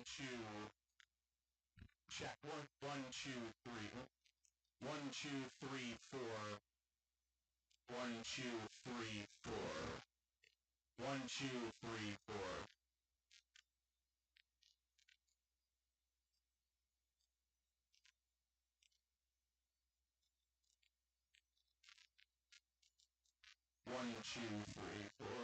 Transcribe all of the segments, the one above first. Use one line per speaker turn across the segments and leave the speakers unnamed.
two, check. One, two, three. 1, 2, 3, 4. 1, 2, 3, 4. 1, 2, 3, 4. One, two, three, four.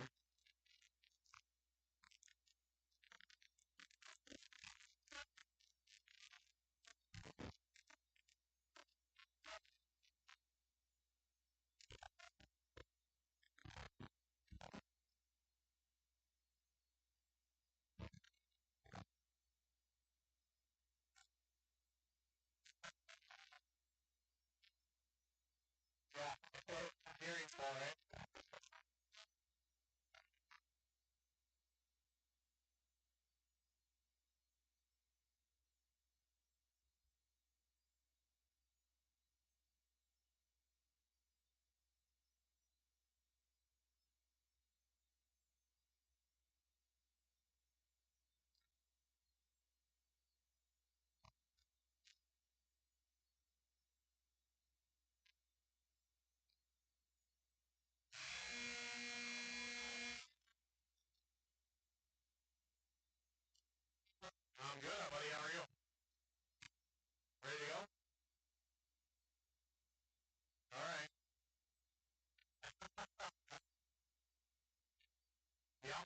Yeah, I'm hearing for it. I'm good, buddy. How are you? Ready to go? All right. Yeah.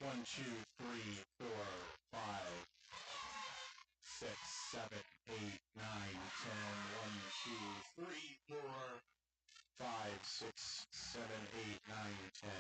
One, two, three, four, 5, 6, 7, 8, 9, 10. 1, 2, 3, 4, 5, 6, 7, 8, 9, 10.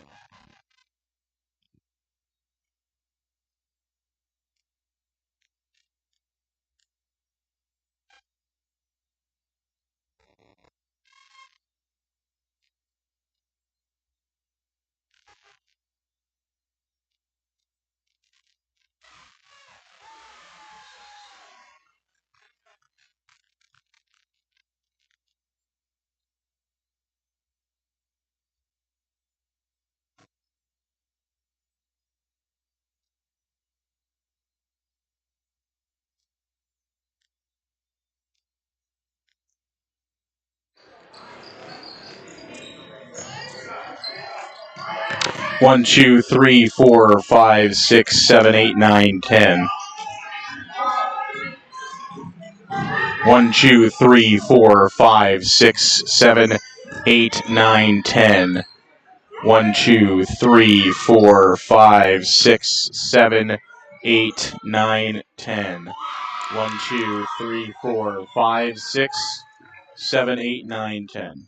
One, two, three, 4, 5, 6, 7, 8, 9, 10. 1, 2, 3, 4, 5, 6, 7, 8, 9, 10. 1, 2, 3, 4, 5, 6, 7, 8, 9, 10. 1, 2, 3, 4, 5, 6,
7, 8, 9, 10.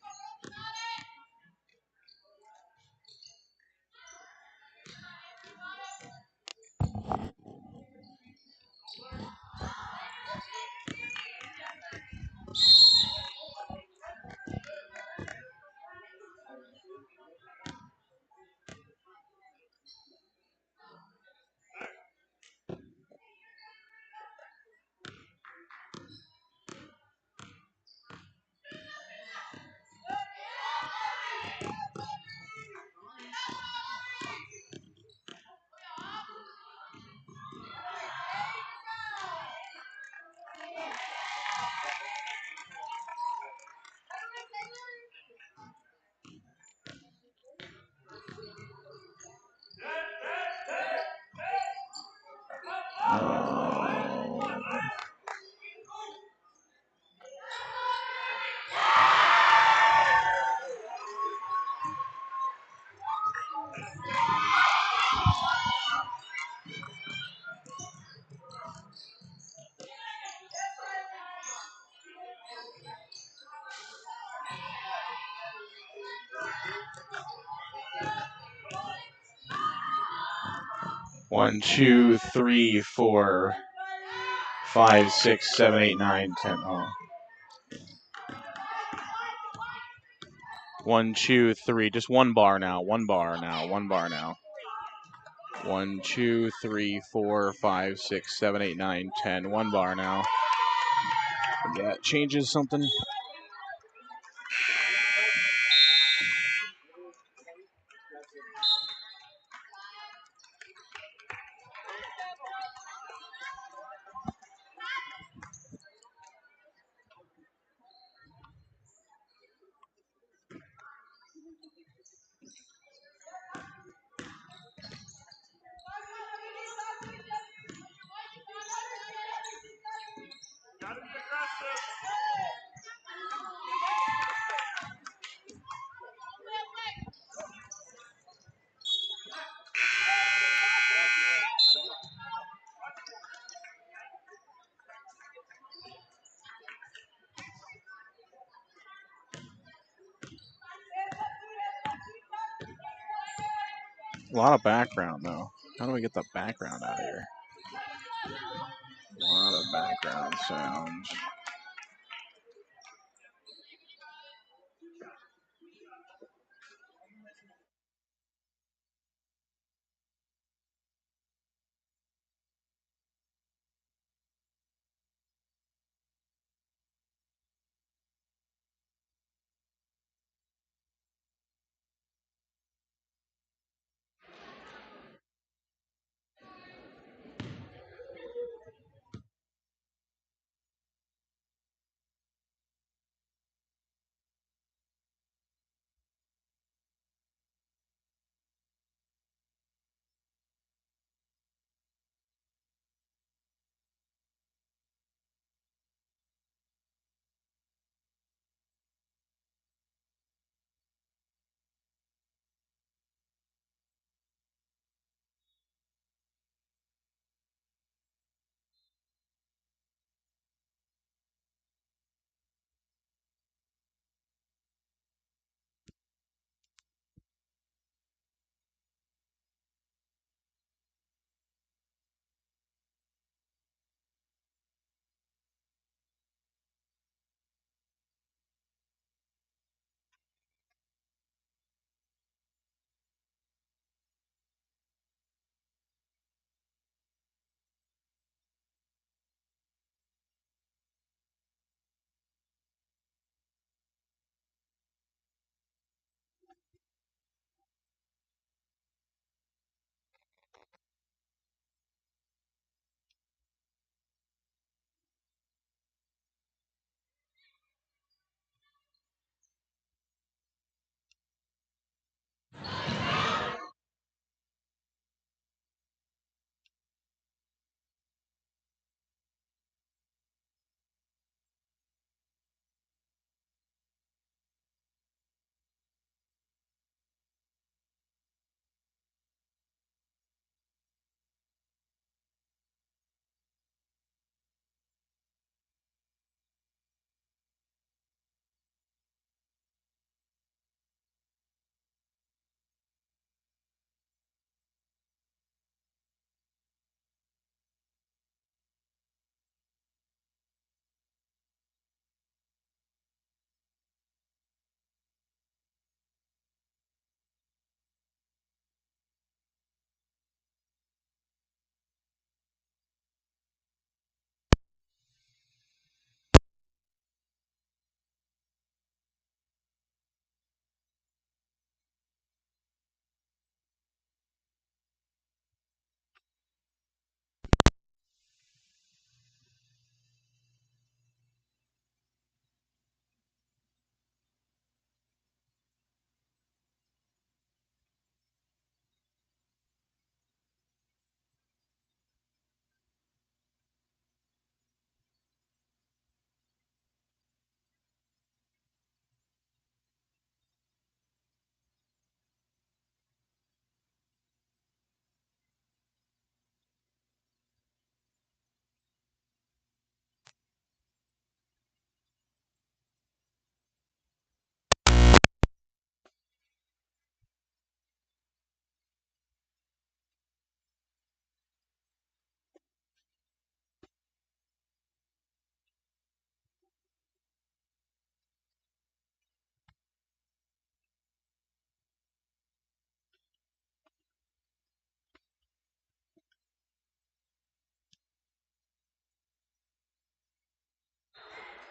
One, two, three, 4, 5, 6, 7, 8, 9, 10. Oh. 1, 2, 3. Just one bar now. One bar now. 1, 2, 3, 4, 5, 6, 7, 8, 9, 10. One bar now. Yeah, it changes something. A lot of background, though. How do we get the background out of here? A lot of background sounds.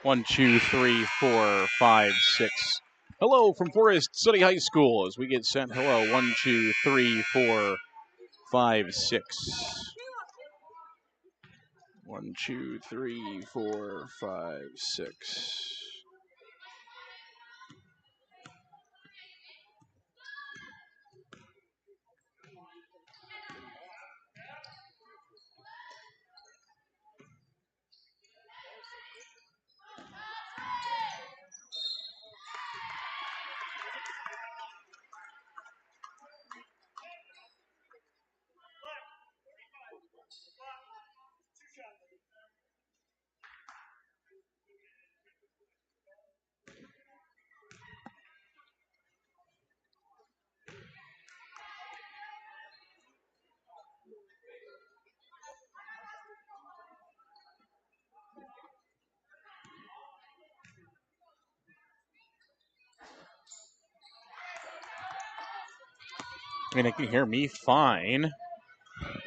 1, 2, 3, 4, 5, 6. Hello from Forest City High School as we get sent. Hello, 1, 2, 3, 4, 5, 6. 1, 2, 3, 4, 5, 6. I mean, I can hear me fine.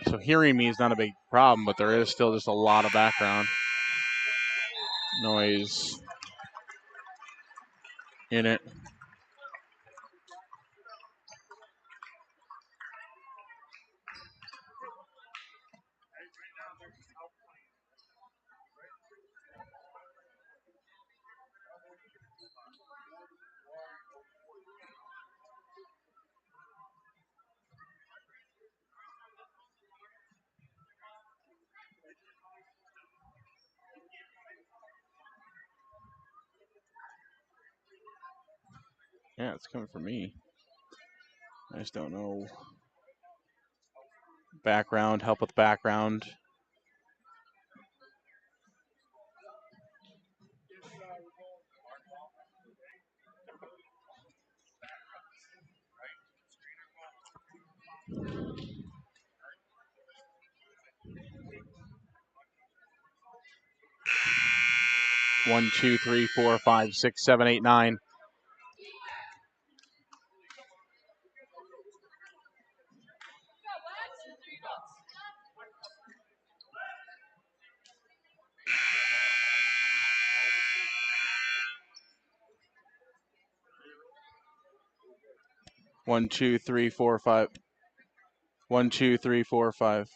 So hearing me is not a big problem, but there is still just a lot of background noise in it. Yeah, it's coming from me. I just don't know. Background, help with background. One, two, three, four, five, six, seven, eight, nine. One, two, three, four, five. 1, 2, 3, 4, 5.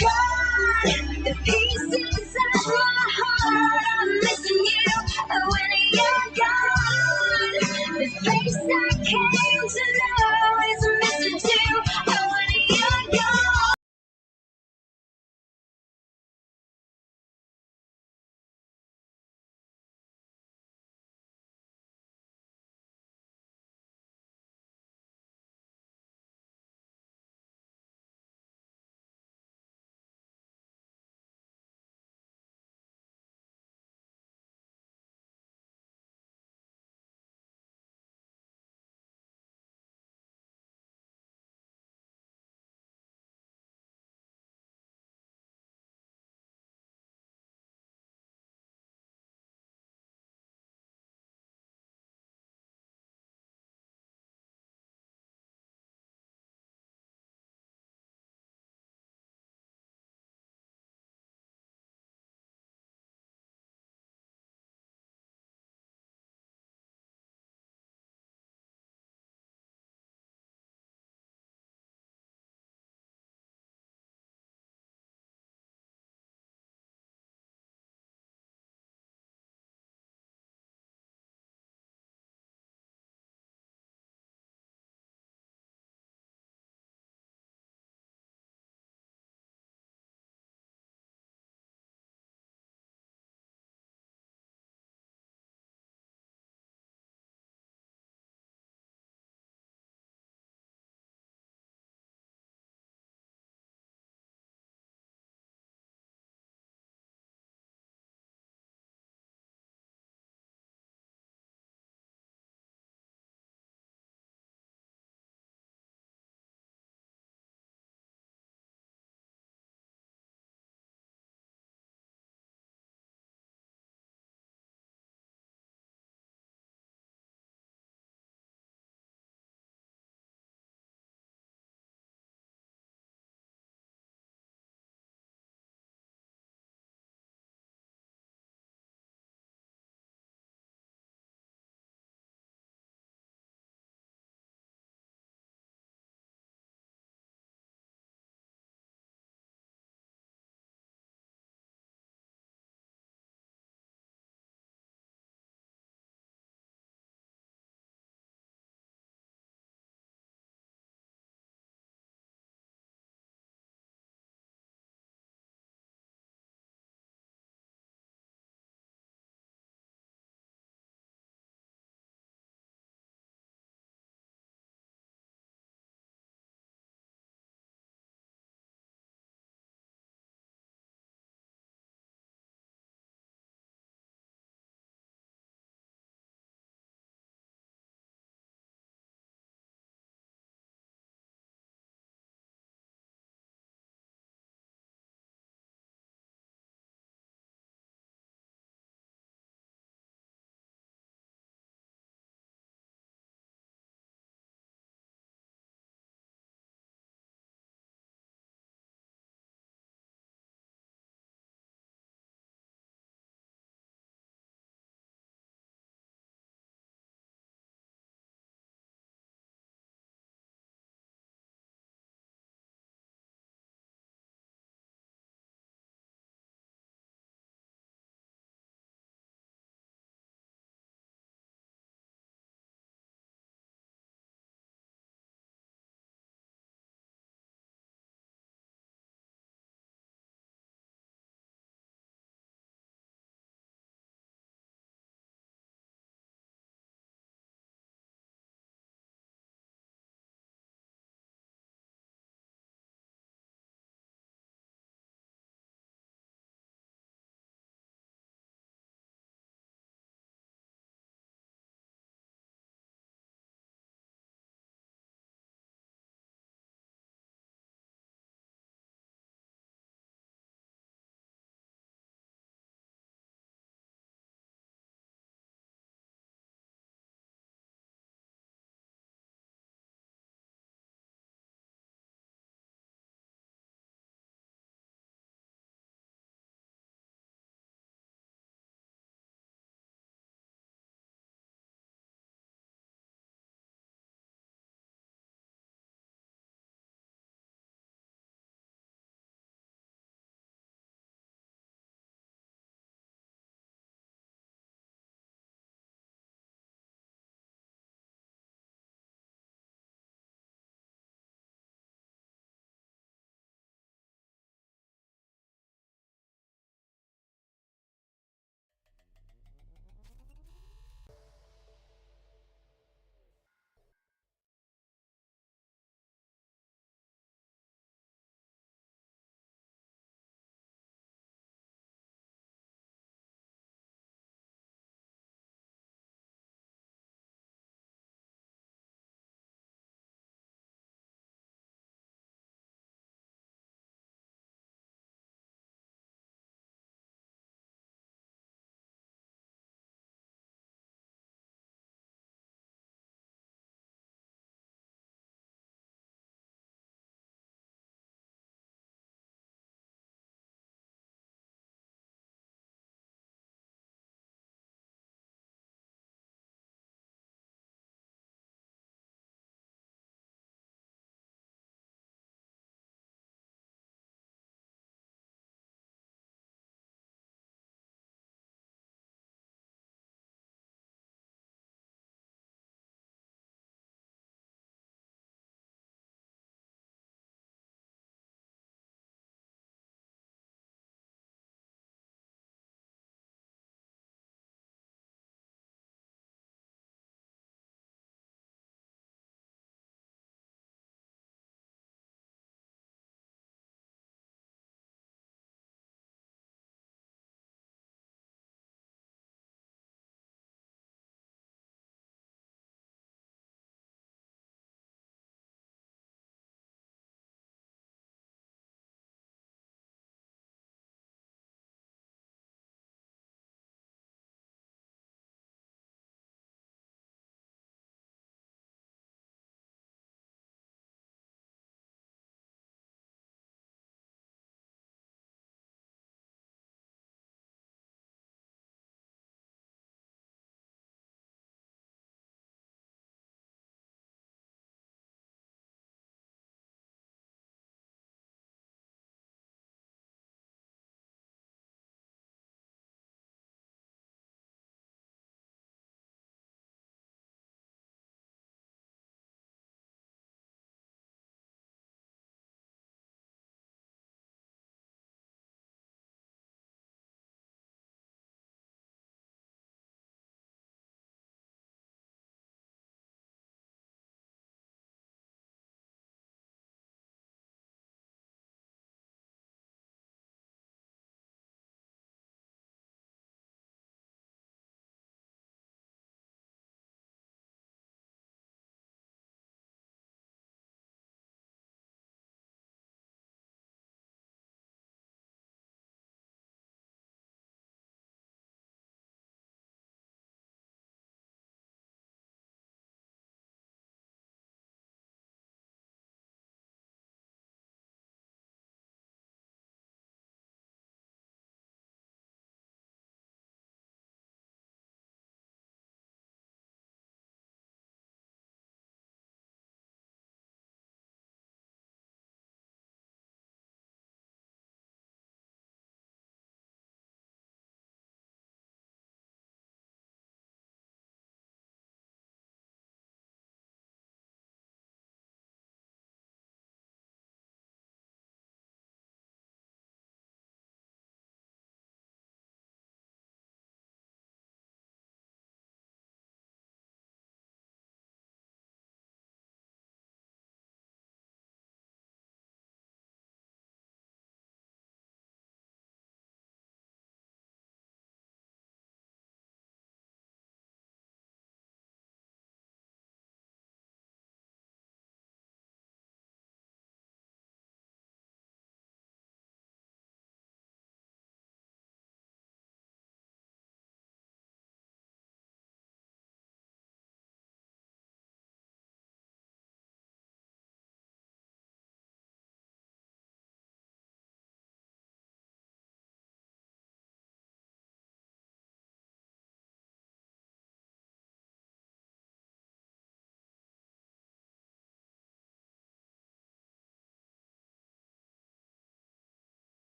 gone, the pieces of my heart, I'm missing you. And when you're gone, this place I came to know is missing too. And when you're gone.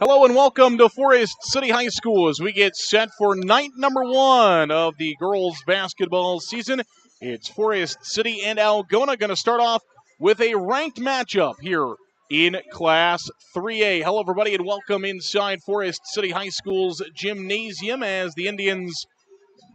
Hello and welcome to Forest City High School as we get set for night number 1 of the girls basketball season. It's Forest City and Algona going to start off with a ranked matchup here in Class 3A. Hello everybody and welcome inside Forest City High School's gymnasium as the Indians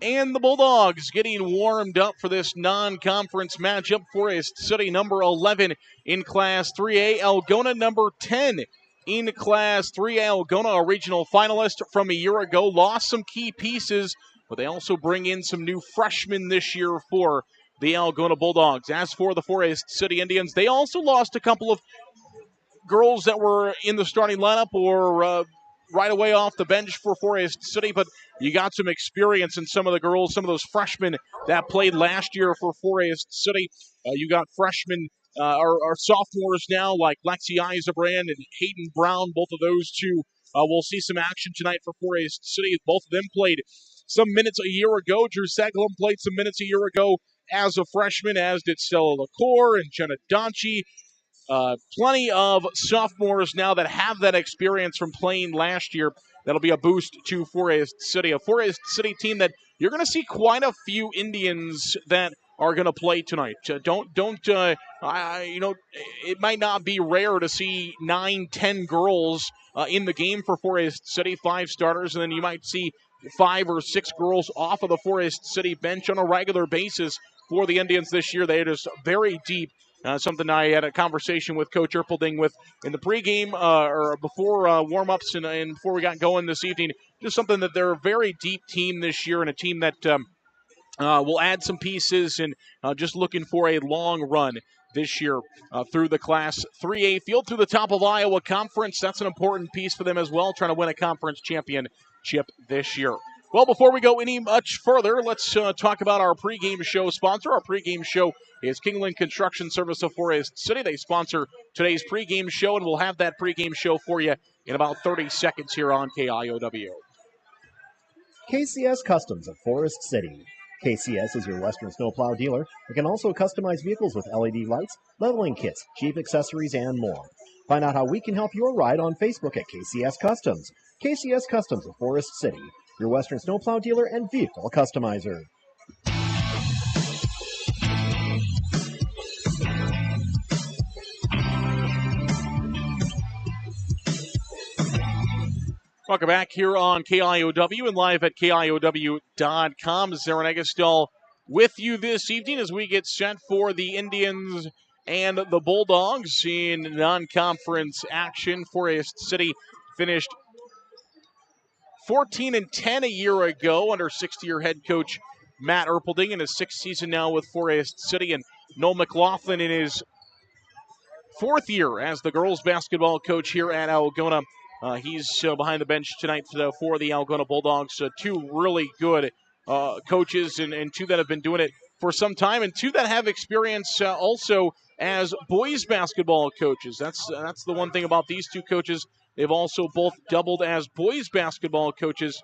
and the Bulldogs getting warmed up for this non-conference matchup. Forest City number 11 in Class 3A, Algona number 10 in Class 3A. Algona, a regional finalist from a year ago, lost some key pieces, but they also bring in some new freshmen this year for the Algona Bulldogs. As for the Forest City Indians, they also lost a couple of girls that were in the starting lineup or right away off the bench for Forest City, but you got some experience in some of the girls, some of those freshmen that played last year for Forest City. You got freshmen or sophomores now like Lexi Eisenbrand and Hayden Brown. Both of those two will see some action tonight for Forest City. Both of them played some minutes a year ago. Drew Seglum played some minutes a year ago as a freshman, as did Stella LaCour and Jenna Donchi. Plenty of sophomores now that have that experience from playing last year. That'll be a boost to Forest City. A Forest City team that you're going to see quite a few Indians that are going to play tonight. It might not be rare to see 9-10 girls in the game for Forest City, 5 starters, and then you might see 5 or 6 girls off of the Forest City bench on a regular basis for the Indians this year. They are just very deep. Something I had a conversation with Coach Erpelding with in the pregame or before warm-ups and before we got going this evening. Just something that they're a very deep team this year and a team that will add some pieces and just looking for a long run this year through the Class 3A field, through the top of Iowa Conference. That's an important piece for them as well, trying to win a conference championship this year. Well, before we go any much further, let's talk about our pregame show sponsor. Our pregame show is Kingland Construction Service of Forest City. They sponsor today's pregame show, and we'll have that pregame show for you in about 30 seconds here on KIOW.
KCS Customs of Forest City. KCS is your Western snowplow dealer and can also customize vehicles with LED lights, leveling kits, Jeep accessories, and more. Find out how we can help your ride on Facebook at KCS Customs. KCS Customs of Forest City, your Western snowplow dealer and vehicle customizer.
Welcome back here on KIOW and live at KIOW.com. Aaron Eggestal with you this evening as we get set for the Indians and the Bulldogs in non-conference action. Forest City finished 14-10 a year ago under 60-year head coach Matt Erpelding in his 6th season now with Forest City, and Noel McLaughlin in his 4th year as the girls basketball coach here at Algona. He's behind the bench tonight for the Algona Bulldogs. 2 really good coaches and 2 that have been doing it for some time, and 2 that have experience also as boys basketball coaches. That's the one thing about these 2 coaches. They've also both doubled as boys basketball coaches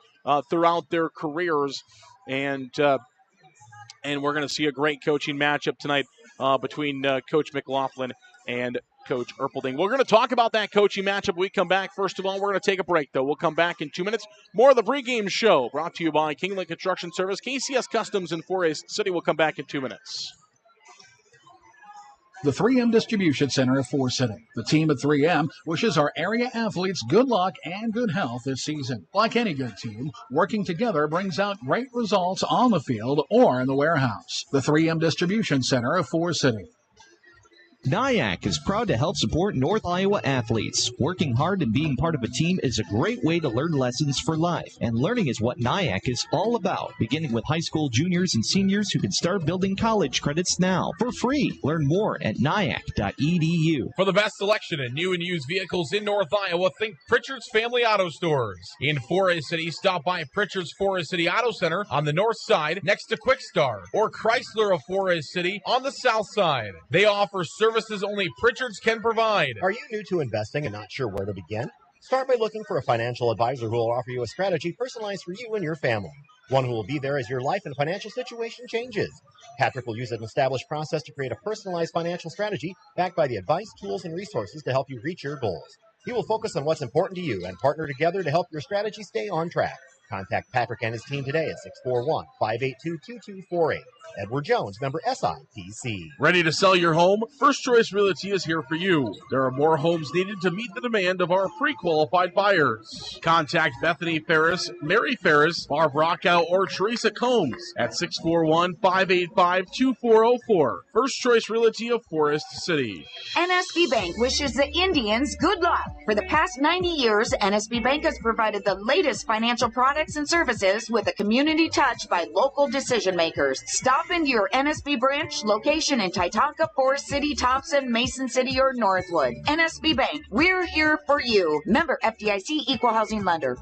throughout their careers, and we're going to see a great coaching matchup tonight between Coach McLaughlin and Coach Erpelding. We're going to talk about that coaching matchup when we come back. First of all, we're going to take a break, though. We'll come back in 2 minutes. More of the pregame show brought to you by Kingland Construction Service, KCS Customs in Forest City. We'll come back in 2 minutes.
The 3M Distribution Center of Forest City. The team at 3M wishes our area athletes good luck and good health this season. Like any good team, working together brings out great results on the field or in the warehouse. The 3M Distribution Center of Forest City.
NIAC is proud to help support North Iowa athletes. Working hard and being part of a team is a great way to learn lessons for life. And learning is what NIAC is all about, beginning with high school juniors and seniors who can start building college credits now for free. Learn more at niac.edu.
For the best selection in new and used vehicles in North Iowa, think Pritchard's Family Auto Stores. In Forest City, stop by Pritchard's Forest City Auto Center on the north side next to Quick Star, or Chrysler of Forest City on the south side. They offer services only Pritchard's can provide.
Are you new to investing and not sure where to begin? Start by looking for a financial advisor who will offer you a strategy personalized for you and your family. One who will be there as your life and financial situation changes. Patrick will use an established process to create a personalized financial strategy backed by the advice, tools, and resources to help you reach your goals. He will focus on what's important to you and partner together to help your strategy stay on track. Contact Patrick and his team today at 641-582-2248. Edward Jones, member SIPC.
Ready to sell your home? First Choice Realty is here for you. There are more homes needed to meet the demand of our pre-qualified buyers. Contact Bethany Ferris, Mary Ferris, Barb Rockow, or Teresa Combs at 641-585-2404. First Choice Realty of Forest City.
NSB Bank wishes the Indians good luck. For the past 90 years, NSB Bank has provided the latest financial products and services with a community touch by local decision makers. Stop into your NSB branch location in Titanca, Forest City, Thompson, Mason City, or Northwood. NSB Bank, we're here for you. Member FDIC Equal Housing Lender.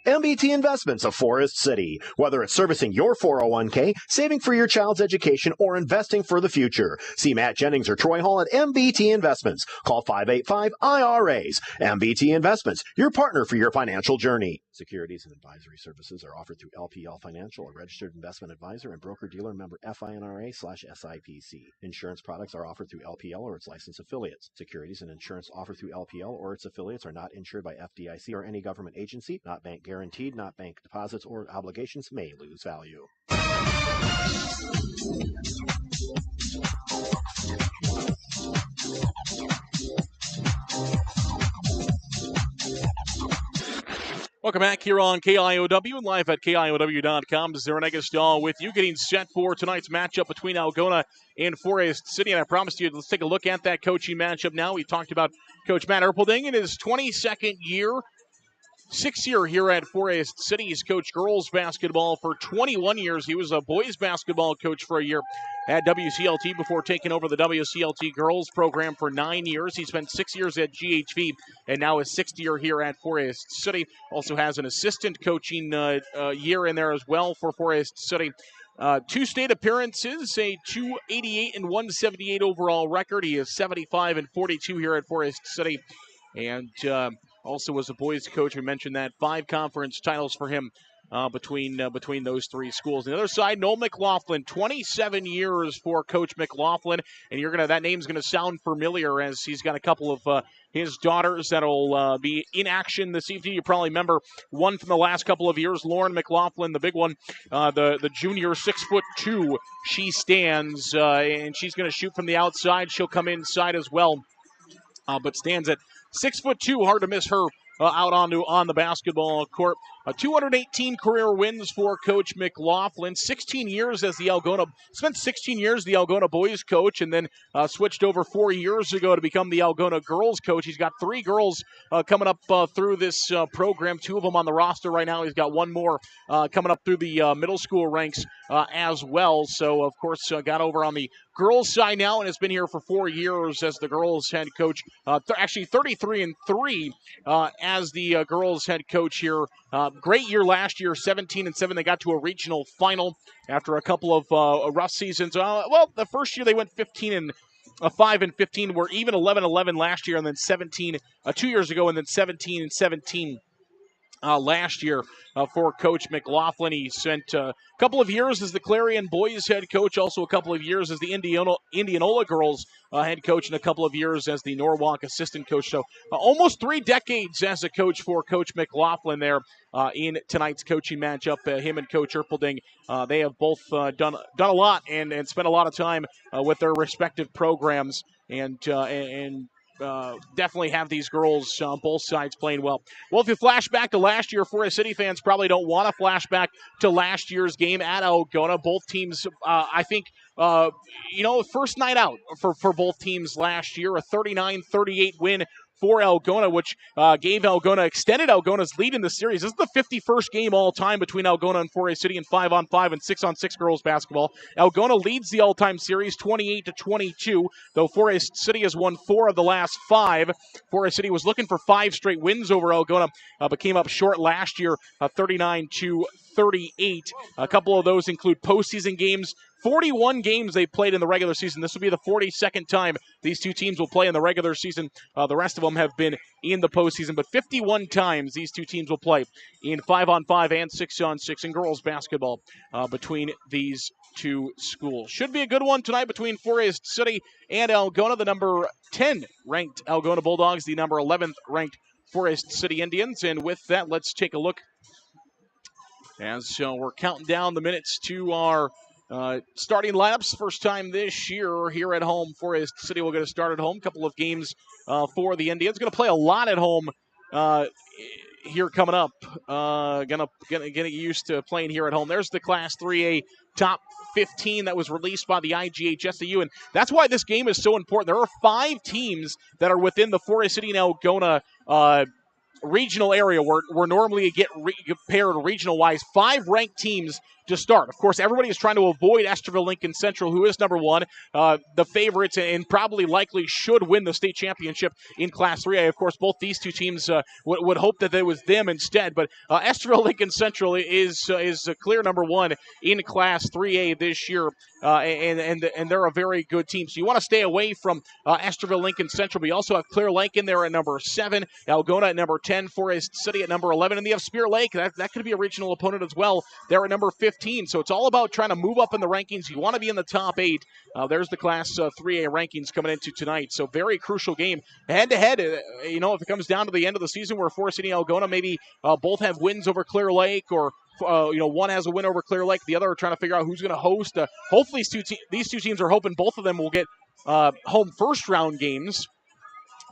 MBT Investments of Forest City. Whether it's servicing your 401k, saving for your child's education, or investing for the future. See Matt Jennings or Troy Hall at MBT Investments. Call 585-IRAs. MBT Investments, your partner for your financial journey. Securities and advisory services are offered through LPL Financial, a registered investment advisor and broker-dealer member FINRA/SIPC. Insurance products are offered through LPL or its licensed affiliates. Securities and insurance offered through LPL or its affiliates are not insured by FDIC or any government agency, not bank guaranteed, not bank deposits or obligations may lose value.
Welcome back here on KIOW and live at KIOW.com. Zarin Egestal with you, getting set for tonight's matchup between Algona and Forest City. And I promised you, let's take a look at that coaching matchup now. We talked about Coach Matt Erpelding in his 22nd year. Sixth year here at Forest City. He's coached girls basketball for 21 years. He was a boys basketball coach for a year at WCLT before taking over the WCLT girls program for 9 years. He spent 6 years at GHV and now his sixth year here at Forest City. Also has an assistant coaching year in there as well for Forest City. 2 state appearances, a 288 and 178 overall record. He is 75 and 42 here at Forest City. And also was a boys coach. We mentioned that 5 conference titles for him between those 3 schools. On the other side, Noel McLaughlin, 27 years for Coach McLaughlin, and that name's gonna sound familiar as he's got a couple of his daughters that'll be in action this evening. You probably remember one from the last couple of years, Lauren McLaughlin, the big one, the junior, 6'2". She stands and she's gonna shoot from the outside. She'll come inside as well, but stands at 6'2", hard to miss her out on the basketball court. 218 career wins for Coach McLaughlin. 16 years as the spent 16 years the Algona boys coach, and then switched over 4 years ago to become the Algona girls coach. He's got 3 girls coming up through this program. 2 of them on the roster right now. He's got 1 more coming up through the middle school ranks as well. So, of course, got over on the girls side now and has been here for 4 years as the girls head coach. Actually 33-3 as the girls head coach here. Great year last year, 17-7. They got to a regional final after a couple of rough seasons. The first year they went 5-15. Were even 11-11 last year, and then 17 2 years ago, and then 17-17. Last year for Coach McLaughlin. He spent a couple of years as the Clarion boys head coach, also a couple of years as the Indianola girls head coach, and a couple of years as the Norwalk assistant coach. So almost 3 decades as a coach for Coach McLaughlin there in tonight's coaching matchup. Him and Coach Erpelding, they have both done a lot and spent a lot of time with their respective programs and definitely have these girls on both sides playing well. Well, if you flash back to last year, Forest City fans probably don't want to flash back to last year's game at Algona. Both teams, I think, first night out for both teams last year, a 39-38 win for Algona, which extended Algona's lead in the series. This is the 51st game all time between Algona and Forest City in 5-on-5 and 6-on-6 girls basketball. Algona leads the all-time series 28-22, though Forest City has won 4 of the last 5. Forest City was looking for 5 straight wins over Algona, but came up short last year, 39-38. A couple of those include postseason games 41 games they played in the regular season. This will be the 42nd time these two teams will play in the regular season. The rest of them have been in the postseason, but 51 times these two teams will play in 5-on-5 and 6-on-6 in girls basketball between these two schools. Should be a good one tonight between Forest City and Algona. The number 10 ranked Algona Bulldogs, the number 11th ranked Forest City Indians. And with that, let's take a look as we're counting down the minutes to our starting lineups. First time this year here at home. Forest City will get a start at home. A couple of games for the Indians. Going to play a lot at home here coming up. Getting used to playing here at home. There's the Class 3A top 15 that was released by the IGHSAU, and that's why this game is so important. There are 5 teams that are within the Forest City and Algona regional area where normally get paired regional-wise. 5 ranked teams to start. Of course, everybody is trying to avoid Esterville Lincoln Central, who is number 1, the favorites, and probably likely should win the state championship in Class 3A. Of course, both these two teams would hope that it was them instead, but Esterville Lincoln Central is a clear number 1 in Class 3A this year, and they're a very good team. So you want to stay away from Esterville Lincoln Central. But you also have Clear Lake in there at number 7, Algona at number 10, Forest City at number 11, and they have Spear Lake. That could be a regional opponent as well. They're at number 15. So it's all about trying to move up in the rankings. You want to be in the top 8. There's the Class 3A rankings coming into tonight. So very crucial game. Head-to-head, if it comes down to the end of the season where Forest City and Algona maybe both have wins over Clear Lake, or one has a win over Clear Lake, the other are trying to figure out who's going to host. Hopefully these two teams are hoping both of them will get home first-round games,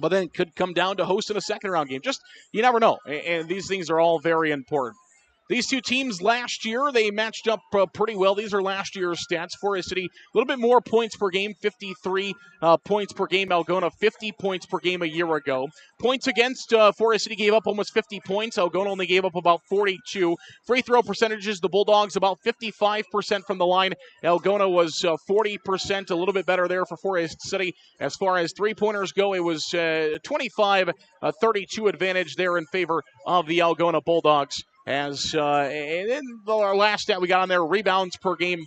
but then it could come down to hosting a second-round game. Just, you never know, and these things are all very important. These two teams last year, they matched up pretty well. These are last year's stats. Forest City, a little bit more points per game, 53 points per game. Algona, 50 points per game a year ago. Points against, Forest City gave up almost 50 points. Algona only gave up about 42. Free throw percentages, the Bulldogs about 55% from the line. Algona was 40%, a little bit better there for Forest City. As far as three-pointers go, it was 25-32 advantage there in favor of the Algona Bulldogs. And then our last stat we got on there, rebounds per game.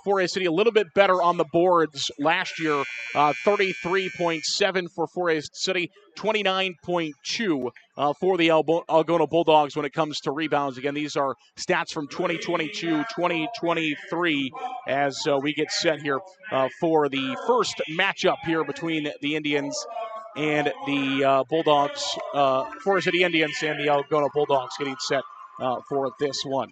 Forest City a little bit better on the boards last year, 33.7 for Forest City, 29.2 for the Algona Bulldogs when it comes to rebounds. Again, these are stats from 2022-2023 as we get set here for the first matchup here between the Indians and the Bulldogs, Forest City Indians and the Algona Bulldogs getting set for this one.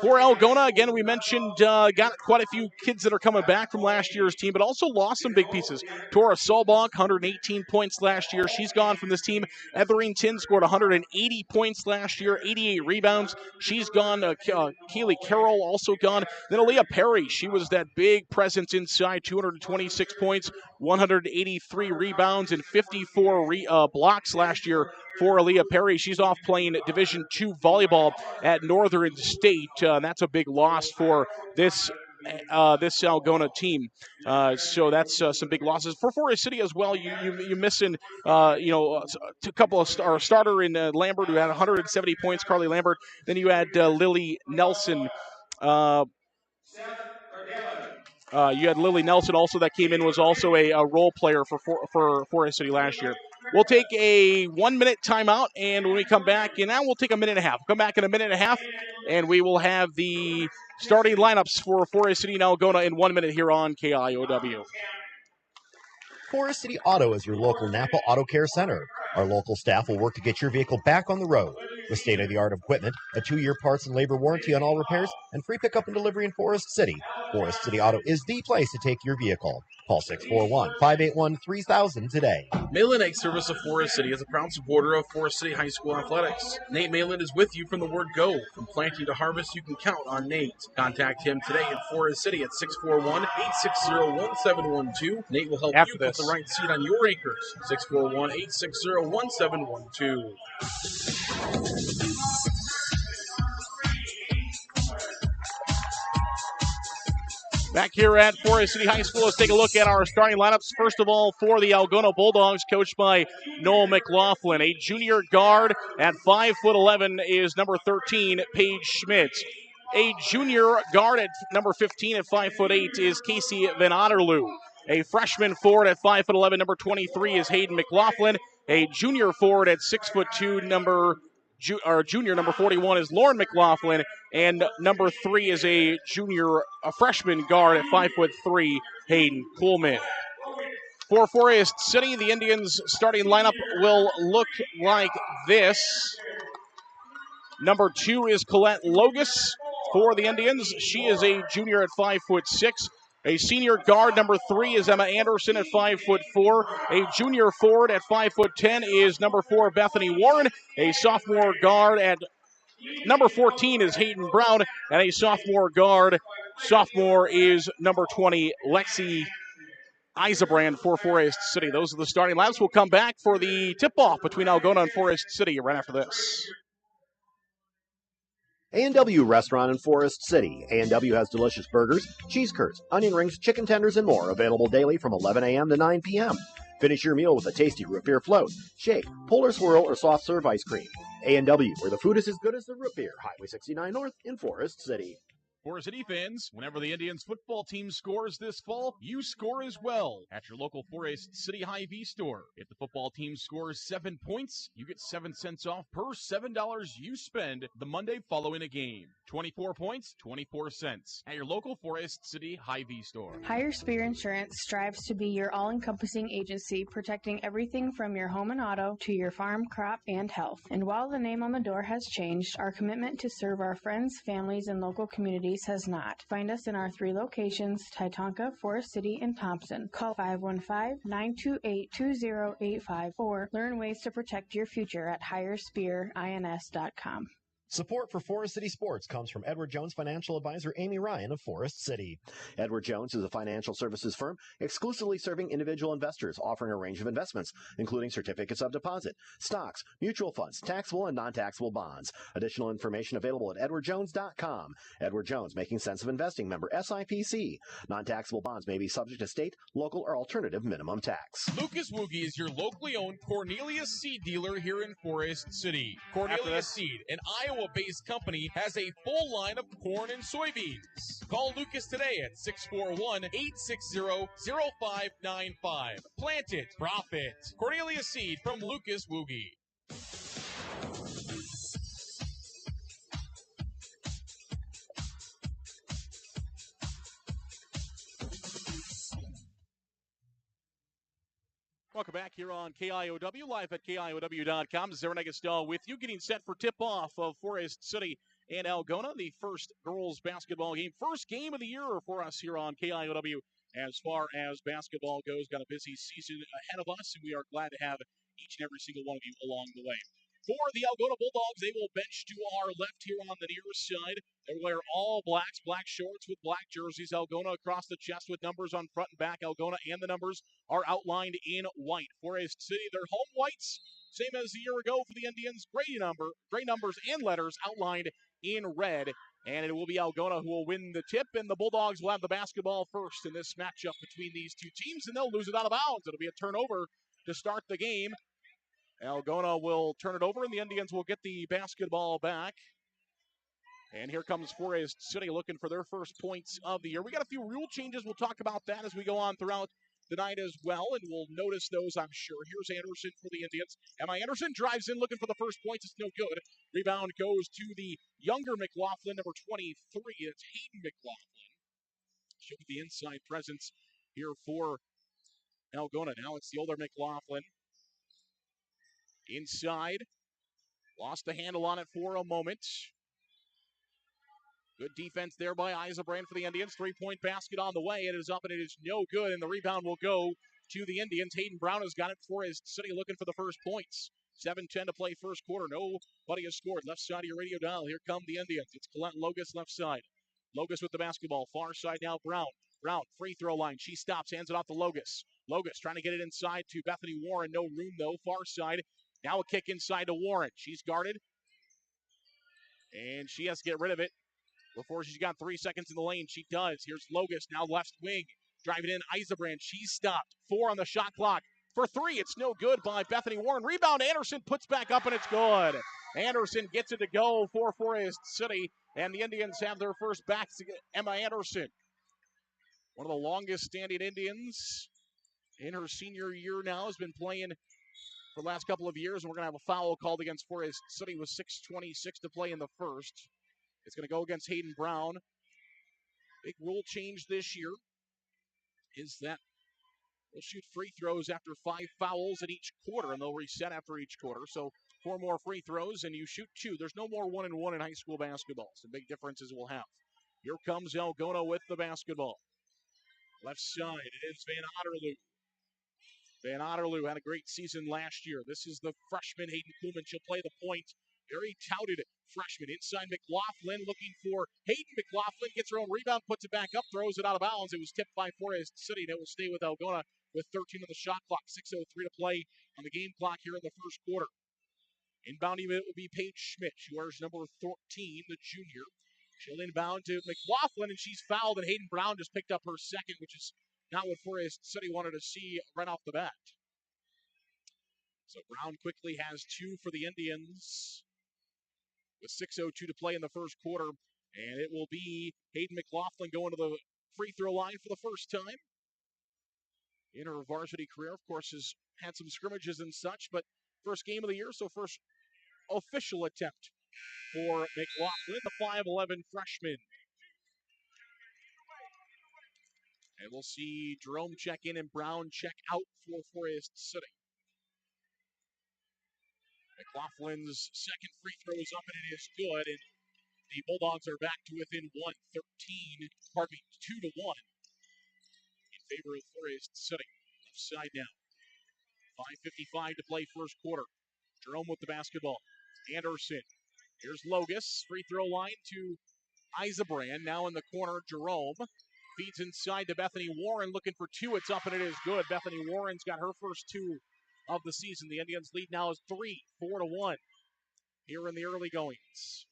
For Algona, again, we mentioned got quite a few kids that are coming back from last year's team, but also lost some big pieces. Tora Solbach, 118 points last year. She's gone from this team. Etherington scored 180 points last year, 88 rebounds. She's gone. Kaylee Carroll also gone. Then Aaliyah Perry, she was that big presence inside, 226 points, 183 rebounds, and 54 blocks last year for Aaliyah Perry. She's off playing Division II volleyball at Northern State. That's a big loss for this Algona team. So that's some big losses for Forest City as well. You missing a couple of our starter in Lambert, who had 170 points, Carly Lambert. Then you had Lily Nelson. You had Lily Nelson also that came in, was also a role player for Forest City last year. We'll take a 1-minute timeout, and when we come back, and now we'll take a minute and a half. We'll come back in a minute and a half, and we will have the starting lineups for Forest City and Algona in 1 minute here on KIOW.
Forest City Auto is your local Napa Auto Care Center. Our local staff will work to get your vehicle back on the road. With state-of-the-art equipment, a 2-year parts and labor warranty on all repairs, and free pickup and delivery in Forest City. Forest City Auto is the place to take your vehicle. Call 641-581-3000 today.
Malin Egg Service of Forest City is a proud supporter of Forest City High School athletics. Nate Malin is with you from the word go. From planting to harvest, you can count on Nate. Contact him today in Forest City at 641-860-1712. Nate will help you put the right seed on your acres. 641-860-1712.
Back here at Forest City High School, let's take a look at our starting lineups. First of all, for the Algona Bulldogs, coached by Noel McLaughlin. A junior guard at 5'11" is number 13, Paige Schmitz. A junior guard at number 15 at 5'8" is Casey Van Otterloo. A freshman forward at 5'11", number 23 is Hayden McLaughlin. A junior forward at 6'2", junior number 41 is Lauren McLaughlin, and number 3 is a freshman guard at 5'3", Hayden Coolman. For Forest City, the Indians' starting lineup will look like this. Number 2 is Colette Logus for the Indians. She is a junior at 5'6". A senior guard, number 3, is Emma Anderson at 5'4". A junior forward at 5'10" is number 4, Bethany Warren. A sophomore guard at number 14 is Hayden Brown. And a sophomore is number 20, Lexi Eisebrand for Forest City. Those are the starting lineups. We'll come back for the tip-off between Algona and Forest City right after this.
A&W Restaurant in Forest City. A&W has delicious burgers, cheese curds, onion rings, chicken tenders, and more available daily from 11 a.m. to 9 p.m. Finish your meal with a tasty root beer float, shake, polar swirl, or soft serve ice cream. A&W, where the food is as good as the root beer. Highway 69 North in Forest City.
Forest City fans, whenever the Indians football team scores this fall, you score as well at your local Forest City Hy-Vee store. If the football team scores 7 points, you get 7 cents off per $7 you spend the Monday following a game. 24 points, 24 cents at your local Forest City Hy-Vee store.
Higher Spear Insurance strives to be your all-encompassing agency, protecting everything from your home and auto to your farm, crop, and health. And while the name on the door has changed, our commitment to serve our friends, families, and local communities has not. Find us in our 3 locations, Titonka, Forest City, and Thompson. Call 515-928-2085 or learn ways to protect your future at higherspearins.com.
Support for Forest City Sports comes from Edward Jones Financial Advisor Amy Ryan of Forest City. Edward Jones is a financial services firm exclusively serving individual investors, offering a range of investments, including certificates of deposit, stocks, mutual funds, taxable and non-taxable bonds. Additional information available at edwardjones.com. Edward Jones, making sense of investing, member SIPC. Non-taxable bonds may be subject to state, local, or alternative minimum tax.
Lucas Woogie is your locally owned Cornelius Seed dealer here in Forest City. Cornelius Seed, an Iowa-based company, has a full line of corn and soybeans. Call Lucas today at 641-860-0595. Plant it, profit. Cornelius Seed from Lucas Woogie.
Welcome back here on KIOW, live at KIOW.com. This is Aaron Agastal with you, getting set for tip-off of Forest City and Algona, the first girls basketball game. First game of the year for us here on KIOW as far as basketball goes. Got a busy season ahead of us, and we are glad to have each and every single one of you along the way. For the Algona Bulldogs, they will bench to our left here on the near side. They wear all blacks, black shorts with black jerseys. Algona across the chest with numbers on front and back. Algona and the numbers are outlined in white. Forest City, their home whites, same as a year ago for the Indians. Gray numbers and letters outlined in red. And it will be Algona who will win the tip, and the Bulldogs will have the basketball first in this matchup between these two teams, and they'll lose it out of bounds. It'll be a turnover to start the game. Algona will turn it over, and the Indians will get the basketball back. And here comes Forest City looking for their first points of the year. We got a few rule changes. We'll talk about that as we go on throughout the night as well, and we'll notice those, I'm sure. Here's Anderson for the Indians. Emma Anderson drives in looking for the first points. It's no good. Rebound goes to the younger McLaughlin, number 23. It's Hayden McLaughlin. Showing the inside presence here for Algona. Now it's the older McLaughlin. Inside. Lost the handle on it for a moment. Good defense there by Eisebrand for the Indians. Three-point basket on the way. It is up and it is no good, and the rebound will go to the Indians. Hayden Brown has got it for his City looking for the first points. 7:10 to play first quarter. Nobody has scored. Left side of your radio dial. Here come the Indians. It's Colette Logus left side. Logus with the basketball. Far side now Brown. Brown, free throw line. She stops, hands it off to Logus. Logus trying to get it inside to Bethany Warren. No room though. Far side. Now a kick inside to Warren. She's guarded. And she has to get rid of it. before she's got 3 seconds in the lane. She does. Here's Logus, now left wing. Driving in, Eisenbrand. She's stopped. 4 on the shot clock. For 3, it's no good by Bethany Warren. Rebound, Anderson puts back up, and it's good. Anderson gets it to go for Forest City, and the Indians have their first back. Emma Anderson, one of the longest-standing Indians in her senior year now, has been playing for the last couple of years, and we're going to have a foul called against Forest City with 6:26 to play in the first. It's going to go against Hayden Brown. Big rule change this year is that they'll shoot free throws after 5 fouls in each quarter, and they'll reset after each quarter. So 4 more free throws, and you shoot 2. There's no more 1-and-1 in high school basketball. Some big differences we'll have. Here comes Algona with the basketball. Left side, it is Van Otterloo. Van Otterloo had a great season last year. This is the freshman, Hayden Kuhlman. She'll play the point. Very touted freshman. Inside McLaughlin, looking for Hayden. McLaughlin gets her own rebound, puts it back up, throws it out of bounds. It was tipped by Forest City, and it will stay with Algona with 13 on the shot clock. 6:03 to play on the game clock here in the first quarter. Inbounding it will be Paige Schmidt. She wears number 14, the junior. She'll inbound to McLaughlin, and she's fouled, and Hayden Brown just picked up her second, which is not what Forest City wanted to see right off the bat. So Brown quickly has 2 for the Indians with 6:02 to play in the first quarter. And it will be Hayden McLaughlin going to the free throw line for the first time in her varsity career. Of course, has had some scrimmages and such, but first game of the year, so first official attempt for McLaughlin, the 5'11 freshman. And we'll see Jerome check in and Brown check out for Forest City. McLaughlin's second free throw is up, and it is good. And the Bulldogs are back to within 2 to 1 in favor of Forest City. Left side now. 5:55 to play first quarter. Jerome with the basketball. Anderson. Here's Logus. Free throw line to Eisenbrand. Now in the corner, Jerome. Feeds inside to Bethany Warren, looking for 2. It's up, and it is good. Bethany Warren's got her first 2 of the season. The Indians' lead now is 3, 4 to 1 here in the early goings.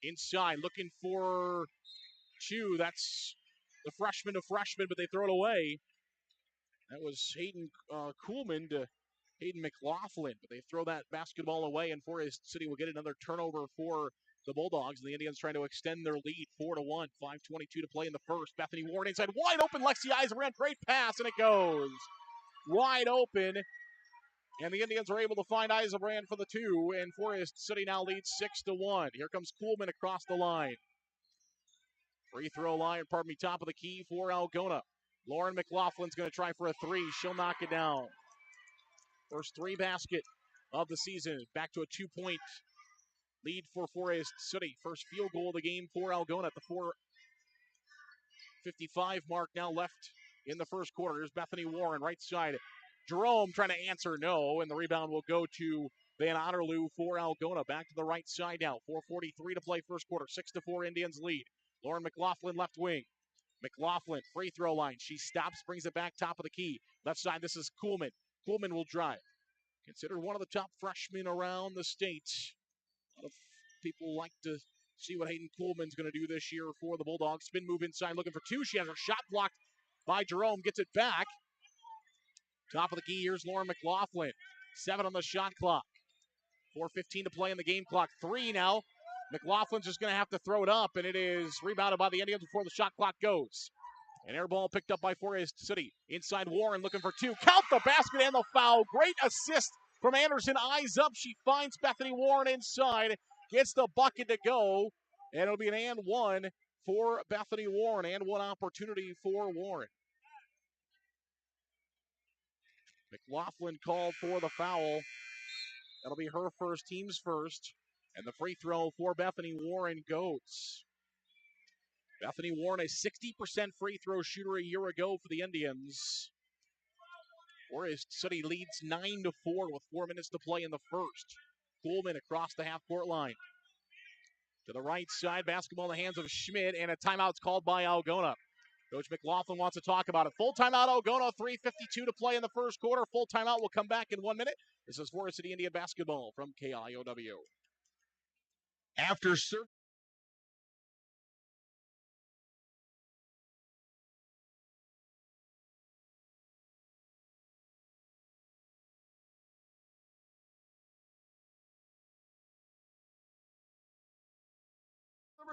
Inside, looking for 2. That's the freshman to freshman, but they throw it away. That was Hayden Kuhlman to Hayden McLaughlin, but they throw that basketball away, and Forest City will get another turnover for the Bulldogs. The Indians trying to extend their lead 4 to 1. 5:22 to play in the first. Bethany Warren inside, wide open. Lexi Eisenbrand, great pass, and it goes wide open. And the Indians are able to find Eisenbrand for the 2, and Forest City now leads 6 to 1. Here comes Kuhlman across the line. Free throw line, top of the key for Algona. Lauren McLaughlin's going to try for a 3. She'll knock it down. First 3 basket of the season. Back to a 2-point lead for Forest City. First field goal of the game for Algona at the 4:55 mark now left in the first quarter. Here's Bethany Warren, right side. Jerome trying to answer no, and the rebound will go to Van Otterloo for Algona. Back to the right side now. 4:43 to play first quarter. 6-4 Indians lead. Lauren McLaughlin left wing. McLaughlin, free throw line. She stops, brings it back top of the key. Left side, this is Kuhlman. Kuhlman will drive. Considered one of the top freshmen around the state. A lot of people like to see what Hayden Kuhlman's going to do this year for the Bulldogs. Spin move inside, looking for 2. She has her shot blocked by Jerome. Gets it back. Top of the key, here's Lauren McLaughlin. 7 on the shot clock. 4:15 to play in the game clock. 3 now. McLaughlin's just going to have to throw it up, and it is rebounded by the Indians before the shot clock goes. An air ball picked up by Forest City. Inside Warren looking for 2. Count the basket and the foul. Great assist from Anderson. Eyes up. She finds Bethany Warren inside. Gets the bucket to go. And it'll be an and 1 for Bethany Warren. And 1 opportunity for Warren. McLaughlin called for the foul. That'll be her first, team's first. And the free throw for Bethany Warren goes. Bethany Warren, a 60% free throw shooter a year ago for the Indians. Forest City leads 9-4 with 4 minutes to play in the first. Kuhlman across the half-court line. To the right side, basketball in the hands of Schmidt, and a timeout's called by Algona. Coach McLaughlin wants to talk about it. Full timeout, Algona, 3:52 to play in the first quarter. Full timeout will come back in 1 minute. This is Forest City Indian basketball from KIOW.
After serving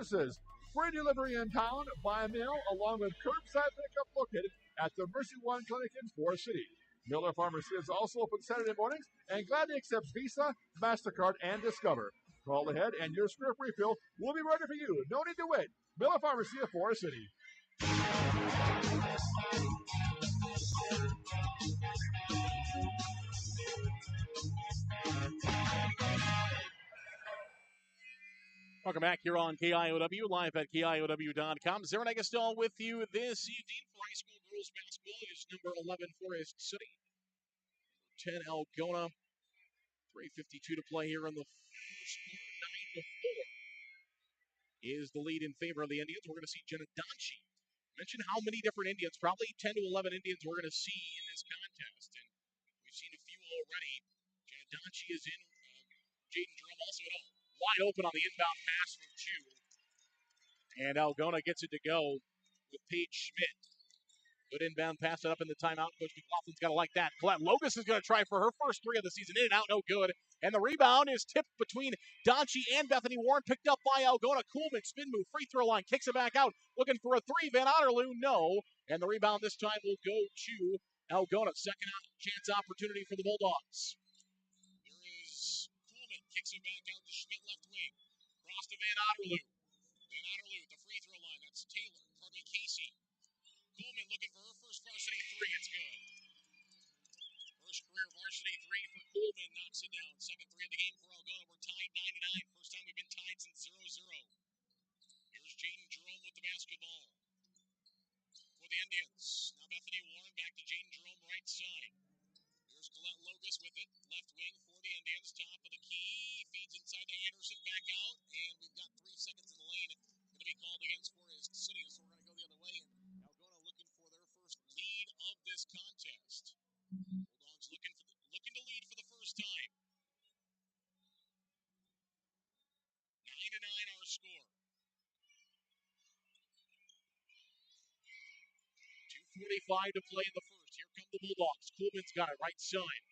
services. Free delivery in town, by mail, along with curbside pickup located at the Mercy One Clinic in Forest City. Miller Pharmacy is also open Saturday mornings and gladly accepts Visa, MasterCard, and Discover. Call ahead and your script refill will be ready for you. No need to wait. Miller Pharmacy of Forest City.
Welcome back here on KIOW, live at KIOW.com. Zarin Eggleston with you this evening for high school girls basketball. It is number 11, Forest City. 10, Algona. 3:52 to play here in the first quarter. 9-4 is the lead in favor of the Indians. We're going to see Jenna Donchi. Mention how many different Indians, probably 10 to 11 Indians we're going to see in this contest. And we've seen a few already. Jenna Donchi is in. Jaden Jerome also at all. Wide open on the inbound pass for two. And Algona gets it to go with Paige Schmidt. Good inbound pass it up in the timeout. Coach McLaughlin's got to like that. Colette Logus is going to try for her first three of the season. In and out, no good. And the rebound is tipped between Donchi and Bethany Warren. Picked up by Algona. Coolman, spin move, free throw line. Kicks it back out. Looking for a three. Van Otterloo, no. And the rebound this time will go to Algona. Second chance opportunity for the Bulldogs. There is Coolman. Kicks it back out to Schmidt, left wing. Cross to Van Otterloo. Van Otterloo at the free throw line. That's Casey. Coolman looking for her first varsity three. It's good. First career varsity three for Coolman. Knocks it down. Second three of the game for Algona. We're tied 9-9. First time we've been tied since 0-0. Here's Jaden Jerome with the basketball for the Indians. Now Bethany Warren back to Jaden Jerome, right side. Here's Colette Logus with it. Left wing for the Indians. Top of the key. Feeds inside to Anderson. Back out. And we've got 3 seconds in the lane. Going to be called against Forest City. So we're going to go the other way. And Algona looking for their first lead of this contest. Bulldogs looking to lead for the first time. 9-9 our score. 2:45 to play in the first. Here come the Bulldogs. Coolman's got it right side.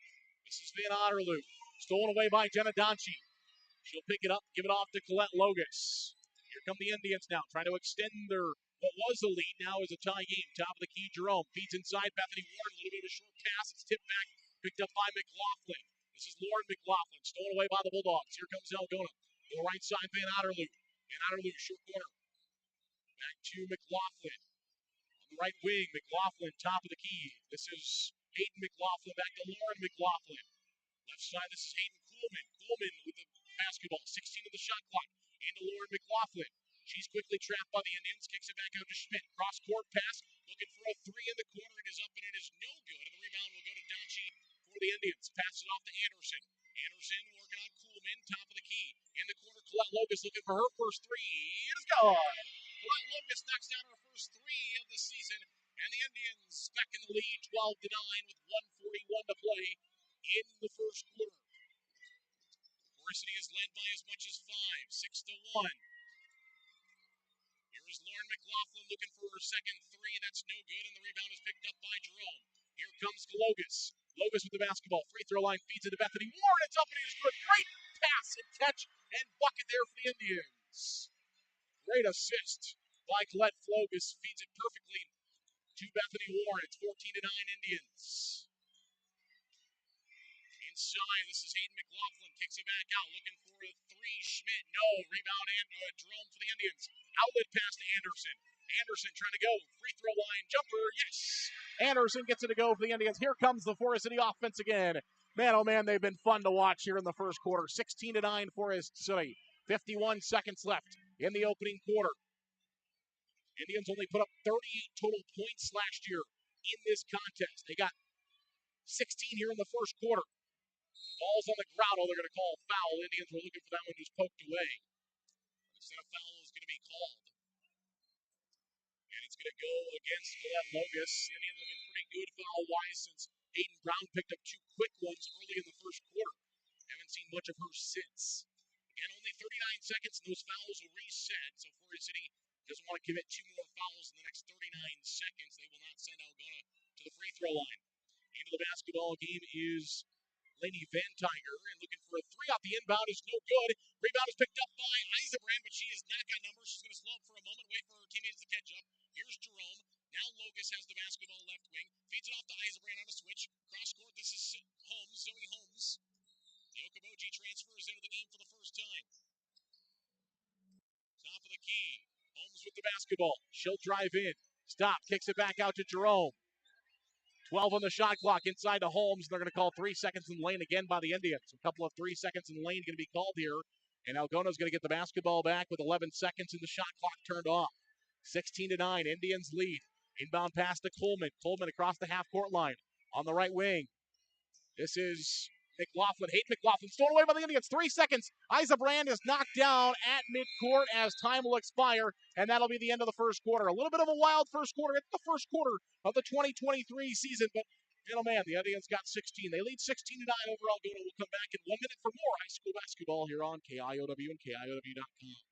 This is Van Otterloo. Stolen away by Jenna Donchi. She'll pick it up, give it off to Colette Logus. Here come the Indians now, trying to extend their what was a lead, now is a tie game. Top of the key, Jerome feeds inside. Bethany Warren, a little bit of a short pass. It's tipped back, picked up by McLaughlin. This is Lauren McLaughlin, stolen away by the Bulldogs. Here comes Algona. To the right side, Van Otterloo. Van Otterloo, short corner. Back to McLaughlin. On the right wing, McLaughlin, top of the key. This is Hayden McLaughlin, back to Lauren McLaughlin. Left side, this is Hayden Coolman. Coolman with the basketball. 16 of the shot clock. Into Lauren McLaughlin. She's quickly trapped by the Indians. Kicks it back out to Schmidt. Cross court pass. Looking for a three in the corner. It is up and it is no good. And the rebound will go to Donchi for the Indians. Passes off to Anderson. Anderson working on Coolman. Top of the key. In the corner, Colette Logus looking for her first three. It is good. Colette Logus knocks down her first three of the season. And the Indians back in the lead 12-9 with 1:41 to play in the first quarter. Forest City is led by as much as 5, 6-1. Here's Lauren McLaughlin looking for her second three. That's no good, and the rebound is picked up by Jerome. Here comes Logus. Logus with the basketball. Free throw line feeds it to Bethany Warren. It's up and it is good. Great pass and catch and bucket there for the Indians. Great assist by Colette Logus. Feeds it perfectly to Bethany Warren. It's 14-9 Indians. Inside, this is Hayden McLaughlin. Kicks it back out, looking for a three. Schmidt, no. Rebound and Jerome for the Indians. Outlet pass to Anderson. Anderson trying to go. Free throw line jumper. Yes! Anderson gets it to go for the Indians. Here comes the Forest City offense again. Man, oh man, they've been fun to watch here in the first quarter. 16-9 Forest City. 51 seconds left in the opening quarter. Indians only put up 38 total points last year in this contest. They got 16 here in the first quarter. Ball's on the ground. Oh, they're going to call a foul. Indians were looking for that one, just poked away. Instead, a foul is going to be called. And it's going to go against Colette Logus. The Indians have been pretty good foul-wise since Hayden Brown picked up 2 quick ones early in the first quarter. Haven't seen much of her since. And only 39 seconds, and those fouls will reset. So Forest City doesn't want to commit 2 more fouls in the next 39 seconds. They will not send Algona to the free throw line. Into the basketball game is Lady Van Tiger, and looking for a three off the inbound is no good. Rebound is picked up by Eisenbrand, but she has not got numbers. She's going to slow up for a moment, wait for her teammates to catch up. Here's Jerome. Now Logus has the basketball left wing. Feeds it off to Eisenbrand on a switch. Cross court, this is Holmes, Zoe Holmes. The Okoboji transfers into the game for the first time. Top of the key. Holmes with the basketball. She'll drive in. Stop. Kicks it back out to Jerome. 12 on the shot clock inside to Holmes. They're going to call 3 seconds in the lane again by the Indians. A couple of 3 seconds in the lane going to be called here. And Algona's going to get the basketball back with 11 seconds and the shot clock turned off. 16-9. Indians lead. Inbound pass to Coleman. Coleman across the half-court line. On the right wing. This is McLaughlin. Hayden McLaughlin stolen away by the Indians. 3 seconds. Eisenbrand is knocked down at midcourt as time will expire, and that'll be the end of the first quarter. A little bit of a wild first quarter. It's the first quarter of the 2023 season, but man, the Indians got 16. They lead 16-9 over Algona. We'll come back in 1 minute for more high school basketball here on KIOW and KIOW.com.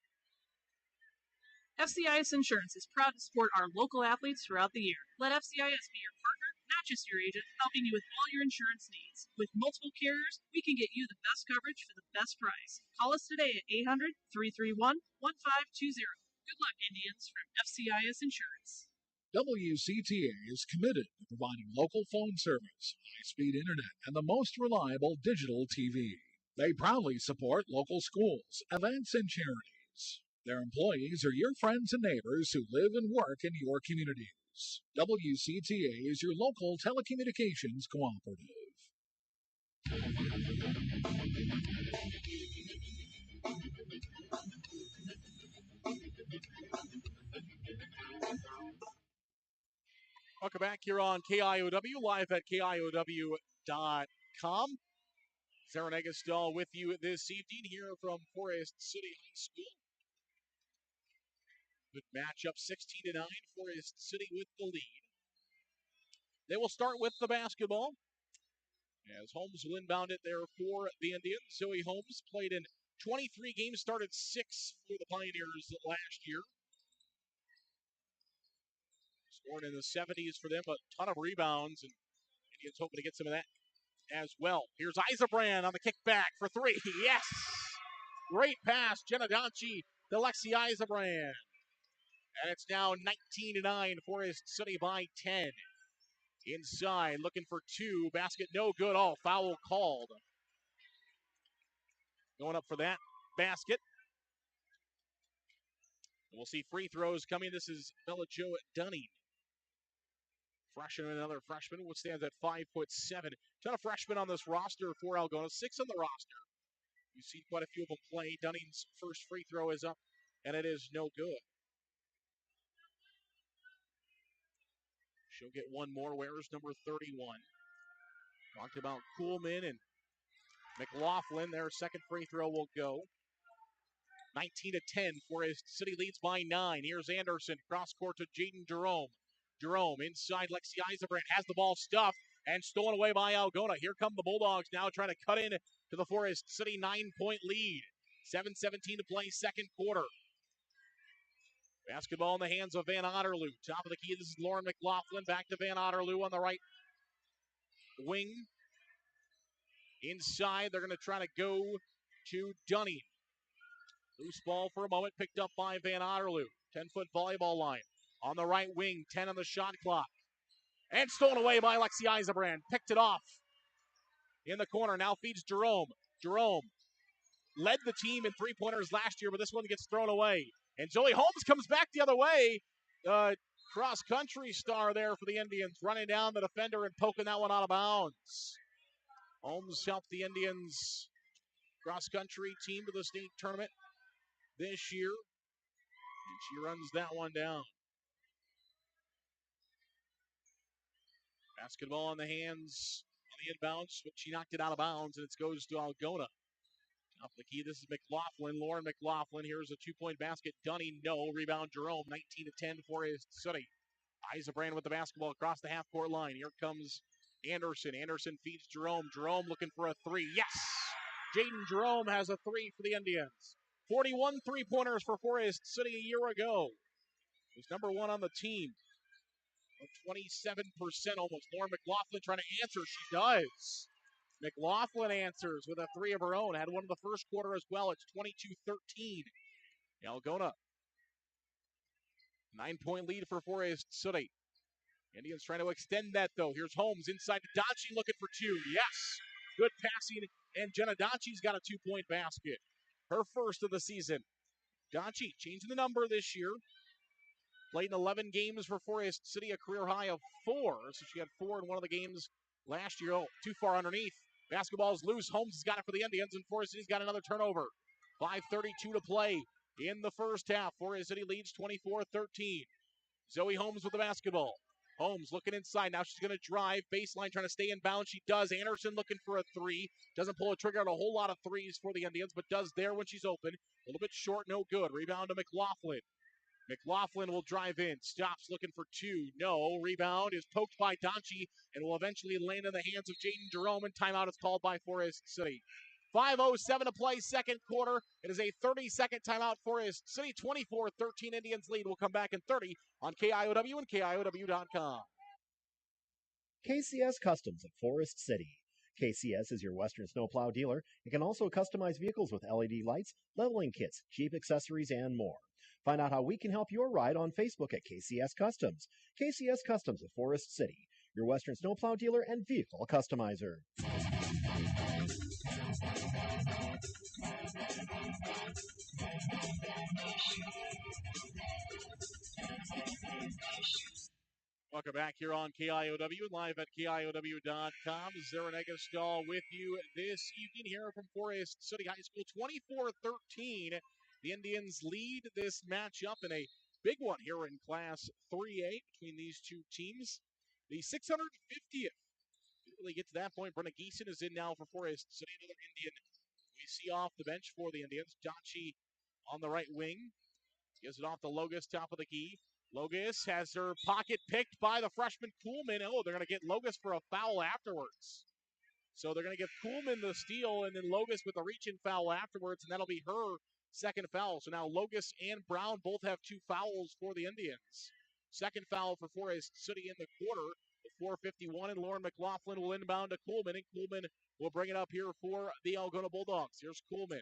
FCIS Insurance is proud to support our local athletes throughout the year. Let FCIS be your partner, not just your agent, helping you with all your insurance needs. With multiple carriers, we can get you the best coverage for the best price. Call us today at 800-331-1520. Good luck, Indians, from FCIS Insurance.
WCTA is committed to providing local phone service, high-speed internet, and the most reliable digital TV. They proudly support local schools, events, and charities. Their employees are your friends and neighbors who live and work in your communities. WCTA is your local telecommunications cooperative.
Welcome back here on KIOW, live at KIOW.com. Sarah Negastal with you this evening here from Forest City High School. Good matchup, 16-9, Forest City with the lead. They will start with the basketball as Holmes will inbound it there for the Indians. Zoe Holmes played in 23 games, started 6 for the Pioneers last year. Scored in the 70s for them, a ton of rebounds, and Indians hoping to get some of that as well. Here's Eisenbrand on the kickback for 3. Yes! Great pass, Jenna Donchi to Lexi Eisenbrand. And it's now 19-9, Forest City by 10. Inside, looking for 2. Basket no good. Oh, foul called. Going up for that basket. We'll see free throws coming. This is Bella Jo Dunning. Freshman, another freshman, which stands at 5'7". Ton of freshmen on this roster for Algona. 6 on the roster. You see quite a few of them play. Dunning's first free throw is up, and it is no good. She'll get one more. Where's number 31? Talked about Kuhlman and McLaughlin. Their second free throw will go. 19-10. Forest City leads by 9. Here's Anderson. Cross court to Jaden Jerome. Jerome inside. Lexi Eisenbrand has the ball stuffed and stolen away by Algona. Here come the Bulldogs now trying to cut in to the Forest City 9-point lead. 7:17 to play, second quarter. Basketball in the hands of Van Otterloo. Top of the key, this is Lauren McLaughlin. Back to Van Otterloo on the right wing. Inside, they're going to try to go to Dunning. Loose ball for a moment, picked up by Van Otterloo. 10-foot volleyball line. On the right wing, 10 on the shot clock. And stolen away by Lexi Eisenbrand. Picked it off in the corner. Now feeds Jerome. Jerome led the team in three-pointers last year, but this one gets thrown away. And Zoe Holmes comes back the other way. Cross-country star there for the Indians, running down the defender and poking that one out of bounds. Holmes helped the Indians cross-country team to the state tournament this year. And she runs that one down. Basketball in the hands on the inbounds, but she knocked it out of bounds, and it goes to Algona. Top of the key, this is McLaughlin, Lauren McLaughlin. Here's a two-point basket. Dunning, no. Rebound, Jerome. 19-10 Forest City. Eisenbrand with the basketball across the half-court line. Here comes Anderson. Anderson feeds Jerome. Jerome looking for a 3. Yes! Jaden Jerome has a three for the Indians. 41 three-pointers for Forest City a year ago. He's number one on the team. 27% almost. Lauren McLaughlin trying to answer. She does. McLaughlin answers with a three of her own. Had one in the first quarter as well. It's 22-13. Algona. 9-point lead for Forest City. Indians trying to extend that, though. Here's Holmes inside to Donchi looking for two. Yes. Good passing. And Jenna Donchi's got a 2-point basket. Her first of the season. Donchi changing the number this year. Played in 11 games for Forest City, a career high of 4. So she had 4 in one of the games last year. Oh, too far underneath. Basketball's loose. Holmes has got it for the Indians, and Forest City's got another turnover. 5:32 to play in the first half. Forest City leads 24-13. Zoe Holmes with the basketball. Holmes looking inside. Now she's going to drive. Baseline trying to stay in bounds. She does. Anderson looking for a three. Doesn't pull a trigger on a whole lot of threes for the Indians, but does there when she's open. A little bit short, no good. Rebound to McLaughlin. McLaughlin will drive in. Stops looking for two. No. Rebound is poked by Donchi and will eventually land in the hands of Jaden Jerome, and timeout is called by Forest City. 5:07 to play, second quarter. It is a 30-second timeout. Forest City 24-13. Indians lead. We'll come back in 30 on KIOW and KIOW.com.
KCS Customs of Forest City. KCS is your Western snowplow dealer and can also customize vehicles with LED lights, leveling kits, Jeep accessories, and more. Find out how we can help your ride on Facebook at KCS Customs. KCS Customs of Forest City, your Western snowplow dealer and vehicle customizer.
Welcome back here on KIOW and live at KIOW.com. Zara Negastal with you this evening here from Forest City High School. 24-13. The Indians lead this matchup in a big one here in Class 3A between these two teams. The 650th. Really get to that point. Brenna Geeson is in now for Forest City. Another Indian we see off the bench for the Indians. Donchi on the right wing. Gives it off to Logus, top of the key. Logus has her pocket picked by the freshman Kuhlman. Oh, they're going to get Logus for a foul afterwards. So they're going to give Kuhlman the steal and then Logus with a reach-in foul afterwards, and that'll be her second foul. So now Logus and Brown both have 2 fouls for the Indians. Second foul for Forest City in the quarter. 4:51, and Lauren McLaughlin will inbound to Kuhlman, and Kuhlman will bring it up here for the Algona Bulldogs. Here's Kuhlman.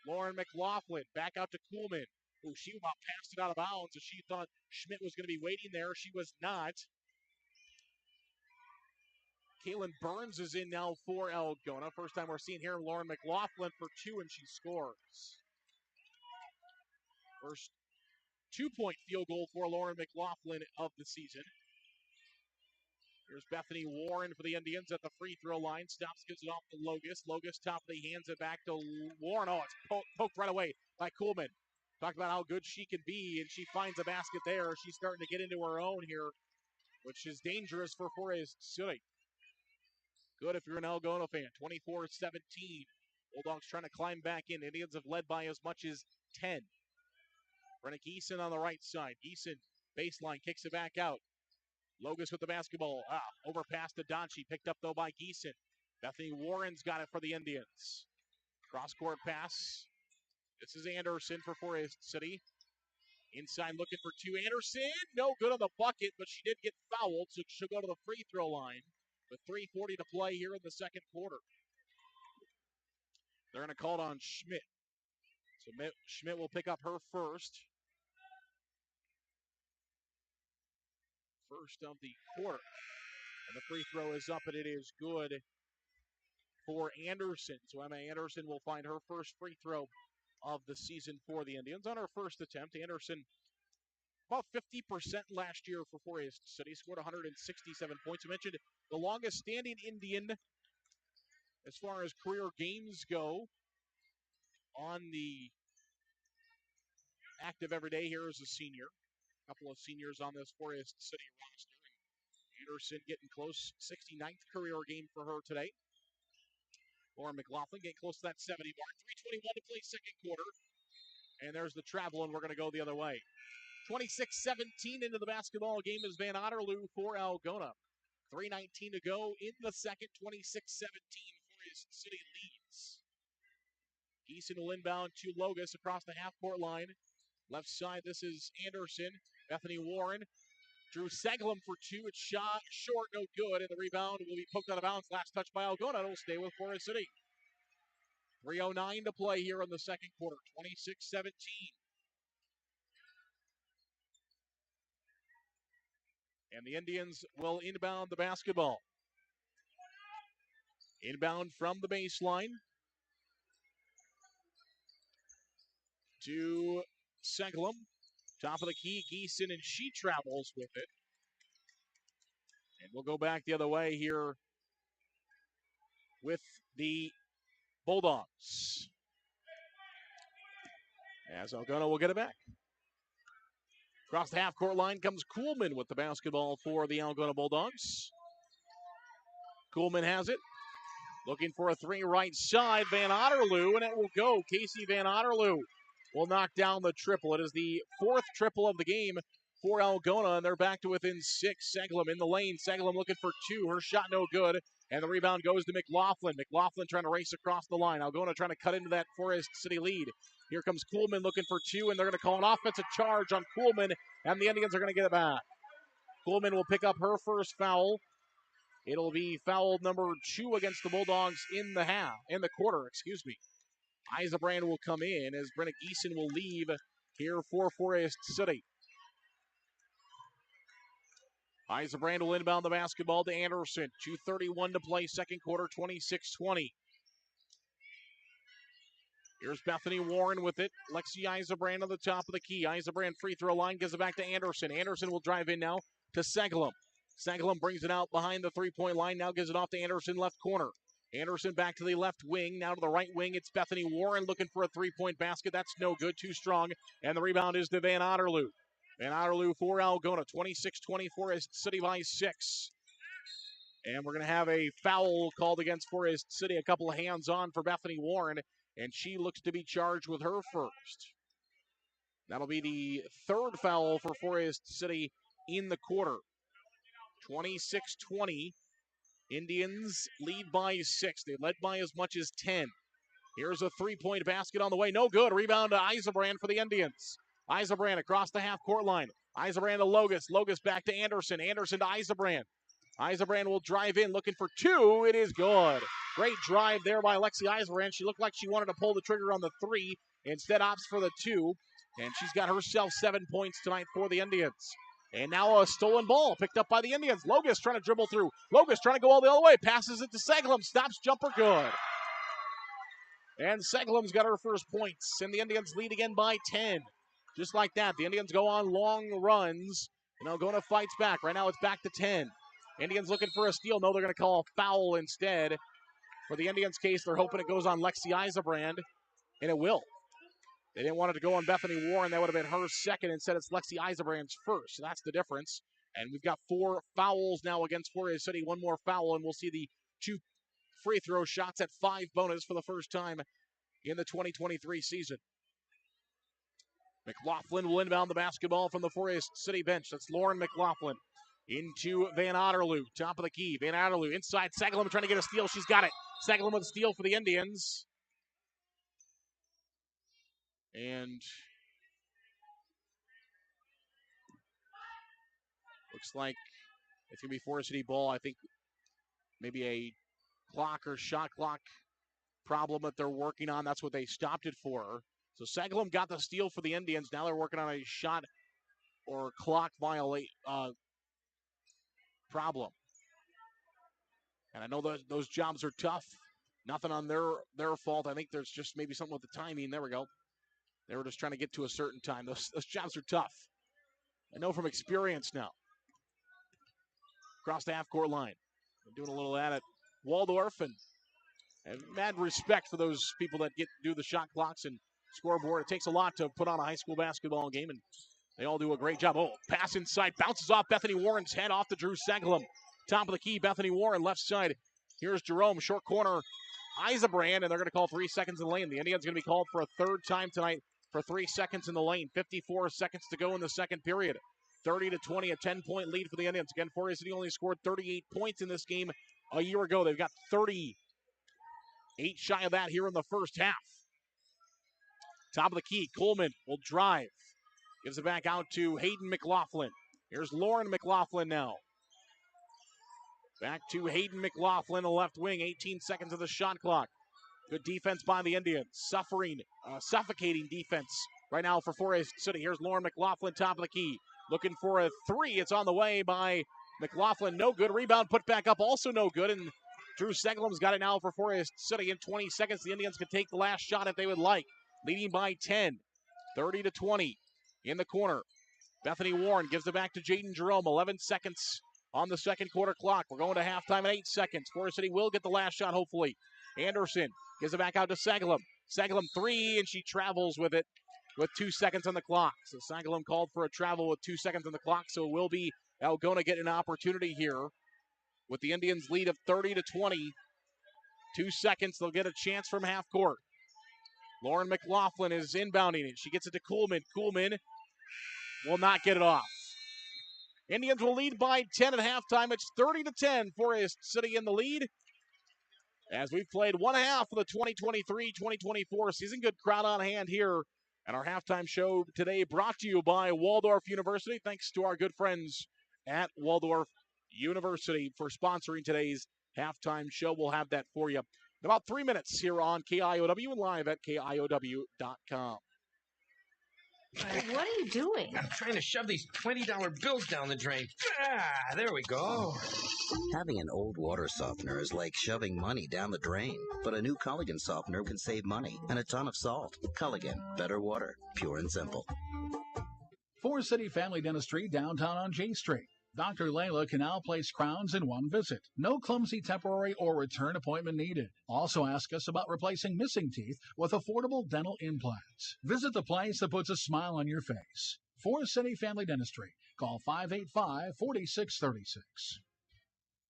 Lauren McLaughlin back out to Kuhlman. Oh, she about passed it out of bounds, and she thought Schmidt was going to be waiting there. She was not. Kaylin Burns is in now for Algona. First time we're seeing here Lauren McLaughlin for 2, and she scores. First 2-point field goal for Lauren McLaughlin of the season. Here's Bethany Warren for the Indians at the free throw line. Stops, gives it off to Logus. Logus top of the hands it back to Warren. Oh, it's poked right away by Kuhlman. Talk about how good she can be, and she finds a basket there. She's starting to get into her own here, which is dangerous for Forest City. Good if you're an Algona fan. 24-17. Bulldogs trying to climb back in. Indians have led by as much as 10. Brenna Geeson on the right side. Geeson, baseline, kicks it back out. Logus with the basketball. Overpass to Donchi. Picked up, though, by Geeson. Bethany Warren's got it for the Indians. Cross-court pass. This is Anderson for Forest City. Inside looking for 2. Anderson, no good on the bucket, but she did get fouled, so she'll go to the free throw line with 3:40 to play here in the second quarter. They're going to call it on Schmidt. So Schmidt will pick up her first. First of the quarter. And the free throw is up, and it is good for Anderson. So Emma Anderson will find her first free throw of the season for the Indians. On her first attempt, Anderson about 50% last year for Forest City, scored 167 points. I mentioned the longest standing Indian as far as career games go on the active every day here is a senior. A couple of seniors on this Forest City roster. Anderson getting close, 69th career game for her today. Lauren McLaughlin getting close to that 70 mark. 3:21 to play second quarter. And there's the travel, and we're going to go the other way. 26-17 into the basketball game is Van Otterloo for Algona. 3:19 to go in the second. 26-17. Forest City leads. Geeson will inbound to Logus across the half-court line. Left side, this is Anderson. Bethany Warren. Drew Seglum for two. It's shot short, no good, and the rebound will be poked out of bounds. Last touch by Algona. It'll stay with Forest City. 3:09 to play here in the second quarter. 26-17. And the Indians will inbound the basketball. Inbound from the baseline to Seglum. Top of the key, Geeson, and she travels with it. And we'll go back the other way here with the Bulldogs. As Algona will get it back. Across the half-court line comes Kuhlman with the basketball for the Algona Bulldogs. Kuhlman has it. Looking for a three right side. Van Otterloo, and it will go. Casey Van Otterloo will knock down the triple. It is the fourth triple of the game for Algona, and they're back to within six. Seglum in the lane. Seglum looking for two. Her shot no good, and the rebound goes to McLaughlin. McLaughlin trying to race across the line. Algona trying to cut into that Forest City lead. Here comes Kuhlman looking for two, and they're going to call an offensive charge on Kuhlman, and the Indians are going to get it back. Kuhlman will pick up her first foul. It'll be foul number 2 against the Bulldogs in the quarter. Eisenbrand will come in as Brenna Geeson will leave here for Forest City. Eisenbrand will inbound the basketball to Anderson. 2:31 to play, second quarter, 26-20. Here's Bethany Warren with it. Lexi Eisenbrand on the top of the key. Eisenbrand free throw line, gives it back to Anderson. Anderson will drive in now to Seglum. Seglum brings it out behind the three-point line, now gives it off to Anderson, left corner. Anderson back to the left wing, now to the right wing. It's Bethany Warren looking for a three-point basket. That's no good, too strong. And the rebound is to Van Otterloo. Van Otterloo for Algona, 26-20, Forest City by 6. And we're going to have a foul called against Forest City. A couple of hands on for Bethany Warren, and she looks to be charged with her first. That'll be the third foul for Forest City in the quarter. 26-20. Indians lead by 6. They led by as much as 10. Here's a three-point basket on the way. No good. Rebound to Eisenbrand for the Indians. Eisenbrand across the half-court line. Eisenbrand to Logus. Logus back to Anderson. Anderson to Eisenbrand. Eisenbrand will drive in looking for two. It is good. Great drive there by Lexi Eisenbrand. She looked like she wanted to pull the trigger on the 3. Instead opts for the 2. And she's got herself 7 points tonight for the Indians. And now a stolen ball picked up by the Indians. Logus trying to dribble through. Logus trying to go all the other way. Passes it to Seglum. Stops jumper good. And Seglum's got her first points. And the Indians lead again by 10. Just like that, the Indians go on long runs. And Algona fights back. Right now it's back to 10. Indians looking for a steal. No, they're going to call a foul instead. For the Indians' case, they're hoping it goes on Lexi Eisenbrand. And it will. They didn't want it to go on Bethany Warren. That would have been her second. Instead, it's Lexi Eisenbrand's first. So that's the difference. And we've got 4 fouls now against Forest City. 1 more foul, and we'll see the 2 free throw shots at 5 bonus for the first time in the 2023 season. McLaughlin will inbound the basketball from the Forest City bench. That's Lauren McLaughlin into Van Otterloo. Top of the key. Van Otterloo inside. Seglum trying to get a steal. She's got it. Seglum with a steal for the Indians. And looks like it's going to be Forest City ball. I think maybe a clock or shot clock problem that they're working on. That's what they stopped it for. So Seglum got the steal for the Indians. Now they're working on a shot or clock violate problem. And I know those jobs are tough. Nothing on their fault. I think there's just maybe something with the timing. There we go. They were just trying to get to a certain time. Those jobs are tough. I know from experience now. Across the half-court line. They're doing a little of that at Waldorf, and mad respect for those people that do the shot clocks and scoreboard. It takes a lot to put on a high school basketball game, and they all do a great job. Oh, pass inside, bounces off Bethany Warren's head, off to Drew Seglum. Top of the key, Bethany Warren, left side. Here's Jerome, short corner, Eisenbrand, and they're going to call 3 seconds in the lane. The Indians going to be called for a third time tonight for 3 seconds in the lane. 54 seconds to go in the second period. 30-20, a 10-point lead for the Indians. Again, Forest City only scored 38 points in this game a year ago. They've got 38 shy of that here in the first half. Top of the key, Coleman will drive. Gives it back out to Hayden McLaughlin. Here's Lauren McLaughlin now. Back to Hayden McLaughlin, the left wing, 18 seconds of the shot clock. Good defense by the Indians. Suffocating defense right now for Forest City. Here's Lauren McLaughlin, top of the key. Looking for a three. It's on the way by McLaughlin. No good. Rebound put back up. Also no good. And Drew Segelum's got it now for Forest City. In 20 seconds, the Indians can take the last shot if they would like. Leading by 10. 30-20 in the corner. Bethany Warren gives it back to Jaden Jerome. 11 seconds on the second quarter clock. We're going to halftime in 8 seconds. Forest City will get the last shot, hopefully. Anderson gives it back out to Segelum. Segelum three, and she travels with it with 2 seconds on the clock. So Segelum called for a travel with 2 seconds on the clock, so it will be Algona getting an opportunity here with the Indians' lead of 30-20. 2 seconds, they'll get a chance from half court. Lauren McLaughlin is inbounding it. She gets it to Kuhlman. Kuhlman will not get it off. Indians will lead by 10 at halftime. It's 30-10. Forest City in the lead. As we've played one half of the 2023-2024 season. Good crowd on hand here at our halftime show today, brought to you by Waldorf University. Thanks to our good friends at Waldorf University for sponsoring today's halftime show. We'll have that for you in about 3 minutes here on KIOW and live at KIOW.com.
What are you doing?
I'm trying to shove these $20 bills down the drain. There we go.
Having an old water softener is like shoving money down the drain. But a new Culligan softener can save money and a ton of salt. Culligan, better water, pure and simple.
Forest City Family Dentistry, downtown on J Street. Dr. Layla can now place crowns in one visit. No clumsy temporary or return appointment needed. Also ask us about replacing missing teeth with affordable dental implants. Visit the place that puts a smile on your face. Forest City Family Dentistry. Call 585-4636.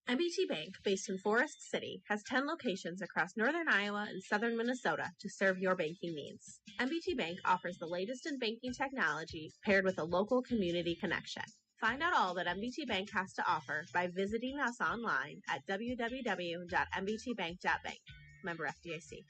MBT Bank, based in Forest City, has 10 locations across northern Iowa and southern Minnesota to serve your banking needs. MBT Bank offers the latest in banking technology paired with a local community connection. Find out all that MBT Bank has to offer by visiting us online at www.mbtbank.bank. Member FDIC.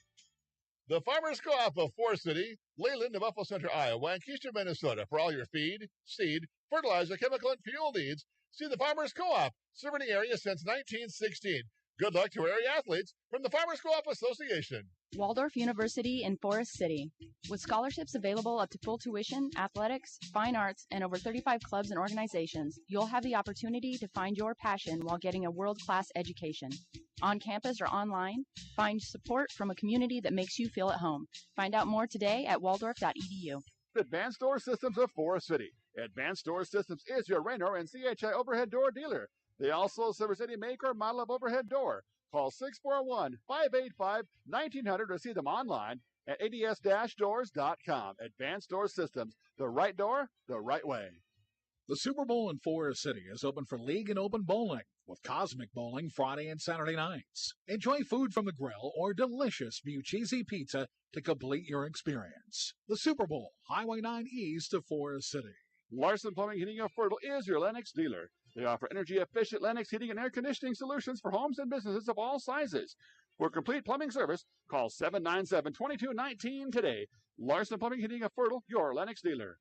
The Farmers Co-op of Forest City, Leyland of Buffalo Center, Iowa, and Keystone, Minnesota. For all your feed, seed, fertilizer, chemical, and fuel needs, see the Farmers Co-op, serving the area since 1916. Good luck to our area athletes from the Farmers Co-op Association.
Waldorf University in Forest City. With scholarships available up to full tuition, athletics, fine arts, and over 35 clubs and organizations, you'll have the opportunity to find your passion while getting a world-class education. On campus or online, find support from a community that makes you feel at home. Find out more today at waldorf.edu.
Advanced Door Systems of Forest City. Advanced Door Systems is your Raynor and CHI overhead door dealer. They also service any make or model of overhead door. Call 641-585-1900 to see them online at ads-doors.com. Advanced Door Systems, the right door, the right way.
The Super Bowl in Forest City is open for league and open bowling, with Cosmic Bowling Friday and Saturday nights. Enjoy food from the grill or delicious Bucchese pizza to complete your experience. The Super Bowl, Highway 9 East of Forest City.
Larson Plumbing, Heating of Fertile is your Lennox dealer. They offer energy-efficient Lennox heating and air conditioning solutions for homes and businesses of all sizes. For complete plumbing service, call 797-2219 today. Larson Plumbing, Heating of Fertile, your Lennox dealer.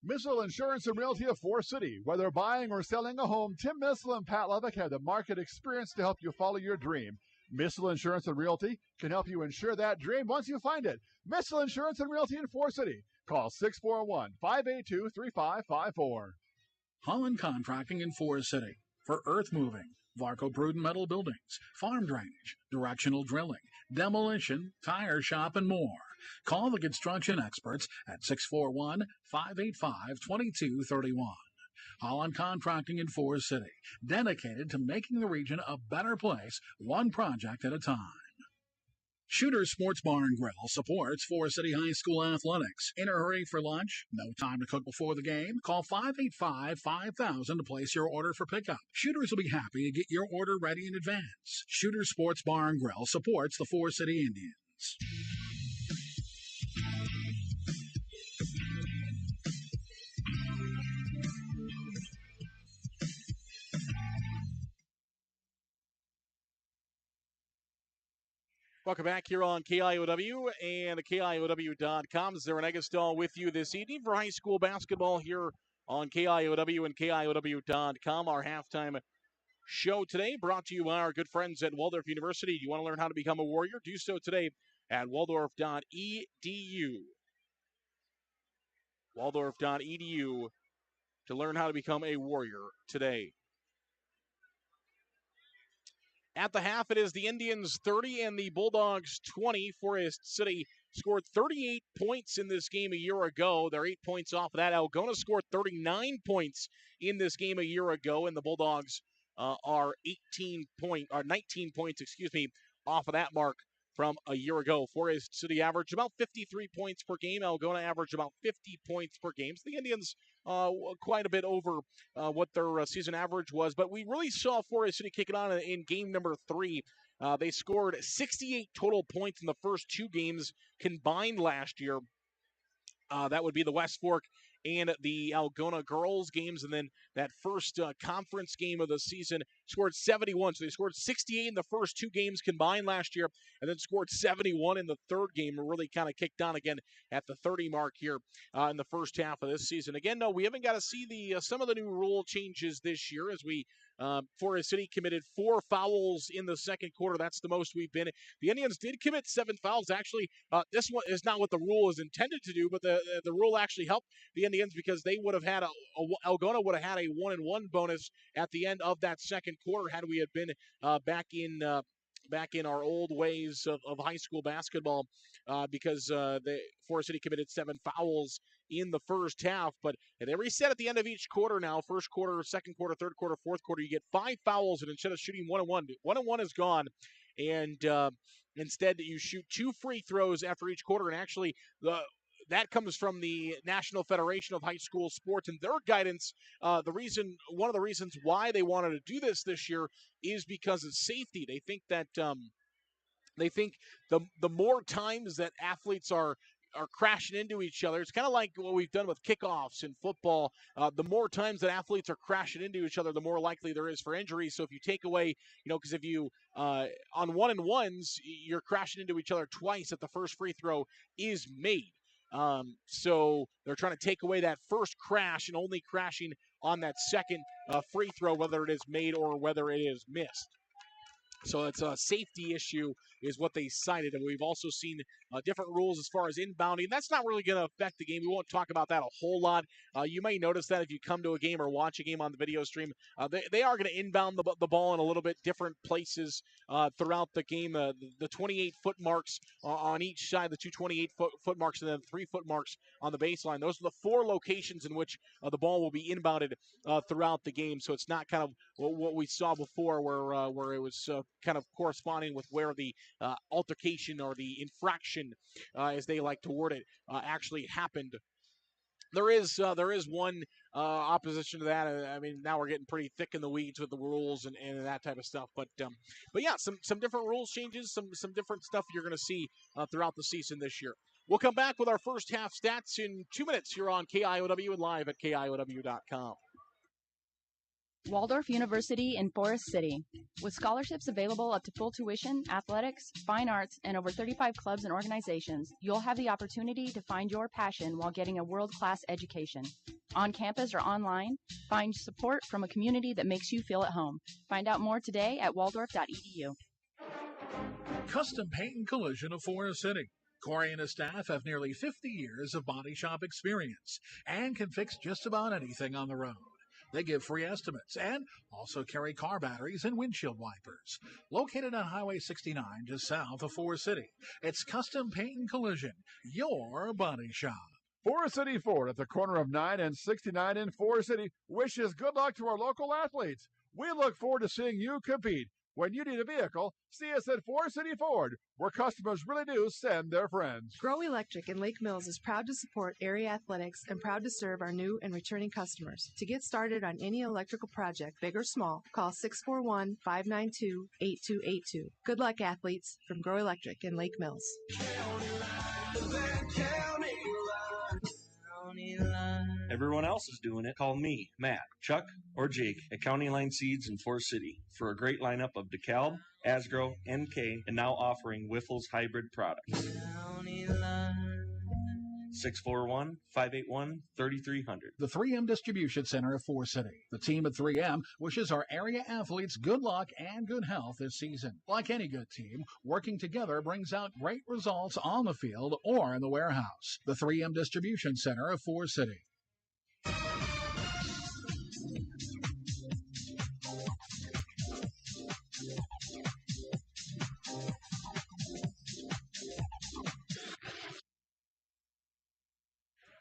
Missile Insurance and Realty of Forest City. Whether buying or selling a home, Tim Missile and Pat Levick have the market experience to help you follow your dream. Missile Insurance and Realty can help you insure that dream once you find it. Missile Insurance and Realty in Forest City. Call 641-582-3554.
Holland Contracting in Forest City. For earth moving, Varco Pruden metal buildings, farm drainage, directional drilling, demolition, tire shop, and more. Call the construction experts at 641-585-2231. Holland Contracting in Forest City, dedicated to making the region a better place, one project at a time. Shooter's Sports Bar and Grill supports Forest City High School athletics. In a hurry for lunch? No time to cook before the game? Call 585-5000 to place your order for pickup. Shooters will be happy to get your order ready in advance. Shooter's Sports Bar and Grill supports the Forest City Indians.
Welcome back here on KIOW and the KIOW.com. Zara Negastal with you this evening for high school basketball here on KIOW and KIOW.com. Our halftime show today brought to you by our good friends at Waldorf University. Do you want to learn how to become a warrior? Do so today at waldorf.edu. Waldorf.edu to learn how to become a warrior today. At the half, it is the Indians 30 and the Bulldogs 20. Forest City scored 38 points in this game a year ago. They're 8 points off of that. Algona scored 39 points in this game a year ago, and the Bulldogs are 19 points, off of that mark from a year ago. Forest City averaged about 53 points per game. Algona averaged about 50 points per game. So the Indians quite a bit over what their season average was. But we really saw Forest City kick it on in game number 3. They scored 68 total points in the first 2 games combined last year. That would be the West Fork and the Algona girls games. And then that first conference game of the season scored 71. So they scored 68 in the first 2 games combined last year and then scored 71 in the third game and really kind of kicked on again at the 30 mark here in the first half of this season. Again, no, we haven't got to see the some of the new rule changes this year as we Forest City committed 4 fouls in the second quarter. That's the most we've been. The Indians did commit 7 fouls. Actually, this one is not what the rule is intended to do, but the rule actually helped the Indians because they would have had Algona would have had a 1-and-1 bonus at the end of that second quarter had we had been back in our old ways of high school basketball because the Forest City committed 7 fouls in the first half. But they reset at the end of each quarter now. First quarter, second quarter, third quarter, fourth quarter. You get 5 fouls, and instead of shooting 1-and-1, 1-and-1 is gone. And instead, you shoot 2 free throws after each quarter. And actually, that comes from the National Federation of High School Sports and their guidance. One of the reasons why they wanted to do this year is because of safety. They think that the more times that athletes are crashing into each other. It's kind of like what we've done with kickoffs in football. The more times that athletes are crashing into each other, the more likely there is for injury. So if you take away, because if you on 1-and-1s, you're crashing into each other twice at the first free throw is made. So they're trying to take away that first crash and only crashing on that second free throw, whether it is made or whether it is missed. So it's a safety issue is what they cited. And we've also seen different rules as far as inbounding. That's not really going to affect the game. We won't talk about that a whole lot. You may notice that if you come to a game or watch a game on the video stream, they are going to inbound the ball in a little bit different places throughout the game. The 28-foot marks on each side, the 2 28-foot marks, and then 3-foot marks on the baseline. Those are the 4 locations in which the ball will be inbounded throughout the game. So it's not kind of what we saw before where it was kind of corresponding with where the altercation or the infraction, as they like to word it, actually happened. There is one opposition to that. I mean, now we're getting pretty thick in the weeds with the rules and that type of stuff. But yeah, some different rules changes, some different stuff you're going to see throughout the season this year. We'll come back with our first half stats in 2 minutes here on KIOW and live at KIOW.com.
Waldorf University in Forest City. With scholarships available up to full tuition, athletics, fine arts, and over 35 clubs and organizations, you'll have the opportunity to find your passion while getting a world-class education. On campus or online, find support from a community that makes you feel at home. Find out more today at waldorf.edu.
Custom Paint and Collision of Forest City. Corey and his staff have nearly 50 years of body shop experience and can fix just about anything on the road. They give free estimates and also carry car batteries and windshield wipers. Located on Highway 69 just south of Forest City, it's Custom Paint and Collision, your body shop.
Forest City Ford at the corner of 9 and 69 in Forest City wishes good luck to our local athletes. We look forward to seeing you compete. When you need a vehicle, see us at Forest City Ford, where customers really do send their friends.
Grow Electric in Lake Mills is proud to support area athletics and proud to serve our new and returning customers. To get started on any electrical project, big or small, call 641-592-8282. Good luck, athletes, from Grow Electric in Lake Mills.
everyone else is doing it, call me, Matt, Chuck, or Jake at County Line Seeds in Forest City for a great lineup of DeKalb, Asgrow, NK, and now offering Wiffles hybrid products. 641-581-3300.
The 3M Distribution Center of Forest City. The team at 3M wishes our area athletes good luck and good health this season. Like any good team, working together brings out great results on the field or in the warehouse. The 3M Distribution Center of Forest City.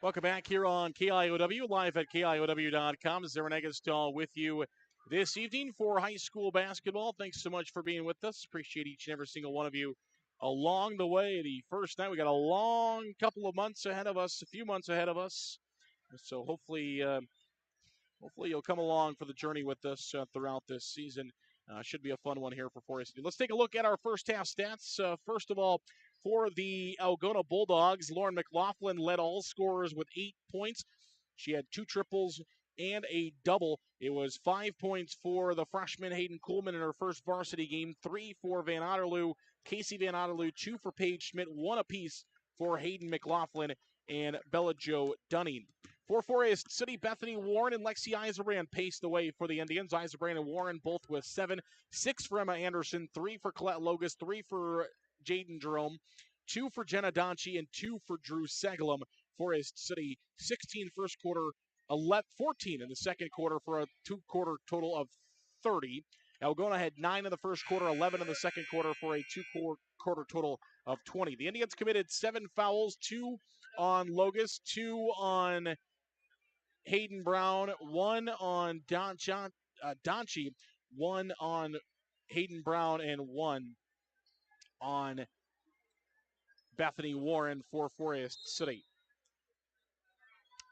Welcome back here on KIOW, live at KIOW.com. Zaran Eggestall with you this evening for high school basketball. Thanks so much for being with us. Appreciate each and every single one of you along the way. The first night, we got a long couple of months ahead of us, a few months ahead of us. So hopefully you'll come along for the journey with us throughout this season. Should be a fun one here for Forest City. Let's take a look at our first half stats. First of all, for the Algona Bulldogs, Lauren McLaughlin led all scorers with 8 points. She had 2 triples and a double. It was 5 points for the freshman Hayden Kuhlman in her first varsity game, 3 for Van Otterloo, Casey Van Otterloo, 2 for Paige Schmidt, 1 apiece for Hayden McLaughlin and Bella Jo Dunning. For Forest City, Bethany Warren and Lexi Eiserbrand paced the way for the Indians. Eiserbrand and Warren both with 7, 6 for Emma Anderson, 3 for Colette Logus, 3 for Jaden Jerome, 2 for Jenna Donchi, and 2 for Drew Segalum. Forest City, 16 first quarter, 14 in the second quarter for a 2-quarter total of 30. Algona had 9 in the first quarter, 11 in the second quarter for a 2-quarter total of 20. The Indians committed 7 fouls, 2 on Logus, 2 on Hayden Brown, 1 on Donchi, 1 on Hayden Brown, and 1 on Bethany Warren for Forest City.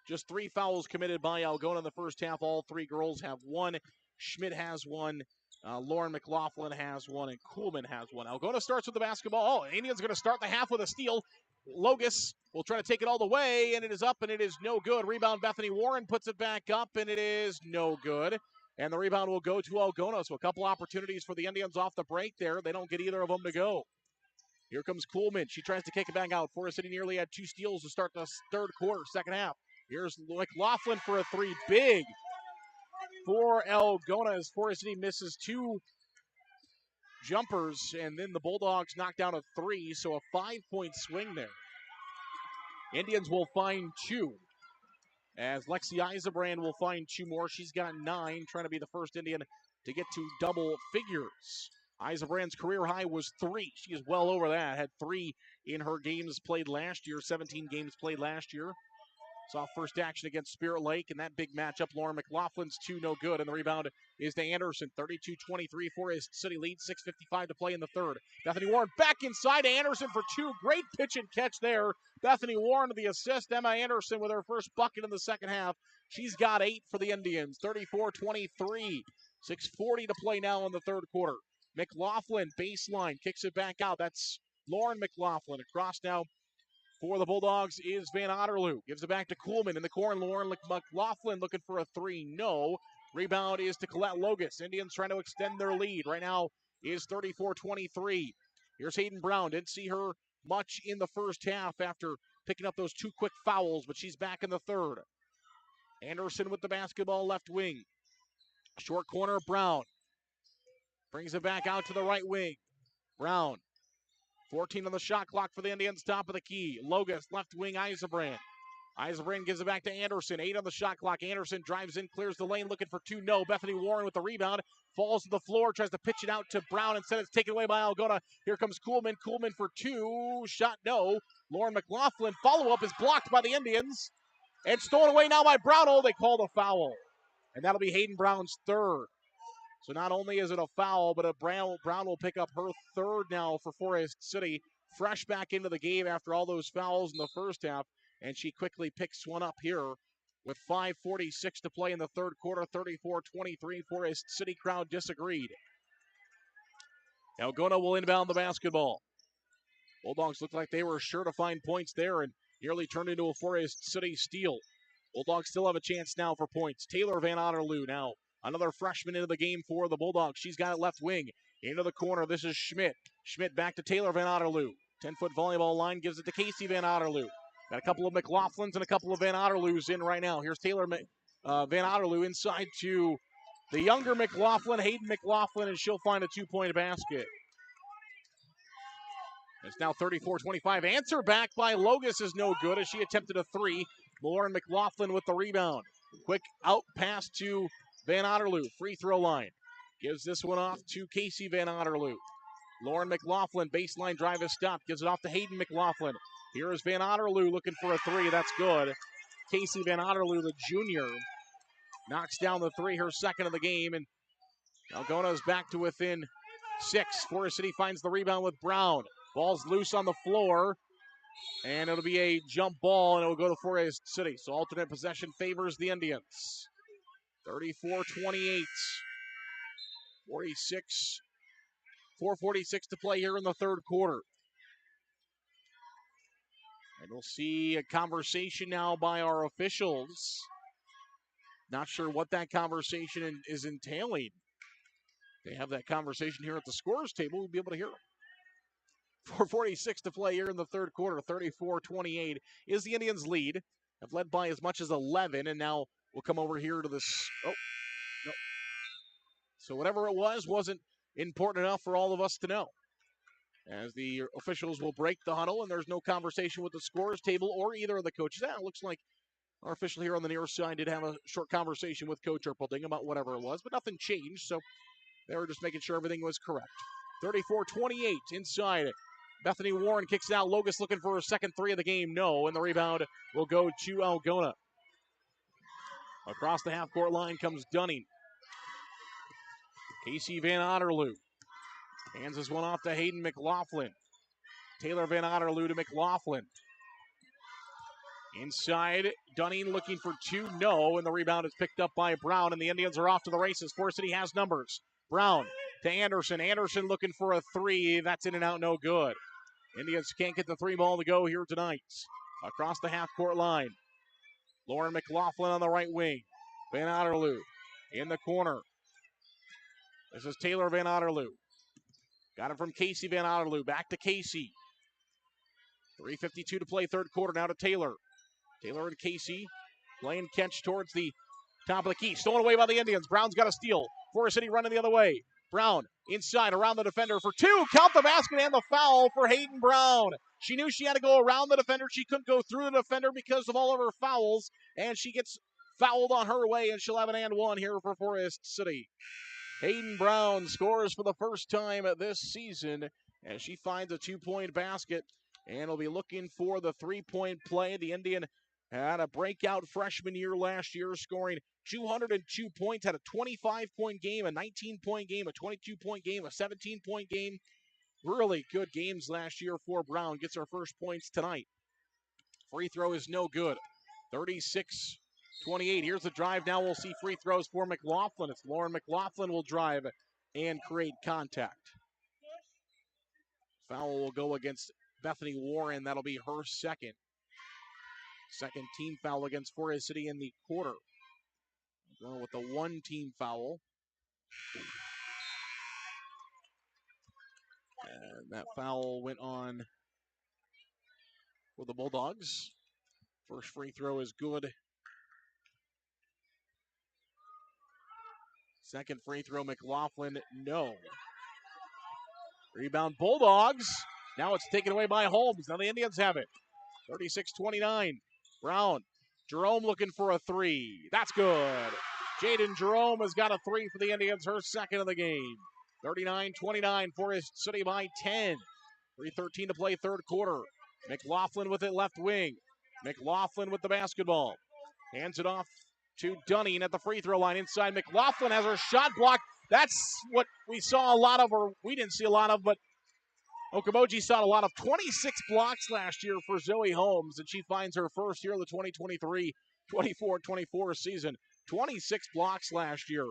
Just 3 fouls committed by Algona in the first half. All 3 girls have 1. Schmidt has 1. Lauren McLaughlin has 1, and Kuhlman has 1. Algona starts with the basketball. Oh, Indians going to start the half with a steal. Logus will try to take it all the way, and it is up, and it is no good. Rebound, Bethany Warren puts it back up, and it is no good. And the rebound will go to Algona. So a couple opportunities for the Indians off the break there. They don't get either of them to go. Here comes Kuhlman. She tries to kick it back out. Forest City nearly had 2 steals to start the third quarter, second half. Here's McLaughlin for a 3. Big for Algona as Forest City misses 2 jumpers, and then the Bulldogs knock down a 3, so a 5-point swing there. Indians will find 2, as Lexi Eiserbrand will find 2 more. She's got 9, trying to be the first Indian to get to double figures. Eiserbrand's career high was 3. She is well over that, had 3 in her games played last year, 17 games played last year. Saw first action against Spirit Lake in that big matchup. Lauren McLaughlin's 2 no good, and the rebound is to Anderson. 32-23, Forest City lead, 6:55 to play in the third. Bethany Warren back inside to Anderson for 2. Great pitch and catch there. Bethany Warren to the assist. Emma Anderson with her first bucket in the second half. She's got 8 for the Indians. 34-23, 6:40 to play now in the third quarter. McLaughlin, baseline, kicks it back out. That's Lauren McLaughlin. Across now for the Bulldogs is Van Otterloo. Gives it back to Kuhlman in the corner. Lauren McLaughlin looking for a 3. No. Rebound is to Colette Logus. Indians trying to extend their lead. Right now is 34-23. Here's Hayden Brown. Didn't see her much in the first half after picking up those 2 quick fouls, but she's back in the third. Anderson with the basketball left wing. Short corner, Brown. Brings it back out to the right wing. Brown. 14 on the shot clock for the Indians, top of the key. Logus, left wing, Eiserbrand. Eiserbrand gives it back to Anderson. 8 on the shot clock. Anderson drives in, clears the lane, looking for 2. No. Bethany Warren with the rebound. Falls to the floor, tries to pitch it out to Brown. Instead, it's taken away by Algona. Here comes Kuhlman. Kuhlman for 2. Shot no. Lauren McLaughlin. Follow-up is blocked by the Indians. And stolen away now by Brown. Oh, they called a foul. And that'll be Hayden Brown's 3rd. So not only is it a foul, but Brown will pick up her 3rd now for Forest City. Fresh back into the game after all those fouls in the first half. And she quickly picks one up here with 5:46 to play in the third quarter. 34-23. Forest City crowd disagreed. Algona will inbound the basketball. Bulldogs looked like they were sure to find points there and nearly turned into a Forest City steal. Bulldogs still have a chance now for points. Taylor Van Otterloo now. Another freshman into the game for the Bulldogs. She's got it left wing. Into the corner. This is Schmidt. Schmidt back to Taylor Van Otterloo. 10-foot volleyball line gives it to Casey Van Otterloo. Got a couple of McLaughlins and a couple of Van Otterloos in right now. Here's Taylor Van Otterloo inside to the younger McLaughlin, Hayden McLaughlin, and she'll find a 2-point basket. It's now 34-25. Answer back by Logus is no good as she attempted a three. Lauren McLaughlin with the rebound. Quick out pass to Van Otterloo. Free throw line. Gives this one off to Casey Van Otterloo. Lauren McLaughlin, baseline drive is stopped. Gives it off to Hayden McLaughlin. Here is Van Otterloo looking for a three. That's good. Casey Van Otterloo, the junior, knocks down the three, her second of the game. And Algona is back to within 6. Forest City finds the rebound with Brown. Ball's loose on the floor. And it'll be a jump ball, and it'll go to Forest City. So alternate possession favors the Indians. 34-28. 4:46 to play here in the third quarter. And we'll see a conversation now by our officials. Not sure what that conversation is entailing. They have that conversation here at the scorers table. We'll be able to hear them. 4:46 to play here in the third quarter. 34-28 is the Indians' lead. Have led by as much as 11, and now we'll come over here to this. Oh, no. So whatever it was wasn't important enough for all of us to know. As the officials will break the huddle, and there's no conversation with the scorers table or either of the coaches. It looks like our official here on the near side did have a short conversation with Coach Erpelding about whatever it was, but nothing changed, so they were just making sure everything was correct. 34-28 inside. Bethany Warren kicks it out. Logus looking for her second three of the game. No, and the rebound will go to Algona. Across the half-court line comes Dunning. Casey Van Otterloo hands this one off to Hayden McLaughlin. Taylor Van Otterloo to McLaughlin. Inside, Dunning looking for two. No, and the rebound is picked up by Brown, and the Indians are off to the races. Forest City has numbers. Brown to Anderson. Anderson looking for a three. That's in and out, no good. Indians can't get the three ball to go here tonight. Across the half-court line. Lauren McLaughlin on the right wing. Van Otterloo in the corner. This is Taylor Van Otterloo. Got it from Casey Van Otterloo. Back to Casey. 3:52 to play third quarter. Now to Taylor. Taylor and Casey playing catch towards the top of the key. Stolen away by the Indians. Brown's got a steal. Forest City running the other way. Brown inside around the defender for two. Count the basket and the foul for Hayden Brown. She knew she had to go around the defender. She couldn't go through the defender because of all of her fouls. And she gets fouled on her way, and she'll have an and one here for Forest City. Hayden Brown scores for the first time this season as she finds a 2-point basket and will be looking for the 3-point play. The Indian had a breakout freshman year last year, scoring 202 points, had a 25-point game, a 19-point game, a 22-point game, a 17-point game. Really good games last year for Brown. Gets her first points tonight. Free throw is no good. 36-28. Here's the drive. Now we'll see free throws for McLaughlin. It's Lauren McLaughlin will drive and create contact. Foul will go against Bethany Warren. That'll be her second. Second team foul against Forest City in the quarter. Going with the one-team foul. And that foul went on for the Bulldogs. First free throw is good. Second free throw, McLaughlin, no. Rebound, Bulldogs. Now it's taken away by Holmes. Now the Indians have it. 36-29. Brown. Jerome looking for a three. That's good. Jaden Jerome has got a three for the Indians, her second of the game. 39-29, Forest City by 10. 3:13 to play third quarter. McLaughlin with it left wing. McLaughlin with the basketball. Hands it off to Dunning at the free throw line. Inside, McLaughlin has her shot blocked. That's what we saw a lot of, or we didn't see a lot of, but Okoboji saw a lot of. 26 blocks last year for Zoe Holmes, and she finds her first here of the 2023-24 season. 26 blocks last year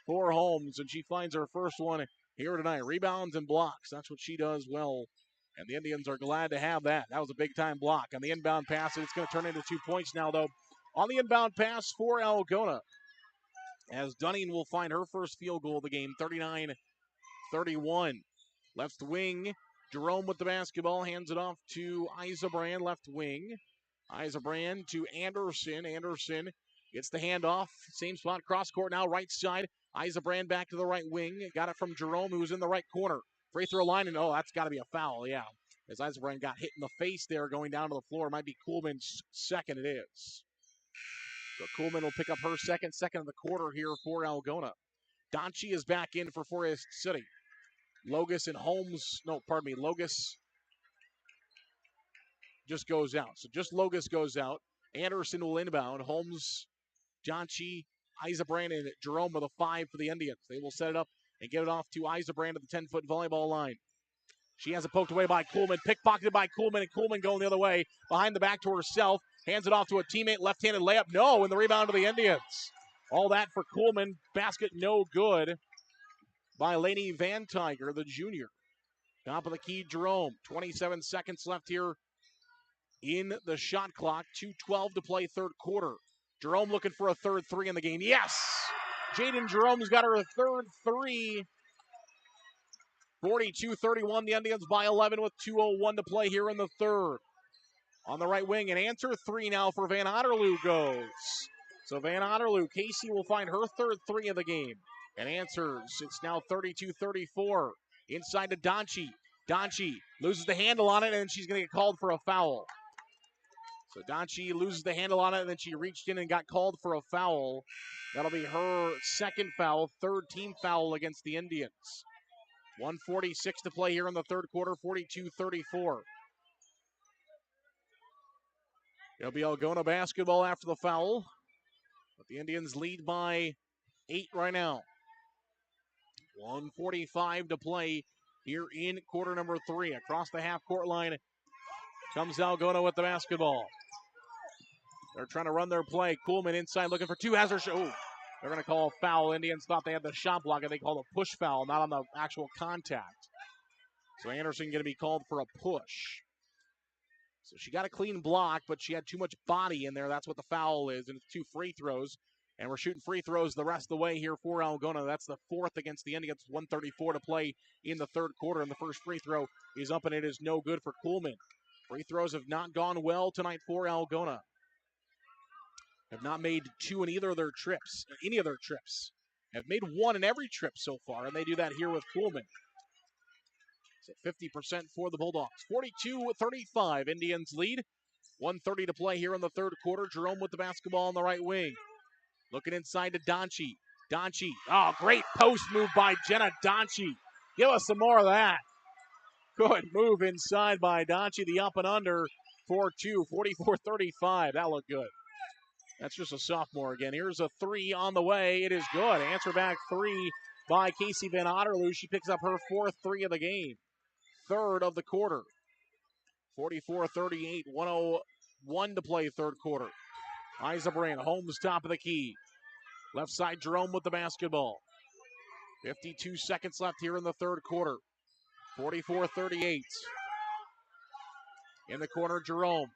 for Holmes, and she finds her first one here tonight. Rebounds and blocks. That's what she does well. And the Indians are glad to have that. That was a big-time block. On the inbound pass, it's going to turn into 2 points now, though. on the inbound pass for Algona, as Dunning will find her first field goal of the game, 39-31. Left wing, Jerome with the basketball, hands it off to Isabrand, left wing. Isabrand to Anderson. Anderson gets the handoff. Same spot, cross court now, right side. Isabrand back to the right wing. Got it from Jerome, who's in the right corner. Free throw line, and that's got to be a foul, yeah. As Isabrand got hit in the face there going down to the floor. Might be Kuhlman's second, it is. So Kuhlman will pick up her second of the quarter here for Algona. Donchi is back in for Forest City. Logus just goes out. So just Logus goes out. Anderson will inbound. Holmes, Donchi, Isabrand, and Jerome with a 5 for the Indians. They will set it up and get it off to Isabrand at the 10-foot volleyball line. She has it poked away by Kuhlman, pickpocketed by Kuhlman, and Kuhlman going the other way, behind the back to herself, hands it off to a teammate, left-handed layup, no, and the rebound to the Indians. All that for Kuhlman, basket no good by Lainey Van Tiger, the junior. Top of the key, Jerome, 27 seconds left here in the shot clock, 2:12 to play third quarter. Jerome looking for a third three in the game, yes! Jaden Jerome's got her third three. 42-31, the Indians by 11 with 2:01 to play here in the third. On the right wing, an answer three now for Van Otterloo goes. So Van Otterloo, Casey will find her third three of the game and answers. It's now 32-34. Inside to Donchi. Donchi loses the handle on it, and she's going to get called for a foul. So Donchi loses the handle on it, and then she reached in and got called for a foul. That'll be her second foul, third team foul against the Indians. 1:46 to play here in the third quarter, 42-34. It'll be Algona basketball after the foul. But the Indians lead by 8 right now. 1:45 to play here in quarter number 3. Across the half-court line comes Algona with the basketball. They're trying to run their play. Kuhlman inside looking for two. Has her shot. They're going to call a foul. Indians thought they had the shot block, and they called a push foul, not on the actual contact. So Anderson going to be called for a push. So she got a clean block, but she had too much body in there. That's what the foul is, and it's 2 free throws. And we're shooting free throws the rest of the way here for Algona. That's the fourth against the Indians. 1:34 to play in the third quarter, and the first free throw is up, and it is no good for Kuhlman. Free throws have not gone well tonight for Algona. Have not made 2 in any of their trips. Have made 1 in every trip so far, and they do that here with Kuhlman. So 50% for the Bulldogs. 42-35, Indians lead. 1:30 to play here in the third quarter. Jerome with the basketball on the right wing. Looking inside to Donchi. Donchi. Oh, great post move by Jenna Donchi. Give us some more of that. Good move inside by Donchi. The up and under 4-2. 44-35. That looked good. That's just a sophomore again. Here's a 3 on the way. It is good. Answer back 3 by Casey Van Otterloo. She picks up her 4th 3 of the game. Third of the quarter. 44-38. 1:01 to play third quarter. Isabrand, Holmes top of the key. Left side, Jerome with the basketball. 52 seconds left here in the third quarter. 44-38. In the corner, Jerome.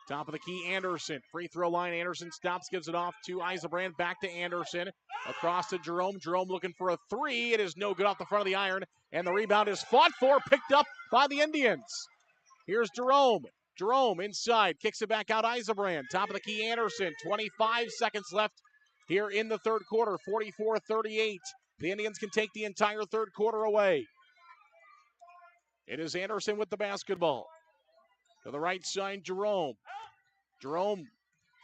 Top of the key, Anderson. Free throw line, Anderson stops, gives it off to Isabrand. Back to Anderson. Across to Jerome. Jerome looking for a 3. It is no good off the front of the iron. And the rebound is fought for, picked up by the Indians. Here's Jerome. Jerome inside, kicks it back out, Isabrand. Top of the key, Anderson. 25 seconds left here in the third quarter. 44-38. The Indians can take the entire third quarter away. It is Anderson with the basketball. To the right side, Jerome. Jerome,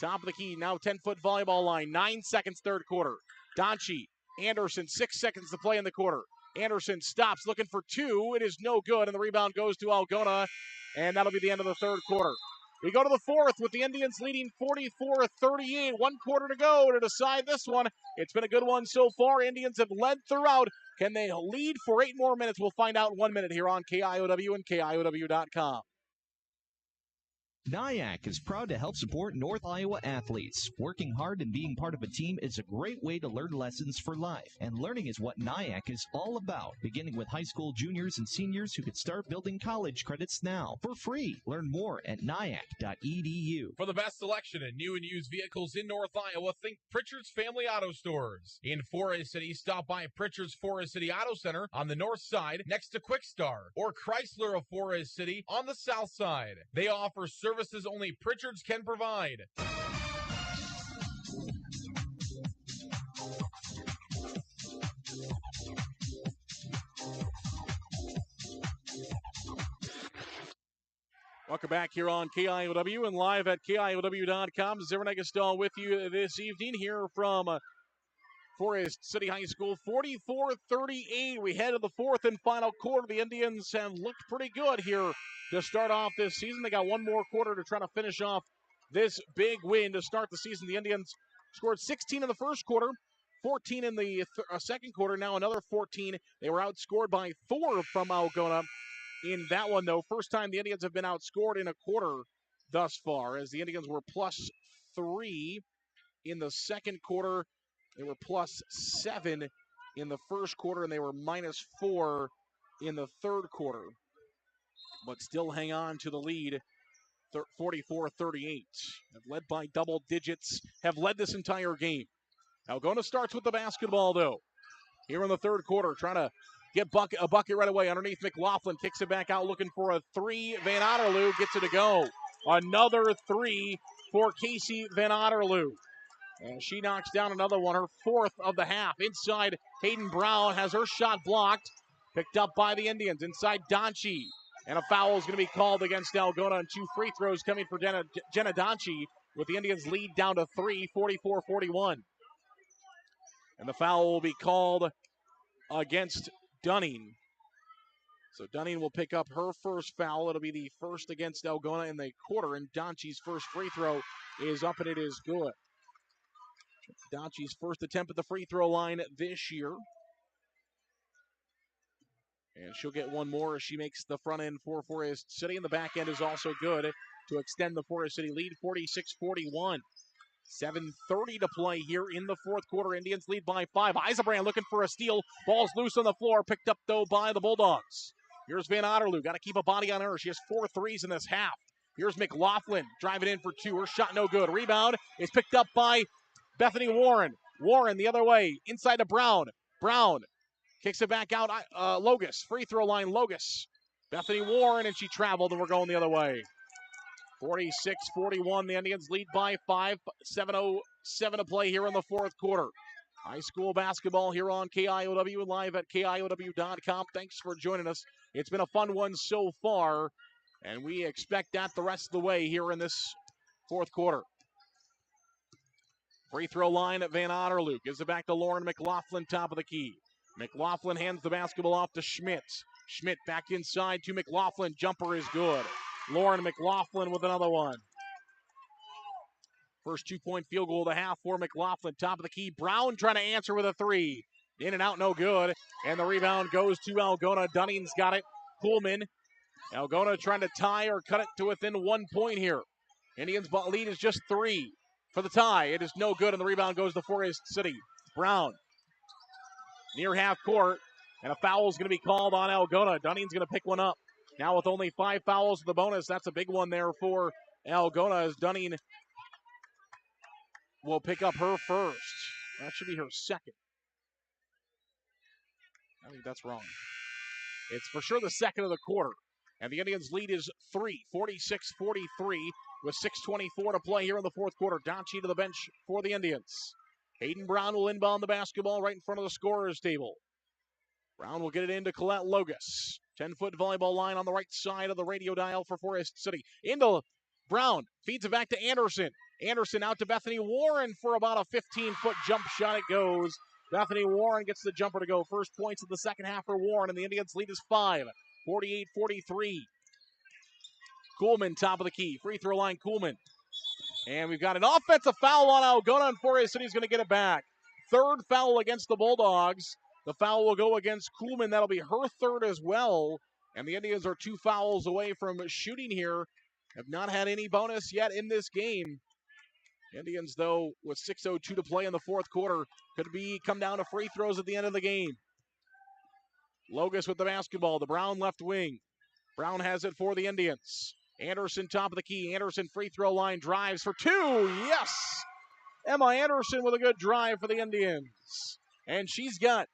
top of the key, now 10-foot volleyball line. 9 seconds, third quarter. Donchi, Anderson, 6 seconds to play in the quarter. Anderson stops, looking for 2. It is no good, and the rebound goes to Algona, and that'll be the end of the third quarter. We go to the fourth with the Indians leading 44-38. 1 quarter to go to decide this one. It's been a good one so far. Indians have led throughout. Can they lead for 8 more minutes? We'll find out in 1 minute here on KIOW and KIOW.com.
NIAC is proud to help support North Iowa athletes. Working hard and being part of a team is a great way to learn lessons for life, and learning is what NIAC is all about, beginning with high school juniors and seniors who can start building college credits now for free. Learn more at niac.edu.
For the best selection in new and used vehicles in North Iowa, think Pritchard's Family Auto Stores. In Forest City, stop by Pritchard's Forest City Auto Center on the north side next to Quick Star, or Chrysler of Forest City on the south side. They offer services only Pritchard's can provide.
Welcome back here on KIOW and live at KIOW.com. Zerrin Eggestal with you this evening here from Forest City High School. 44-38. We head to the fourth and final quarter. The Indians have looked pretty good here to start off this season. They got one more quarter to try to finish off this big win to start the season. The Indians scored 16 in the first quarter, 14 in the second quarter, now another 14. They were outscored by 4 from Algona. In that one, though, first time the Indians have been outscored in a quarter thus far, as the Indians were +3 in the second quarter. They were +7 in the first quarter, and they were -4 in the third quarter. But still hang on to the lead, 44-38. Have led by double digits, have led this entire game. Algona starts with the basketball, though. Here in the third quarter, trying to get a bucket right away underneath McLaughlin. Kicks it back out, looking for a 3. Van Otterloo gets it to go. Another 3 for Casey Van Otterloo. And she knocks down another one, her 4th of the half. Inside, Hayden Brown has her shot blocked. Picked up by the Indians. Inside, Donchi. And a foul is going to be called against Algona. And 2 free throws coming for Jenna Donchi, with the Indians lead down to 3, 44-41. And the foul will be called against Dunning. So Dunning will pick up her first foul. It'll be the first against Algona in the quarter, and Donchi's first free throw is up, and it is good. Donchi's first attempt at the free throw line this year. And she'll get one more as she makes the front end for Forest City, and the back end is also good to extend the Forest City lead, 46-41. 7:30 to play here in the fourth quarter. Indians lead by 5. Eisenbrand looking for a steal. Ball's loose on the floor. Picked up, though, by the Bulldogs. Here's Van Otterloo. Got to keep a body on her. She has 4 threes in this half. Here's McLaughlin driving in for 2. Her shot no good. Rebound is picked up by Bethany Warren. Warren the other way. Inside to Brown. Brown kicks it back out. Logus. Free throw line, Logus. Bethany Warren, and she traveled, and we're going the other way. 46-41, the Indians lead by 5, 7:07 to play here in the fourth quarter. High school basketball here on KIOW, live at KIOW.com. Thanks for joining us. It's been a fun one so far, and we expect that the rest of the way here in this fourth quarter. Free throw line at Van Otterloo. Gives it back to Lauren McLaughlin, top of the key. McLaughlin hands the basketball off to Schmidt. Schmidt back inside to McLaughlin. Jumper is good. Lauren McLaughlin with another one. First 2-point field goal of the half for McLaughlin. Top of the key. Brown trying to answer with a 3. In and out, no good. And the rebound goes to Algona. Dunning's got it. Kuhlman. Algona trying to tie or cut it to within 1 point here. Indians' lead is just 3 for the tie. It is no good, and the rebound goes to Forest City. Brown near half court, and a foul is going to be called on Algona. Dunning's going to pick one up. Now with only 5 fouls to the bonus, that's a big one there for Algona, as Dunning will pick up her first. That should be her second. I think that's wrong. It's for sure the second of the quarter. And the Indians' lead is 3, 46-43, with 6:24 to play here in the fourth quarter. Donchi to the bench for the Indians. Hayden Brown will inbound the basketball right in front of the scorer's table. Brown will get it into Colette Logus. 10-foot volleyball line on the right side of the radio dial for Forest City. Into Brown. Feeds it back to Anderson. Anderson out to Bethany Warren for about a 15-foot jump shot. It goes. Bethany Warren gets the jumper to go. First points of the second half for Warren, and the Indians' lead is 5. 48-43. Kuhlman, top of the key. Free throw line, Kuhlman. And we've got an offensive foul on Algona, and Forest City's going to get it back. Third foul against the Bulldogs. The foul will go against Kuhlman. That'll be her third as well. And the Indians are 2 fouls away from shooting here have not had any bonus yet in this game. Indians, though, with 6:02 to play in the fourth quarter, could come down to free throws at the end of the game. Logus with the basketball, the Brown left wing. Brown has it for the Indians. Anderson top of the key. Anderson free throw line, drives for two. Yes! Emma Anderson with a good drive for the Indians. And she's got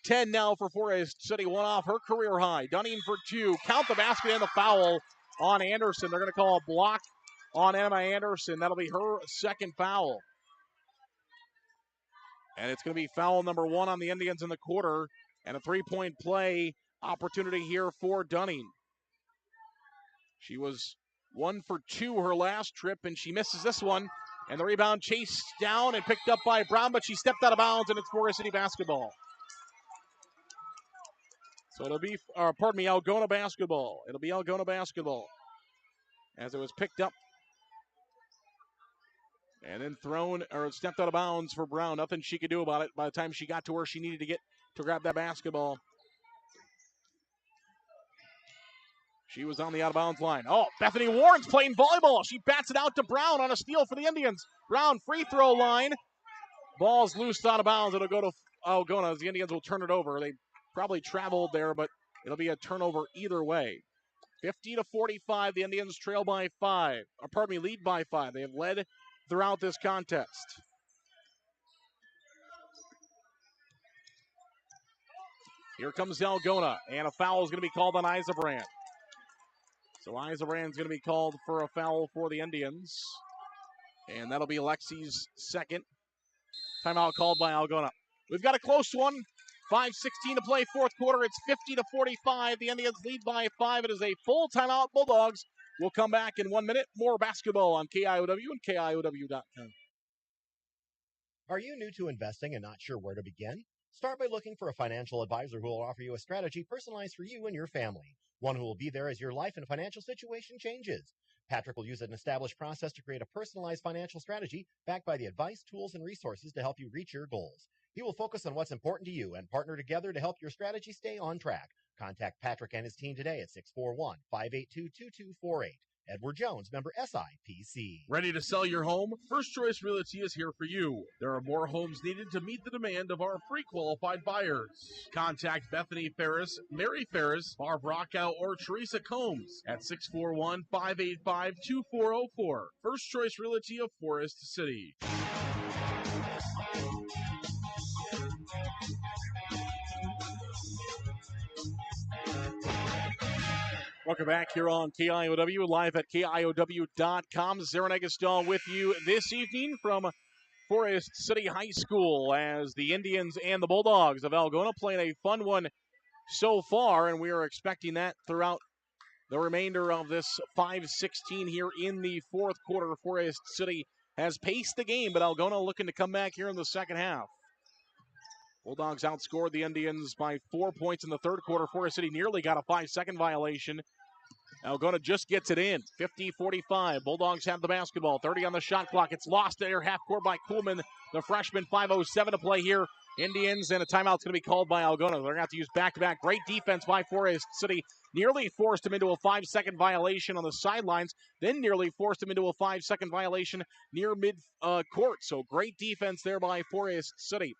10 now for Forest City, one off her career high. Dunning for two. Count the basket and the foul on Anderson. They're going to call a block on Emma Anderson. That'll be her second foul. And it's going to be foul number one on the Indians in the quarter. And a three-point play opportunity here for Dunning. She was 1 for 2 her last trip, and she misses this one. And the rebound chased down and picked up by Brown, but she stepped out of bounds, and it's Forest City basketball. So it'll be, Algona basketball. It'll be Algona basketball as it was picked up and then thrown or stepped out of bounds for Brown. Nothing she could do about it by the time she got to where she needed to get to grab that basketball. She was on the out-of-bounds line. Oh, Bethany Warren's playing volleyball. She bats it out to Brown on a steal for the Indians. Brown free throw line. Ball's loose out of bounds. It'll go to Algona as the Indians will turn it over. They probably traveled there, but it'll be a turnover either way. 50-45, the Indians trail by 5. Lead by 5. They have led throughout this contest. Here comes Algona, and a foul is going to be called on Izabrand. So Izabrand's going to be called for a foul for the Indians. And that'll be Lexi's second. Timeout called by Algona. We've got a close one. 5:16 to play, fourth quarter. It's 50-45. The Indians lead by 5. It is a full timeout. Bulldogs will come back in 1 minute. More basketball on KIOW and KIOW.com.
Are you new to investing and not sure where to begin? Start by looking for a financial advisor who will offer you a strategy personalized for you and your family. One who will be there as your life and financial situation changes. Patrick will use an established process to create a personalized financial strategy backed by the advice, tools, and resources to help you reach your goals. He will focus on what's important to you and partner together to help your strategy stay on track. Contact Patrick and his team today at 641-582-2248. Edward Jones, member SIPC.
Ready to sell your home? First Choice Realty is here for you. There are more homes needed to meet the demand of our pre-qualified buyers. Contact Bethany Ferris, Mary Ferris, Barb Rockow, or Teresa Combs at 641-585-2404. First Choice Realty of Forest City.
Welcome back here on KIOW, live at KIOW.com. Zarin Eggestal with you this evening from Forest City High School as the Indians and the Bulldogs of Algona playing a fun one so far, and we are expecting that throughout the remainder of this 5:16 here in the fourth quarter. Forest City has paced the game, but Algona looking to come back here in the second half. Bulldogs outscored the Indians by 4 points in the third quarter. Forest City nearly got a 5-second violation. Algona just gets it in. 50-45. Bulldogs have the basketball. 30 on the shot clock. It's lost there half court by Kuhlman, the freshman. 5:07 to play here. Indians, and a timeout's going to be called by Algona. They're going to have to use back-to-back. Great defense by Forest City. Nearly forced him into a 5-second violation on the sidelines. Then nearly forced him into a 5-second violation near mid-court. So great defense there by Forest City.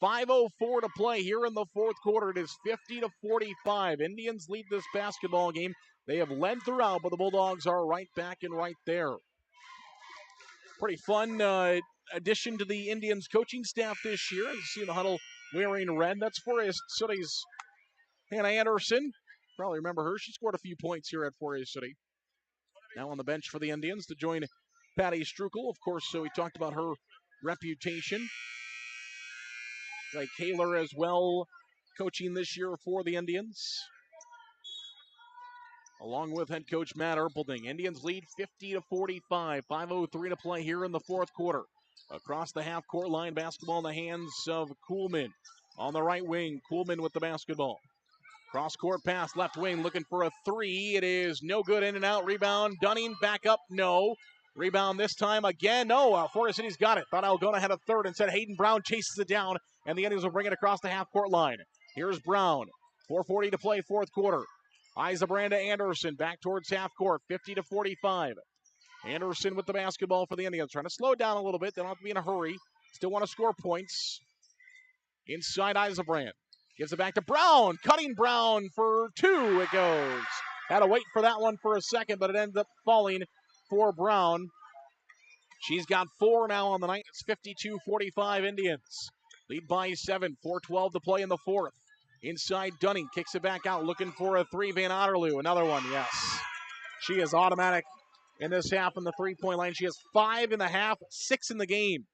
5:04 to play here in the fourth quarter. It is 50-45. Indians lead this basketball game. They have led throughout, but the Bulldogs are right back and right there. Pretty fun addition to the Indians coaching staff this year. You see the huddle wearing red. That's Forest City's Hannah Anderson. Probably remember her. She scored a few points here at Forest City. Now on the bench for the Indians to join Patty Strukel. Of course, so we talked about her reputation. Like Kaler as well, coaching this year for the Indians, along with head coach Matt Erpelding. Indians lead 50-45. 5:03 to play here in the fourth quarter. Across the half-court line, basketball in the hands of Kuhlman. On the right wing, Kuhlman with the basketball. Cross-court pass, left wing, looking for a three. It is no good, in and out. Rebound, Dunning, back up, no. Rebound this time again, no. Forest City's got it. Thought Algona had a third. Instead, Hayden Brown chases it down, and the Indians will bring it across the half-court line. Here's Brown. 4:40 to play, fourth quarter. Isabrand to Anderson, back towards half court, 50-45. Anderson with the basketball for the Indians, trying to slow down a little bit. They don't have to be in a hurry. Still want to score points. Inside Isabrand. Gives it back to Brown. Cutting Brown for two. It goes. Had to wait for that one for a second, but it ended up falling for Brown. She's got 4 now on the night. It's 52-45 Indians. Lead by 7. 4:12 to play in the fourth. Inside Dunning. Kicks it back out. Looking for a 3. Van Otterloo. Another one. Yes. She is automatic in this half on the three-point line. She has 5 in the half, 6 in the game.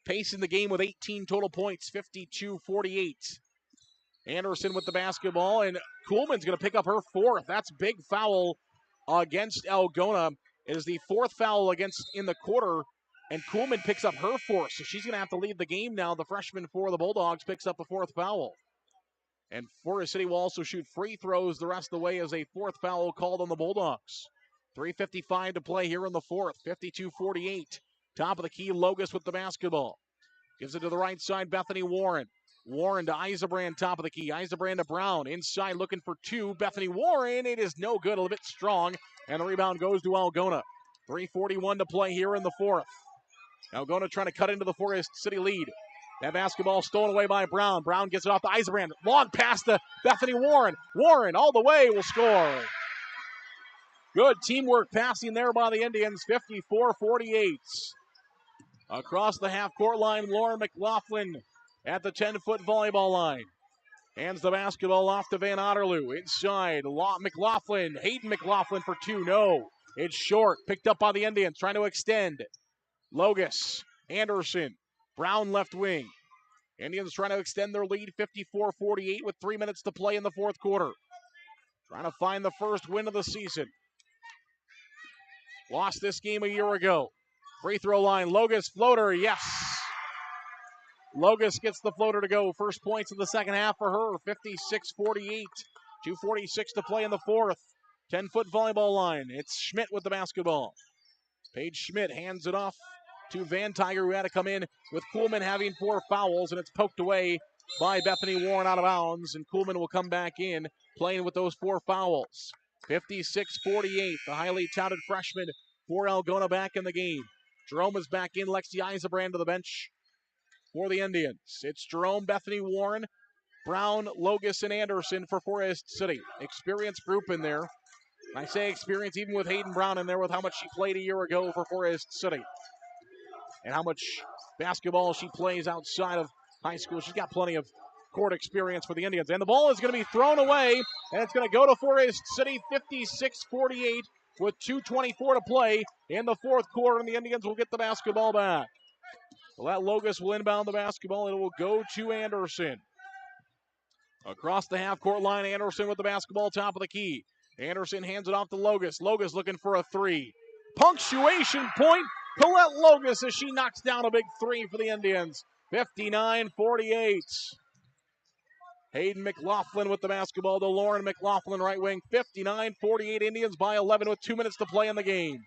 Pacing the game with 18 total points, 52-48. Anderson with the basketball, and Kuhlman's going to pick up her 4th. That's big foul against Algona. It is the 4th foul against in the quarter, and Kuhlman picks up her 4th, so she's going to have to leave the game now. The freshman for the Bulldogs picks up a 4th foul. And Forest City will also shoot free throws the rest of the way as a 4th foul called on the Bulldogs. 3:55 to play here in the fourth, 52-48. Top of the key, Logus with the basketball. Gives it to the right side, Bethany Warren. Warren to Isabrand, top of the key. Isabrand to Brown. Inside looking for 2. Bethany Warren, it is no good, a little bit strong. And the rebound goes to Algona. 3:41 to play here in the fourth. Algona trying to cut into the Forest City lead. That basketball stolen away by Brown. Brown gets it off to Isabrand. Long pass to Bethany Warren. Warren all the way will score. Good teamwork passing there by the Indians, 54-48. Across the half-court line, Lauren McLaughlin at the 10-foot volleyball line. Hands the basketball off to Van Otterloo. Inside, McLaughlin, Hayden McLaughlin for 2. No, it's short. Picked up by the Indians, trying to extend. Logus, Anderson, Brown left wing. Indians trying to extend their lead, 54-48 with 3 minutes to play in the fourth quarter. Trying to find the first win of the season. Lost this game a year ago. Free throw line, Logus floater, yes. Logus gets the floater to go. First points of the second half for her, 56-48. 2:46 to play in the fourth. 10-foot volleyball line. It's Schmidt with the basketball. Paige Schmidt hands it off to Van Tiger, who had to come in with Kuhlman having 4 fouls, and it's poked away by Bethany Warren out of bounds, and Kuhlman will come back in playing with those 4 fouls. 56-48, the highly touted freshman for Algona back in the game. Jerome is back in, Lexi Isabrand to the bench for the Indians. It's Jerome, Bethany Warren, Brown, Logus, and Anderson for Forest City. Experienced group in there. I say experience even with Hayden Brown in there with how much she played a year ago for Forest City. And how much basketball she plays outside of high school. She's got plenty of court experience for the Indians. And the ball is going to be thrown away, and it's going to go to Forest City, 56-48 with 2:24 to play in the fourth quarter, and the Indians will get the basketball back. Well, that Logus will inbound the basketball, and it will go to Anderson. Across the half-court line, Anderson with the basketball, top of the key. Anderson hands it off to Logus. Logus looking for a 3. Punctuation point, Colette Logus as she knocks down a big 3 for the Indians. 59-48. Hayden McLaughlin with the basketball to Lauren McLaughlin, right wing. 59-48, Indians by 11 with 2 minutes to play in the game.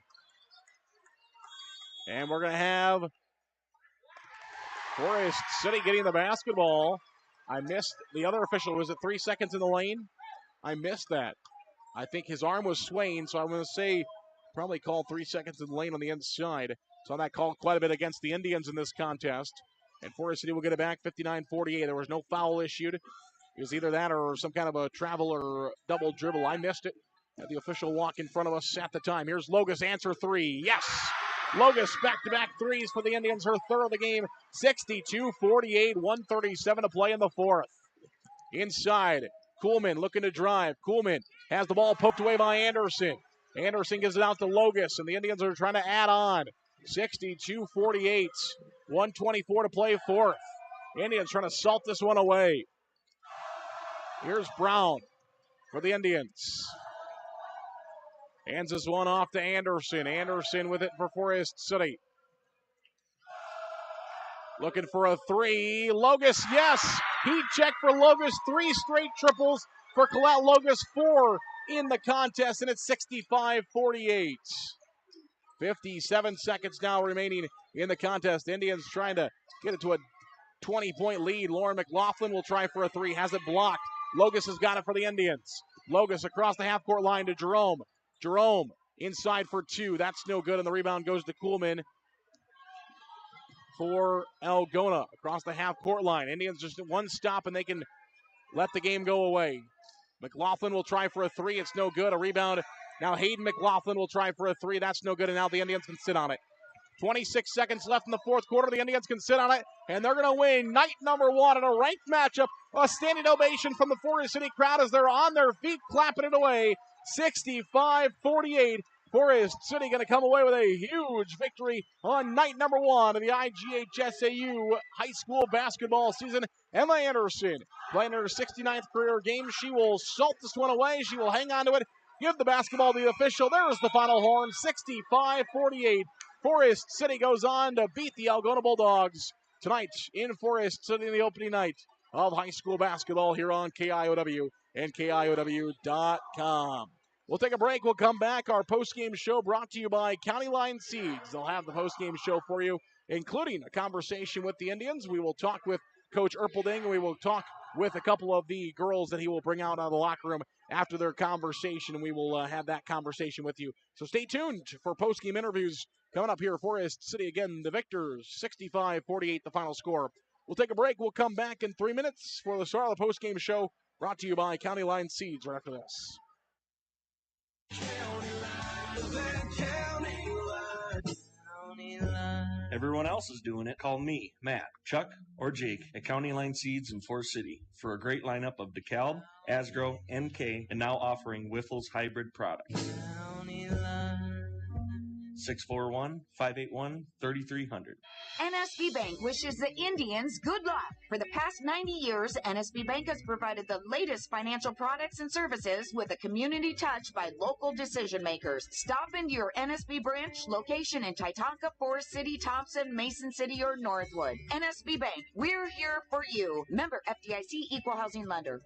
And we're going to have Forest City getting the basketball. I missed the other official. Was it 3 seconds in the lane? I missed that. I think his arm was swaying, so I'm going to say probably called 3 seconds in the lane on the inside. So that called quite a bit against the Indians in this contest. And Forest City will get it back, 59-48. There was no foul issued. It was either that or some kind of a travel or double dribble. I missed it. Had the official walk in front of us at the time. Here's Logus, answer 3. Yes! Logus back-to-back threes for the Indians, her third of the game. 62-48, 1:37 to play in the fourth. Inside, Kuhlman looking to drive. Kuhlman has the ball poked away by Anderson. Anderson gives it out to Logus, and the Indians are trying to add on. 62-48, 1:24 to play fourth. Indians trying to salt this one away. Here's Brown for the Indians. Hands this one off to Anderson. Anderson with it for Forest City. Looking for a 3. Logus, yes! Heat check for Logus. 3 straight triples for Colette Logus. 4 in the contest, and it's 65-48. 57 seconds now remaining in the contest. Indians trying to get it to a 20-point lead. Lauren McLaughlin will try for a 3. Has it blocked. Logus has got it for the Indians. Logus across the half-court line to Jerome. Jerome inside for two. That's no good, and the rebound goes to Kuhlman for Algona across the half-court line. Indians just one stop, and they can let the game go away. McLaughlin will try for a three. It's no good. A rebound. Now Hayden McLaughlin will try for a three. That's no good, and now the Indians can sit on it. 26 seconds left in the fourth quarter. The Indians can sit on it, and they're going to win night number one in a ranked matchup. A standing ovation from the Forest City crowd as they're on their feet clapping it away. 65-48. Forest City going to come away with a huge victory on night number one of the IGHSAU high school basketball season. Emma Anderson playing her 69th career game. She will salt this one away. She will hang on to it. Give the basketball to the official. There's the final horn. 65-48. Forest City goes on to beat the Algona Bulldogs tonight in Forest City in the opening night of high school basketball here on KIOW and KIOW.com. We'll take a break. We'll come back. Our post-game show brought to you by County Line Seeds. They'll have the post-game show for you, including a conversation with the Indians. We will talk with Coach Erpelding, and we will talk with a couple of the girls that he will bring out of the locker room after their conversation, and we will have that conversation with you. So stay tuned for post-game interviews coming up here. Forest City, again, the victors, 65-48, the final score. We'll take a break. We'll come back in 3 minutes for the start of the post-game show brought to you by County Line Seeds right after this.
Everyone else is doing it. Call me, Matt, Chuck, or Jake at County Line Seeds in Forest City for a great lineup of DeKalb, Asgrow, NK, and now offering Wiffles hybrid products. 641-581-3300.
NSB Bank wishes the Indians good luck. For the past 90 years, NSB Bank has provided the latest financial products and services with a community touch by local decision makers. Stop into your NSB branch location in Titanca, Forest City, Thompson, Mason City, or Northwood. NSB Bank, we're here for you. Member FDIC Equal Housing Lender.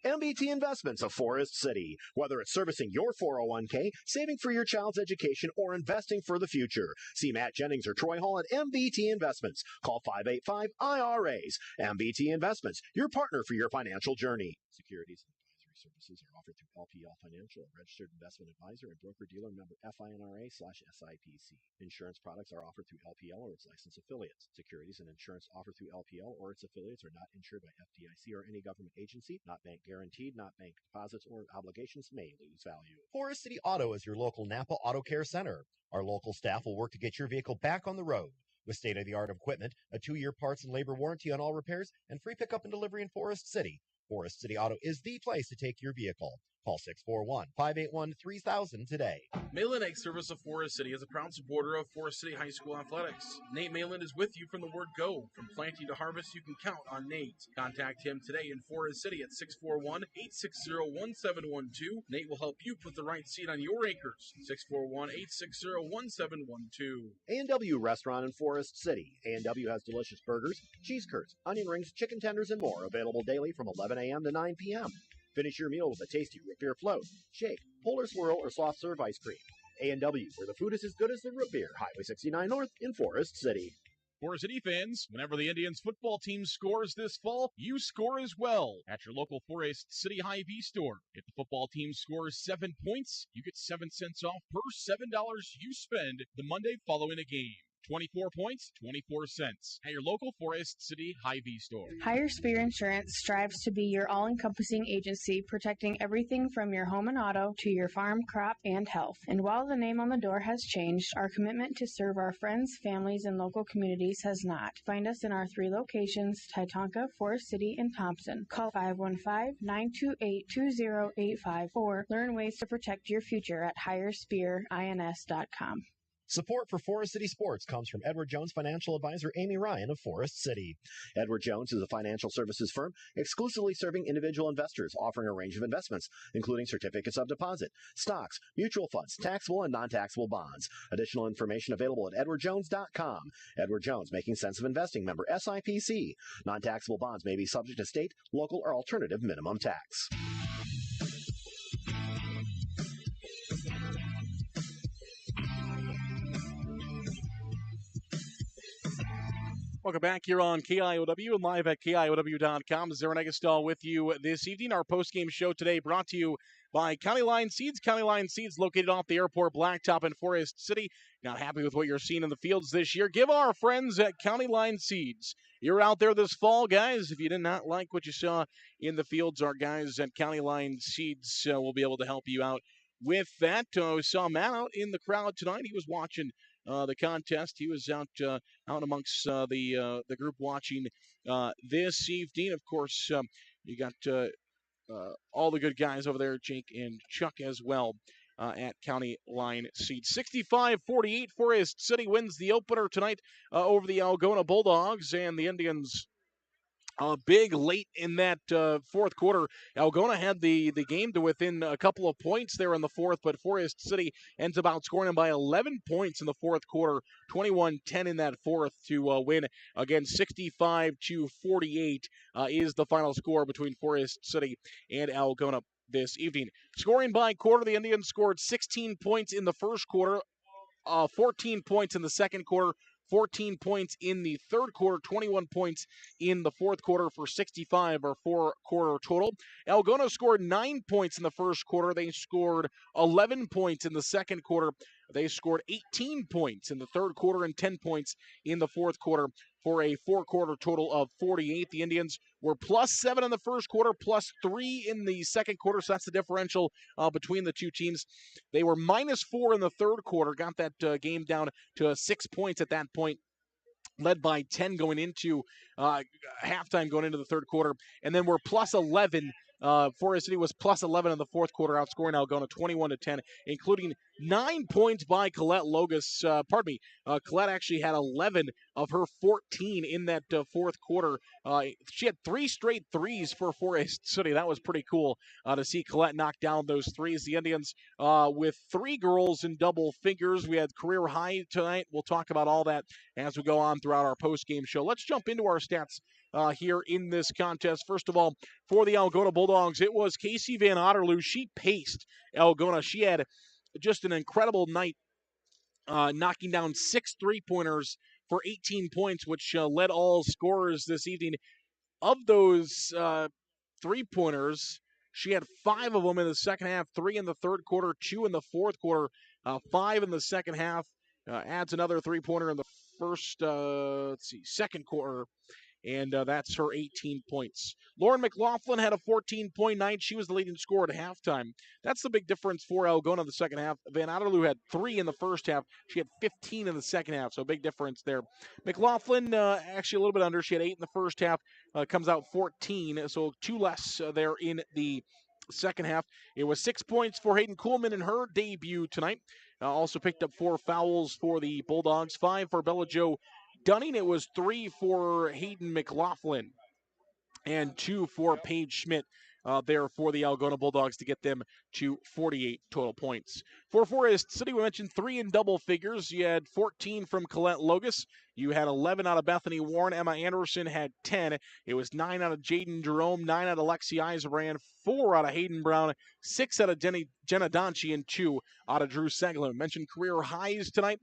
MBT Investments of Forest City. Whether it's servicing your 401k, saving for your child's education, or investing for the future. See Matt Jennings or Troy Hall at MBT Investments. Call 585-IRAs. MBT Investments, your partner for your financial journey. Securities and advisory services are offered through LPL Financial, a registered investment advisor and broker-dealer member FINRA/SIPC. Insurance products are offered through LPL or its licensed affiliates. Securities and insurance offered through LPL or its affiliates are not insured by FDIC or any government agency, not bank guaranteed, not bank deposits or obligations may lose value.
Forest City Auto is your local Napa Auto Care Center. Our local staff will work to get your vehicle back on the road. With state-of-the-art equipment, a 2-year parts and labor warranty on all repairs, and free pickup and delivery in Forest City. Forest City Auto is the place to take your vehicle. Call 641-581-3000 today.
Malin Egg Service of Forest City is a proud supporter of Forest City High School athletics. Nate Malin is with you from the word go. From planting to harvest, you can count on Nate. Contact him today in Forest City at 641-860-1712. Nate will help you put the right seed on your acres. 641-860-1712.
A&W Restaurant in Forest City. A&W has delicious burgers, cheese curds, onion rings, chicken tenders, and more, available daily from 11 a.m. to 9 p.m. Finish your meal with a tasty root beer float, shake, polar swirl, or soft serve ice cream. A&W, where the food is as good as the root beer. Highway 69 North in Forest City.
Forest City fans, whenever the Indians football team scores this fall, you score as well at your local Forest City Hy-Vee store. If the football team scores 7 points, you get 7 cents off per $7 you spend the Monday following a game. 24 points, 24 cents at your local Forest City Hy-Vee store.
Higher Spear Insurance strives to be your all-encompassing agency, protecting everything from your home and auto to your farm, crop, and health. And while the name on the door has changed, our commitment to serve our friends, families, and local communities has not. Find us in our 3 locations, Titanca, Forest City, and Thompson. Call 515-928-2085 or learn ways to protect your future at higherspearins.com.
Support for Forest City Sports comes from Edward Jones Financial Advisor Amy Ryan of Forest City. Edward Jones is a financial services firm exclusively serving individual investors, offering a range of investments, including certificates of deposit, stocks, mutual funds, taxable and non-taxable bonds. Additional information available at edwardjones.com. Edward Jones, making sense of investing, member SIPC. Non-taxable bonds may be subject to state, local, or alternative minimum tax.
Welcome back here on KIOW and live at KIOW.com. Zarin Egestal with you this evening. Our post-game show today brought to you by County Line Seeds. County Line Seeds located off the airport blacktop in Forest City. Not happy with what you're seeing in the fields this year? Give our friends at County Line Seeds. You're out there this fall, guys. If you did not like what you saw in the fields, our guys at County Line Seeds will be able to help you out with that. We saw Matt out in the crowd tonight. He was watching the contest. He was out amongst the group watching this evening. Of course, you got all the good guys over there, Jake and Chuck as well. At County Line Seeds. 65-48, Forest City wins the opener tonight over the Algona Bulldogs, and the Indians big late in that fourth quarter. Algona had the game to within a couple of points there in the fourth, but Forest City ends up outscoring them by 11 points in the fourth quarter, 21-10 in that fourth to win. Again, 65-48 is the final score between Forest City and Algona this evening. Scoring by quarter, the Indians scored 16 points in the first quarter, 14 points in the second quarter, 14 points in the third quarter, 21 points in the fourth quarter for 65 or four-quarter total. Algona scored 9 points in the first quarter. They scored 11 points in the second quarter. They scored 18 points in the third quarter and 10 points in the fourth quarter for a four-quarter total of 48. The Indians were +7 in the first quarter, +3 in the second quarter, so that's the differential between the two teams. They were -4 in the third quarter, got that game down to 6 points at that point, led by 10 going into halftime, going into the third quarter, and then we're +11. Forest City was +11 in the fourth quarter, outscoring Algona 21-10, including 9 points by Colette Logus. Colette actually had 11 of her 14 in that fourth quarter. She had 3 straight threes for Forest City. That was pretty cool to see Colette knock down those threes. The Indians with 3 girls in double figures. We had career high tonight. We'll talk about all that as we go on throughout our post-game show. Let's jump into our stats here in this contest. First of all, for the Algona Bulldogs, it was Casey Van Otterloo. She paced Algona. She had just an incredible night, knocking down 6 3-pointers for 18 points, which led all scorers this evening. Of those 3-pointers, she had 5 of them in the second half, 3 in the third quarter, 2 in the fourth quarter, 5 in the second half. Adds another 3-pointer in the second quarter. And that's her 18 points. Lauren McLaughlin had a 14-point night. She was the leading scorer at halftime. That's the big difference for Algona in the second half. Van Otterloo had 3 in the first half. She had 15 in the second half, so big difference there. McLaughlin, actually a little bit under. She had 8 in the first half, comes out 14, so 2 less there in the second half. It was 6 points for Hayden Kuhlman in her debut tonight. Also picked up 4 fouls for the Bulldogs, 5 for Bella Jo Dunning. It was 3 for Hayden McLaughlin and 2 for Paige Schmidt there for the Algona Bulldogs to get them to 48 total points. For Forest City, we mentioned 3 in double figures. You had 14 from Colette Logus. You had 11 out of Bethany Warren. Emma Anderson had 10. It was 9 out of Jaden Jerome, 9 out of Lexi Eiserbrand, 4 out of Hayden Brown, 6 out of Jenna Donchi, and 2 out of Drew Seglin. Mentioned career highs tonight.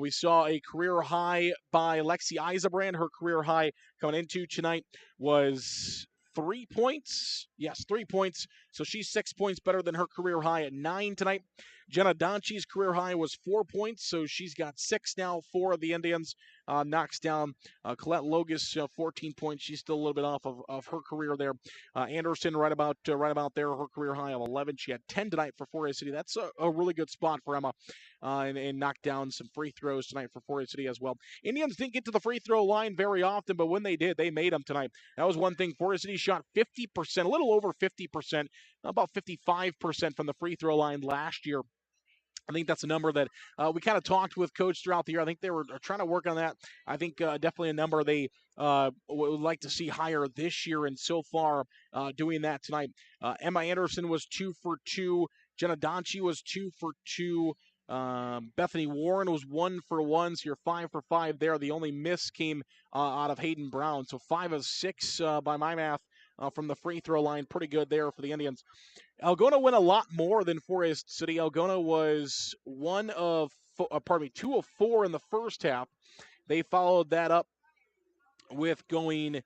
We saw a career high by Lexi Eiserbrand. Her career high coming into tonight was 3 points. Yes, 3 points. So she's 6 points better than her career high at 9 tonight. Jenna Donchi's career high was 4 points, so she's got 6 now for the Indians. Knocks down Colette Logus, 14 points. She's still a little bit off of her career there. Anderson right about there, her career high of 11. She had 10 tonight for Forest City. That's a really good spot for Emma, and knocked down some free throws tonight for Forest City as well. Indians didn't get to the free throw line very often, but when they did, they made them tonight. That was one thing. Forest City shot 50%, a little over 50%, about 55% from the free throw line last year. I think that's a number that we kind of talked with Coach throughout the year. I think they were trying to work on that. I think definitely a number they would like to see higher this year, and so far doing that tonight. Emma Anderson was 2 for 2. Jenna Donchi was 2 for 2. Bethany Warren was 1 for 1, so you're 5 for 5 there. The only miss came out of Hayden Brown, so 5 of 6 by my math from the free throw line. Pretty good there for the Indians. Algona went a lot more than Forest City. Algona was 2 of 4 in the first half. They followed that up with going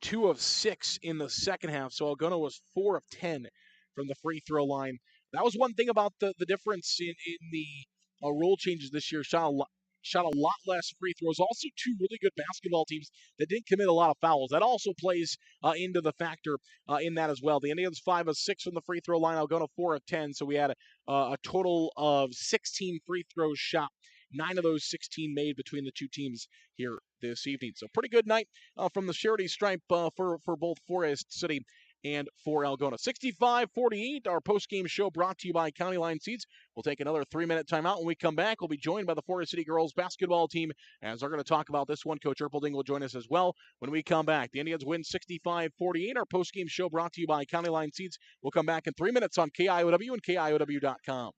2 of 6 in the second half. So Algona was 4 of 10 from the free throw line. That was one thing about the difference in the rule changes this year. Shot a lot less free throws. Also, two really good basketball teams that didn't commit a lot of fouls. That also plays into the factor in that as well. The Indians 5 of 6 from the free throw line. Algona 4 of 10. So we had a total of 16 free throws shot. 9 of those 16 made between the two teams here this evening. So pretty good night from the Charity Stripe for both Forest City and for Algona. 65-48, our post-game show brought to you by County Line Seeds. We'll take another 3-minute timeout. When we come back, we'll be joined by the Forest City girls basketball team as they're going to talk about this one. Coach Erpelding will join us as well when we come back. The Indians win 65-48. Our post-game show brought to you by County Line Seeds. We'll come back in 3 minutes on KIOW and KIOW.com.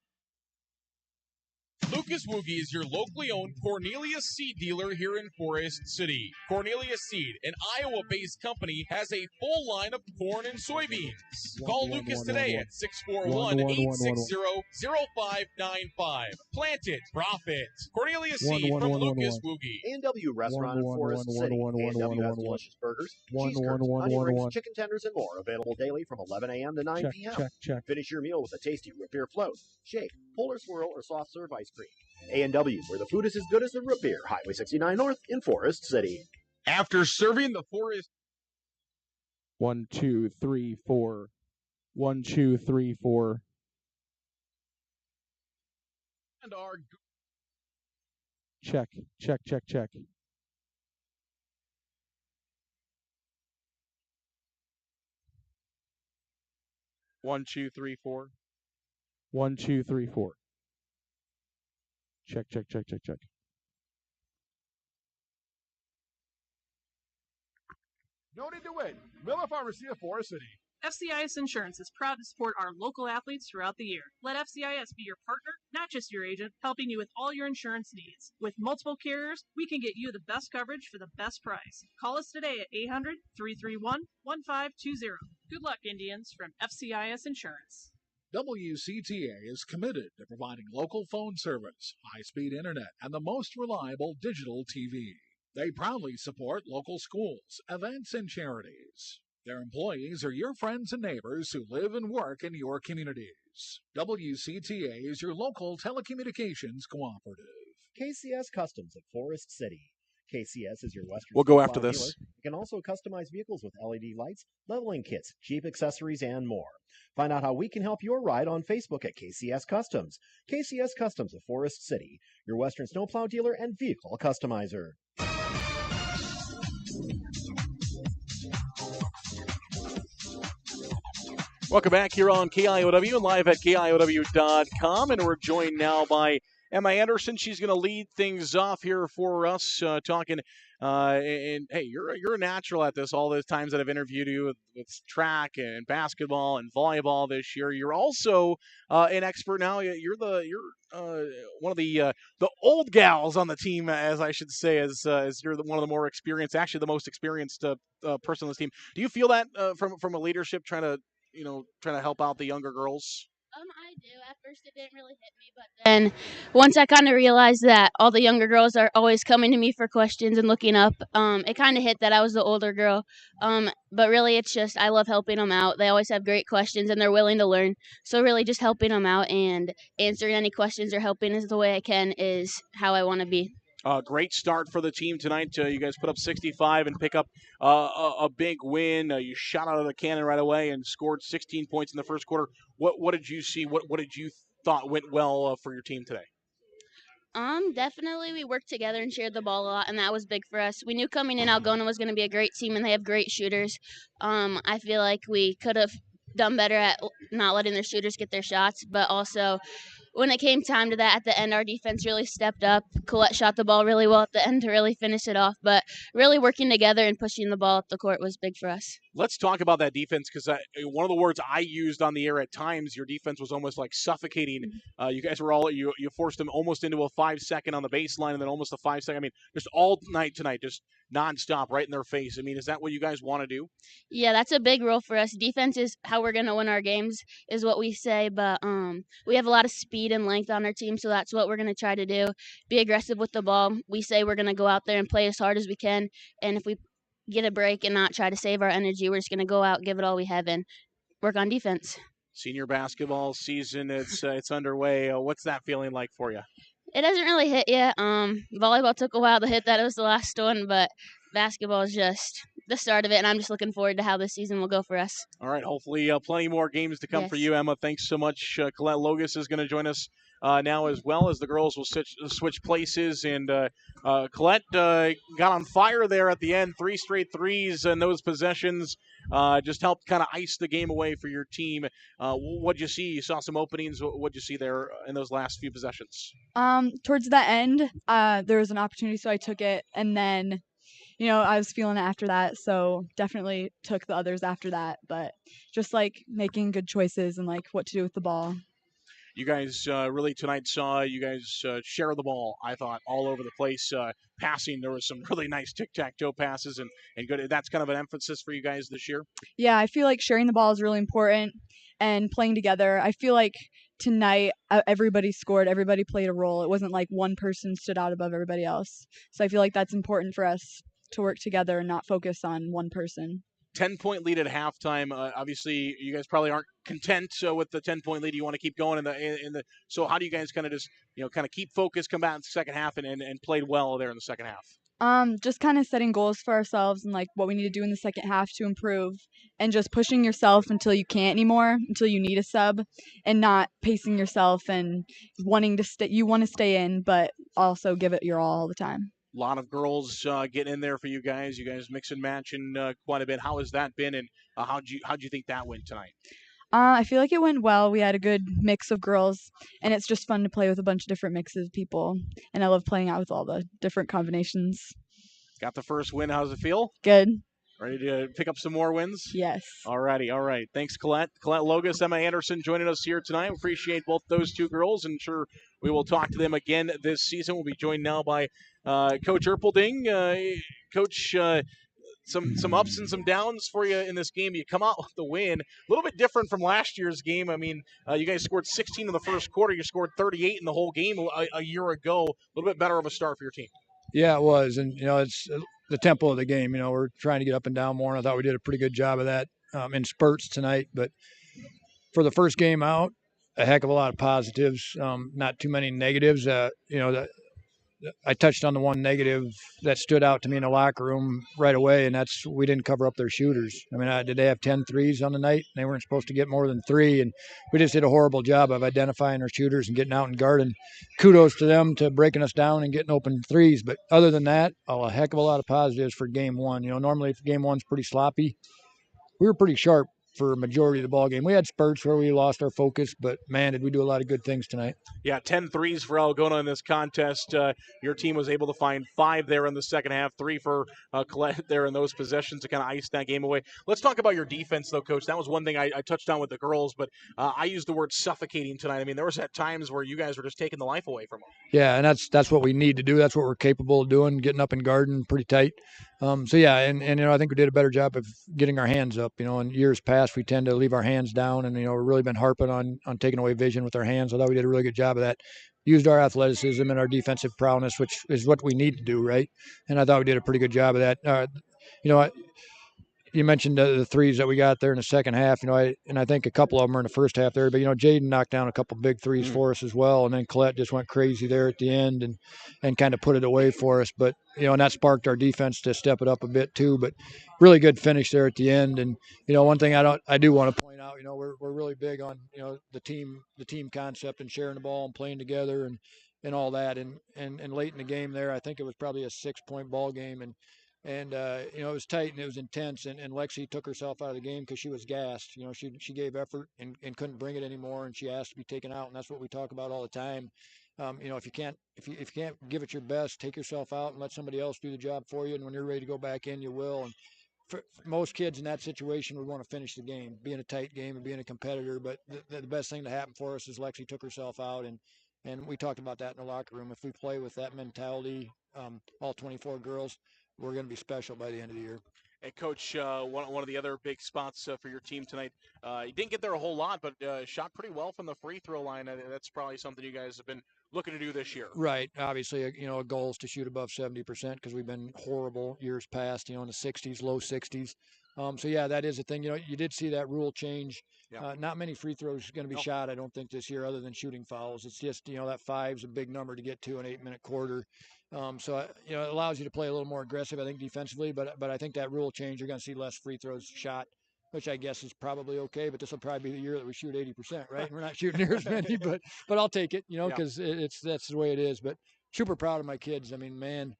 Lucas Woogie is your locally owned Cornelius Seed dealer here in Forest City. Cornelius Seed, an Iowa-based company, has a full line of corn and soybeans. Call Lucas today at 641-860-0595. Plant it, profit. Cornelius Seed from Lucas Woogie.
A&W Restaurant in Forest City. A&W has delicious burgers, cheese curds, onion rings, chicken tenders, and more. Available daily from 11 a.m. to 9 p.m. Finish your meal with a tasty root beer float, shake, polar swirl, or soft serve ice cream. A&W, where the food is as good as the root beer. Highway 69 North in Forest City.
After serving the Forest
1, 2, 3, 4. 1, 2, 3, 4.
And our
check.
1, 2, 3, 4.
1, 2, 3, 4. Check.
No need to wait. Miller Pharmacy of Forest City.
FCIS Insurance is proud to support our local athletes throughout the year. Let FCIS be your partner, not just your agent, helping you with all your insurance needs. With multiple carriers, we can get you the best coverage for the best price. Call us today at 800-331-1520. Good luck, Indians, from FCIS Insurance.
WCTA is committed to providing local phone service, high-speed internet, and the most reliable digital TV. They proudly support local schools, events, and charities. Their employees are your friends and neighbors who live and work in your communities. WCTA is your local telecommunications cooperative.
KCS Customs at Forest City. KCS is your Western
We'll go
snowplow
after this.
dealer. You can also customize vehicles with LED lights, leveling kits, Jeep accessories, and more. Find out how we can help your ride on Facebook at KCS Customs. KCS Customs of Forest City, your Western snowplow dealer and vehicle customizer.
Welcome back here on KIOW and live at KIOW.com. And we're joined now by Emma Anderson. She's going to lead things off here for us, talking. And hey, you're a natural at this. All those times that I've interviewed you with track and basketball and volleyball this year, you're also an expert now. You're one of the old gals on the team, as I should say, as you're one of the more experienced, actually the most experienced person on this team. Do you feel that from a leadership trying to help out the younger girls?
I do. At first, it didn't really hit me, but then once I kind of realized that all the younger girls are always coming to me for questions and looking up, it kind of hit that I was the older girl. But really, it's just I love helping them out. They always have great questions, and they're willing to learn. So really, just helping them out and answering any questions or helping as the way I can is how I want to be.
Great start for the team tonight. You guys put up 65 and pick up a big win. You shot out of the cannon right away and scored 16 points in the first quarter. What did you see? What did you thought went well for your team today?
Definitely we worked together and shared the ball a lot, and that was big for us. We knew coming in Algona was going to be a great team, and they have great shooters. I feel like we could have done better at not letting their shooters get their shots, but also when it came time to that at the end, our defense really stepped up. Colette shot the ball really well at the end to really finish it off, but really working together and pushing the ball up the court was big for us.
Let's talk about that defense because one of the words I used on the air at times, your defense was almost like suffocating. You guys were you forced them almost into a 5-second on the baseline and then almost a 5-second. I mean, just all night tonight, just nonstop, right in their face. I mean, is that what you guys want to do?
Yeah, that's a big role for us. Defense is how we're gonna win our games, is what we say. But we have a lot of speed and length on our team, so that's what we're gonna try to do. Be aggressive with the ball. We say we're gonna go out there and play as hard as we can, and if we get a break and not try to save our energy, we're just gonna go out, give it all we have, and work on defense.
Senior basketball season, it's underway. What's that feeling like for you?
It hasn't really hit yet. Volleyball took a while to hit that. It was the last one, but basketball is just the start of it, and I'm just looking forward to how this season will go for us.
All right, hopefully plenty more games to come for
Yes.
you, Emma. Thanks so much. Colette Logus is going to join us now as well, as the girls will switch places. And Colette got on fire there at the end. 3 straight threes in those possessions just helped kind of ice the game away for your team. What'd you see? You saw some openings. What'd you see there in those last few possessions?
Towards the end, there was an opportunity, so I took it, and then, I was feeling it after that, so definitely took the others after that. But just making good choices and what to do with the ball.
You guys really tonight saw you guys share the ball, I thought, all over the place. Passing, there was some really nice tic-tac-toe passes and good. That's kind of an emphasis for you guys this year.
Yeah, I feel like sharing the ball is really important and playing together. I feel like tonight everybody scored, everybody played a role. It wasn't like one person stood out above everybody else. So I feel like that's important for us to work together and not focus on one person.
10-point lead at halftime. Obviously, you guys probably aren't content with the 10-point lead. You want to keep going in the. So how do you guys kind of just kind of keep focus, come back in the second half, and played well there in the second half?
Just kind of setting goals for ourselves and what we need to do in the second half to improve, and just pushing yourself until you can't anymore, until you need a sub, and not pacing yourself and wanting to stay. You want to stay in, but also give it your all the time.
A lot of girls getting in there for you guys. You guys mix and matching quite a bit. How has that been, and how'd you think that went tonight?
I feel like it went well. We had a good mix of girls, and it's just fun to play with a bunch of different mixes of people, and I love playing out with all the different combinations.
Got the first win. How's it feel?
Good.
Ready to pick up some more wins?
Yes.
All righty. All right. Thanks, Colette. Colette Logus, Emma Anderson joining us here tonight. We appreciate both those two girls, and sure we will talk to them again this season. We'll be joined now by Coach Erpelding. Coach, some ups and some downs for you in this game. You come out with the win. A little bit different from last year's game. I mean, you guys scored 16 in the first quarter. You scored 38 in the whole game a year ago. A little bit better of a start for your team.
Yeah, it was. And, it's the tempo of the game. We're trying to get up and down more, and I thought we did a pretty good job of that in spurts tonight. But for the first game out, a heck of a lot of positives, not too many negatives. I touched on the one negative that stood out to me in the locker room right away, and that's we didn't cover up their shooters. I mean, did they have 10 threes on the night? They weren't supposed to get more than 3, and we just did a horrible job of identifying our shooters and getting out and guarding. Kudos to them to breaking us down and getting open threes, but other than that, a heck of a lot of positives for game one. Normally if game one's pretty sloppy, we were pretty sharp for a majority of the ball game. We had spurts where we lost our focus, but man, did we do a lot of good things tonight.
Yeah, 10 threes for Algona in this contest. Your team was able to find 5 there in the second half, 3 for Colette there in those possessions to kind of ice that game away. Let's talk about your defense, though, Coach. That was one thing I touched on with the girls, but I used the word suffocating tonight. I mean, there was at times where you guys were just taking the life away from them.
Yeah, and that's what we need to do. That's what we're capable of doing, getting up and guarding pretty tight. So yeah, and I think we did a better job of getting our hands up. In years past, we tend to leave our hands down, and we've really been harping on taking away vision with our hands. I thought we did a really good job of that. Used our athleticism and our defensive prowess, which is what we need to do, right? And I thought we did a pretty good job of that. You mentioned the threes that we got there in the second half, I think a couple of them are in the first half there, but Jaden knocked down a couple big threes for us as well, and then Colette just went crazy there at the end and kind of put it away for us. But and that sparked our defense to step it up a bit too. But really good finish there at the end. And one thing I do want to point out, we're really big on the team concept and sharing the ball and playing together and all that. And late in the game there, I think it was probably a 6-point ball game, and it was tight and it was intense, and Lexi took herself out of the game because she was gassed. She gave effort and couldn't bring it anymore, and she asked to be taken out, and that's what we talk about all the time. If you can't give it your best, take yourself out and let somebody else do the job for you, and when you're ready to go back in, you will. And for most kids in that situation would want to finish the game, be in a tight game and being a competitor. But the best thing to happen for us is Lexi took herself out, and we talked about that in the locker room. If we play with that mentality, all 24 girls, we're going to be special by the end of the year.
And Coach, one of the other big spots for your team tonight, you didn't get there a whole lot, but shot pretty well from the free throw line. That's probably something you guys have been looking to do this year.
Right. Obviously, a goal is to shoot above 70% because we've been horrible years past, in the 60s, low 60s. So, yeah, that is a thing. You did see that rule change.
Yeah.
Not many free throws going to be shot, I don't think, this year other than shooting fouls. It's just, that 5 is a big number to get to an 8-minute quarter. So, it allows you to play a little more aggressive, I think, defensively. But I think that rule change, you're going to see less free throws shot, which I guess is probably okay. But this will probably be the year that we shoot 80%, right? And we're not shooting near as many, but I'll take it, because that's the way it is. But super proud of my kids. I mean, man,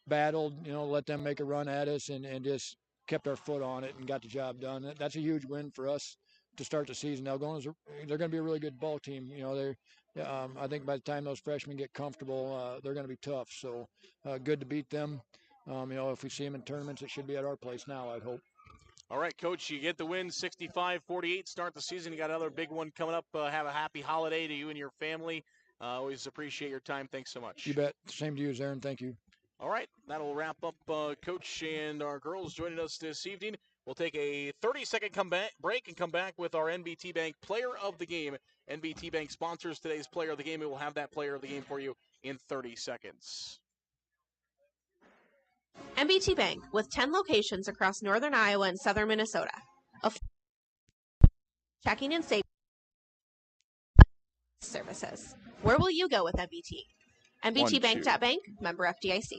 battled, let them make a run at us and just kept our foot on it and got the job done. That's a huge win for us to start the season. Algona's, they're going to be a really good ball team. I think by the time those freshmen get comfortable, they're going to be tough. So good to beat them. If we see them in tournaments, it should be at our place now, I'd hope.
All right, Coach, you get the win, 65-48, start the season. You got another big one coming up. Have a happy holiday to you and your family. Always appreciate your time. Thanks so much.
You bet. Same to you, Aaron. Thank you.
All right, that'll wrap up Coach and our girls joining us this evening. We'll take a 30-second break and come back with our NBT Bank Player of the Game. NBT Bank sponsors today's Player of the Game, and we'll have that Player of the Game for you in 30 seconds.
NBT Bank, with 10 locations across northern Iowa and southern Minnesota. Checking and saving services. Where will you go with NBT? NBTBank.bank, member FDIC.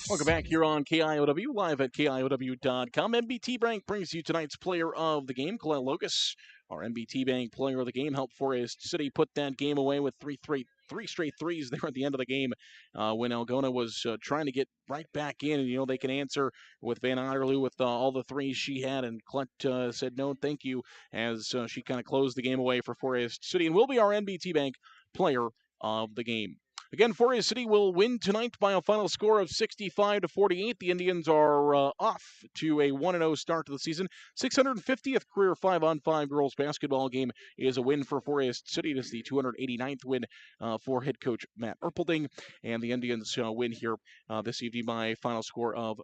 Welcome back here on KIOW, live at KIOW.com. NBT Bank brings you tonight's Player of the Game, Glenn Locus. Our NBT Bank Player of the Game helped Forest City put that game away with three straight threes there at the end of the game when Algona was trying to get right back in. And, they can answer with Van Otterloo with all the threes she had. And Klett said no, thank you, as she kind of closed the game away for Forest City. And will be our NBT Bank Player of the Game. Again, Forest City will win tonight by a final score of 65-48. The Indians are off to a 1-0 start to the season. 650th career 5-on-5 girls basketball game is a win for Forest City. It is the 289th win for head coach Matt Erpelding. And the Indians win here this evening by a final score of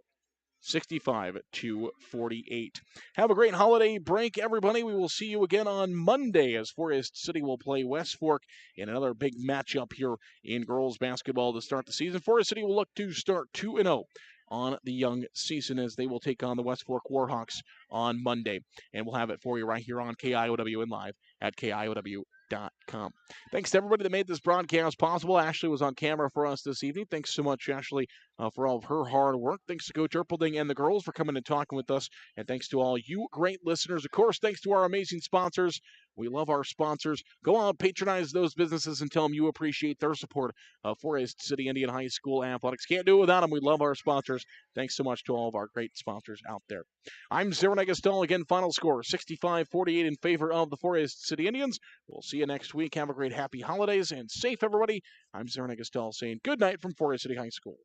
65-48. Have a great holiday break, everybody. We will see you again on Monday as Forest City will play West Fork in another big matchup here in girls basketball to start the season. Forest City will look to start 2-0 on the young season as they will take on the West Fork Warhawks on Monday. And we'll have it for you right here on KIOW and live at KIOW.com. Thanks to everybody that made this broadcast possible. Ashley was on camera for us this evening. Thanks so much, Ashley, for all of her hard work. Thanks to Coach Erpelding and the girls for coming and talking with us. And thanks to all you great listeners. Of course, thanks to our amazing sponsors. We love our sponsors. Go out, patronize those businesses, and tell them you appreciate their support of Forest City Indian High School athletics. Can't do it without them. We love our sponsors. Thanks so much to all of our great sponsors out there. I'm Zerna Gastel. Again, final score 65-48 in favor of the Forest City Indians. We'll see you next week. Have a great happy holidays and safe, everybody. I'm Zerna Gastel saying good night from Forest City High School.